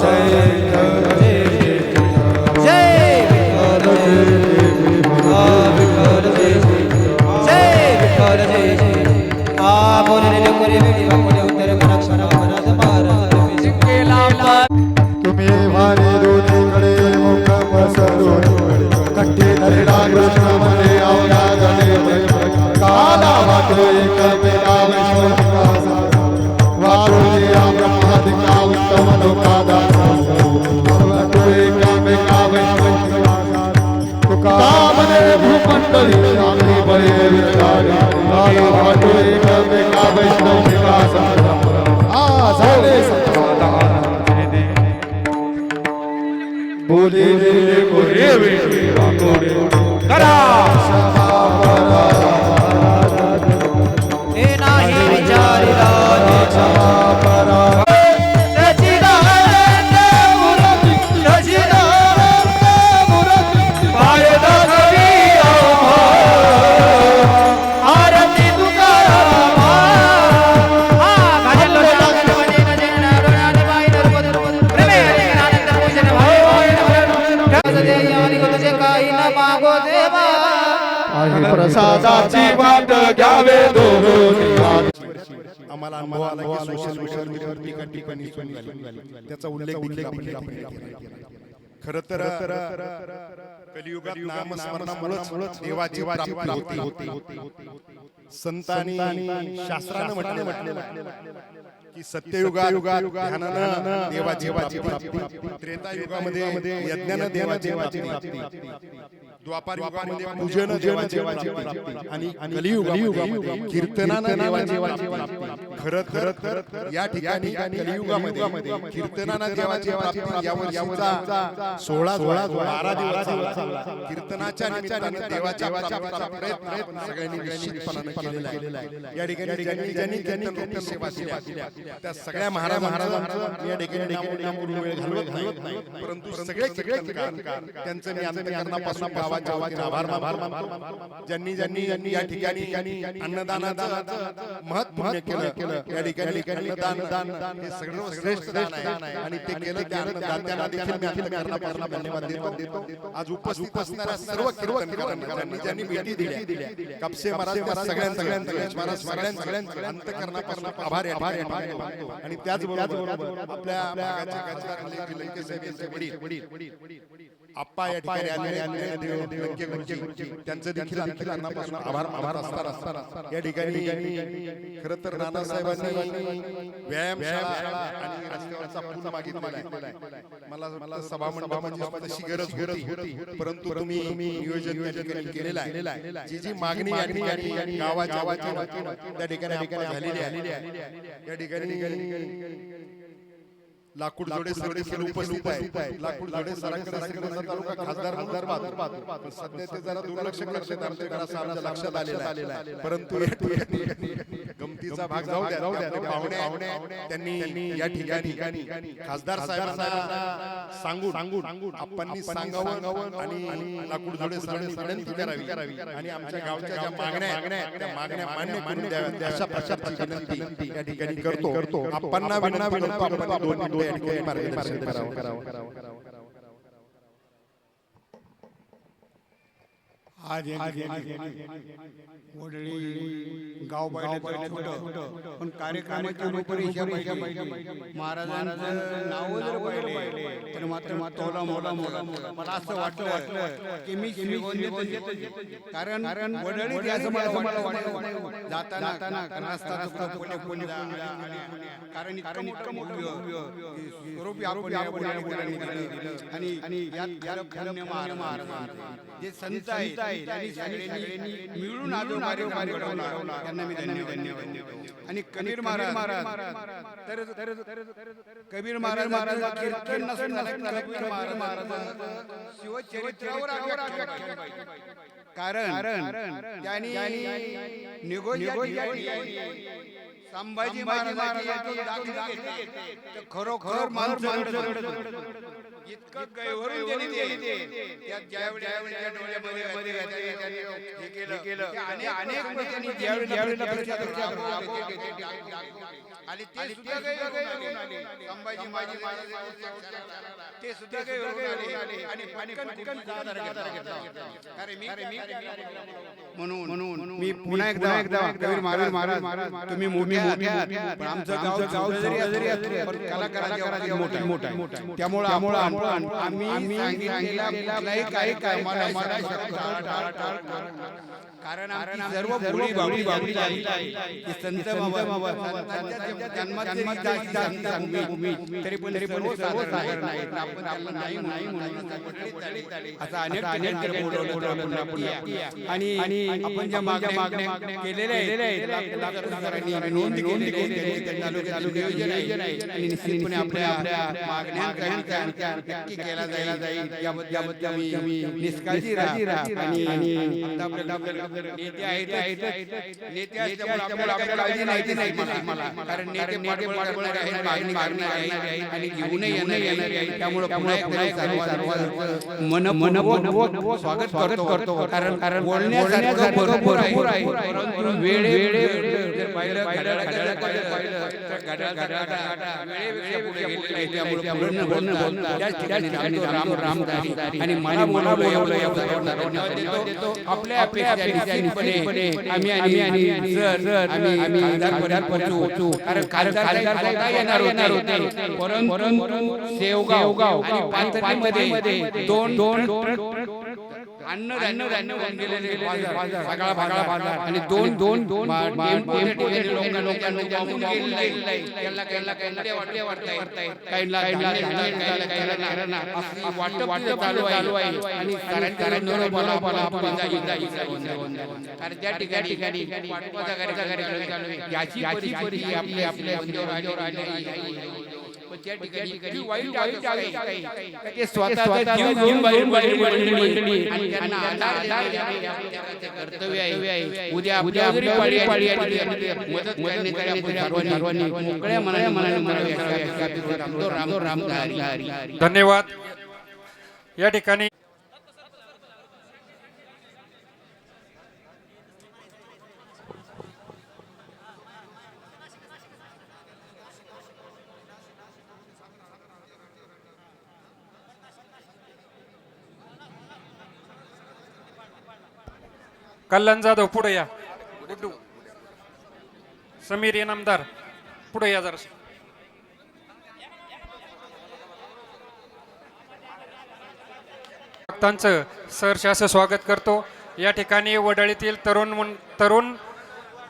तुम्ही वारे दोन्हीकडे मुख पसरून कट्टे धरला कृष्ण म्हणे अवघा गणे काला वाटो एकमेकावर वाटोले ब्रह्मादिका उत्तम लोकादा वाटो एकमेकावर तुका म्हणे भूमंडळी आम्ही बळे विचारे वाटो एकमेकावर विकास झाले बोले बोले बोले करा हे नाही विचारिला प्रसादाची वाट घ्यावे आम्हाला अनुभव आला की सोशल मीडियावर ठिकाणी त्याचा उल्लेख देखील आपण खरं तर कलियुगात नामस्मरणामुळेच देवाची प्राप्ती होती. संतांनी शास्त्रानं म्हटलेलं की सत्ययुगात ध्यानानं देवाची प्राप्ती, त्रेतायुगामध्ये यज्ञानं देवाची प्राप्ती, द्वापार युगामध्ये पूजन देवाची प्राप्ती आणि कलियुगामध्ये कीर्तनानं देवाची प्राप्ती. खरं या ठिकाणी कलियुगामध्ये कीर्तनानं देवाची प्राप्ती यावर्षीचा 12 दिवस कीर्तनाच्या निमित्तानं देवाच्या प्राप्तीचा प्रयत्न सगळ्यांनी निश्चितपणाने केलेला आहे. या ठिकाणी ज्यांनी कीर्तन सेवा दिल्या त्या सगळ्या महाराजांचं या ठिकाणी नामोल्लेख वेळ घालवत नाही, परंतु सगळे कीर्तनकार त्यांचं मी अंतःकरणापासून गावाच्या आभार मानतो. ज्यांनी या ठिकाणी अन्नदानाचं महत्त्व केलं. या ठिकाणी अन्नदान हे सर्वश्रेष्ठ दान आहे आणि ते केलं त्या अन्नदात्यांना देखील मी अंतःकरणापासून धन्यवाद देतो. आज उपस्थित असणाऱ्या सर्व कीर्तनकारांना ज्यांनी भेटी दिल्या, कापसे महाराज त्या सगळ्यांचं अंतःकरणापासून आभार या ठिकाणी मानतो. आणि त्याचबरोबर आपल्या भागाचे खासदार लंके साहेब यांचे वडील आप्पा या ठिकाणी आलेले लंके गुरुजी, त्यांचं देखील अंतःकरणापासून आभार असताना या ठिकाणी खरं तर नानासाहेबांनी व्यायामशाळा आणि रस्त्यावरचा पूल मागितलेला आहे. मला सभा मंडपाची तशी गरज होती, परंतु तुम्ही नियोजन या ठिकाणी केलेलं आहे. जी मागणी या ठिकाणी गावाच्या त्या ठिकाणी झालेली आहे. या ठिकाणी लाकूड जोडे सर देखील उपस्थित आहे. लाकूड जोडे सरांकडे तालुका खासदार सध्या ते जरा दुर्लक्ष करतात आमच्याकडे असं आमच्या लक्षात आलेलं आहे. परंतु गमतीचा भाग जाऊ द्या. पाहुणे त्यांनी या ठिकाणी खासदार साहेबांना सांगून आपण सांगावं आणि लाकूड जोडे सरांनी विनंती करावी आणि आमच्या गावच्या ज्या मागण्या मान्य करून द्याव्यात अशा प्रकारची विनंती या ठिकाणी करतो. आपणना विनंती करतो आपण 2 मिनिटे या ठिकाणी मार्गदर्शन करावं. आज वडळी गाव पाहिलं छोटं, पण कार्यक्रमाच्या रूपरेषा महाराजांचं नाव जर पाहिले तर मात्र तोला मोला मला असं वाटलं की मी कारण वडळी असं मला वाटलं जाताना कारण इतकं मोठं स्वरूप आणि जे संत आहेत त्यांनी सगळ्यांनी मिळून त्यांना मी धन्यवाद देतो. आणि कबीर महाराज कबीर महाराज कीर्तन कबीर महाराज शिवचरित्रावर कारण त्यांनी संभाजी महाराजांची खरोखर माणसं इतकं कैवरून त्यात ज्यावेळी डोळ्यामध्ये हे केलं आणि अनेक प्रश्नांनी ज्यावेळी आणि ते सुद्धा संभाजी महाराज ते सुद्धा आले आणि पटकन म्हणून मी पुन्हा एकदा कबीर महाराज तुम्ही मोठे आमचं गाव जरी असले पण कलाकारांचा मोठा त्यामुळे आम्ही सांगितलेला काही कारण सर्व बाबडी संत तरी पण आणि आपण ज्या मागण्या केलेल्या आहेत नोंद आणि निश्चितपणे आपल्या मागण्या नक्की केला जाईल याबद्दल निष्काळजी राहा आणि नेते आहेत नेते असल्यामुळे आपल्याला काळजी नाही मला कारण नेते मागणी आहे आणि घेऊन येणार आहे त्यामुळे मनपूर्वक स्वागत करतो कारण बोलण्यासारखं भरपूर आहे परंतु वेळे पाहिलं आणि आपल्या येणार होते परंतु शेवगाव आणि पाथर्डीमध्ये दोन अन्नधान्य वाहून गेलेले बाजार, सगळा बाजार आणि दोन लोकांना वाहून गेलेले त्याला वाटताय काहीला वाटप चालू आहे आणि कारण त्या ठिकाणी वाटपाचा कार्यक्रम चालू आहे. याची परिस्थिती आपल्या मंदिरावर आली. त्या ठिकाणी वाईट आहे ते स्वतःचा जीव घेऊन बाहेर मंडळी आणि त्यांना आधार कर्तव्य आहे. उद्या जरी पाळी आली मदत करण्यासाठी सर्वांनी मोकळ्या मनाने म्हणावे. राम हरी. धन्यवाद. या ठिकाणी कल्याण जाधव पुढे या. गुड्डू समीर इनामदार पुढे या जरा. भक्तांचं सहर्ष असं स्वागत करतो. या ठिकाणी वडळीतील तरुण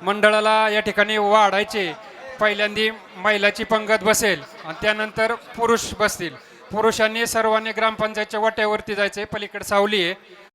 मंडळाला या ठिकाणी वाढायचे. पहिल्यांदी महिलाची पंगत बसेल आणि त्यानंतर पुरुष बसतील. पुरुषांनी सर्वांनी ग्रामपंचायतच्या वाट्यावरती जायचे. पलीकडे सावली आहे.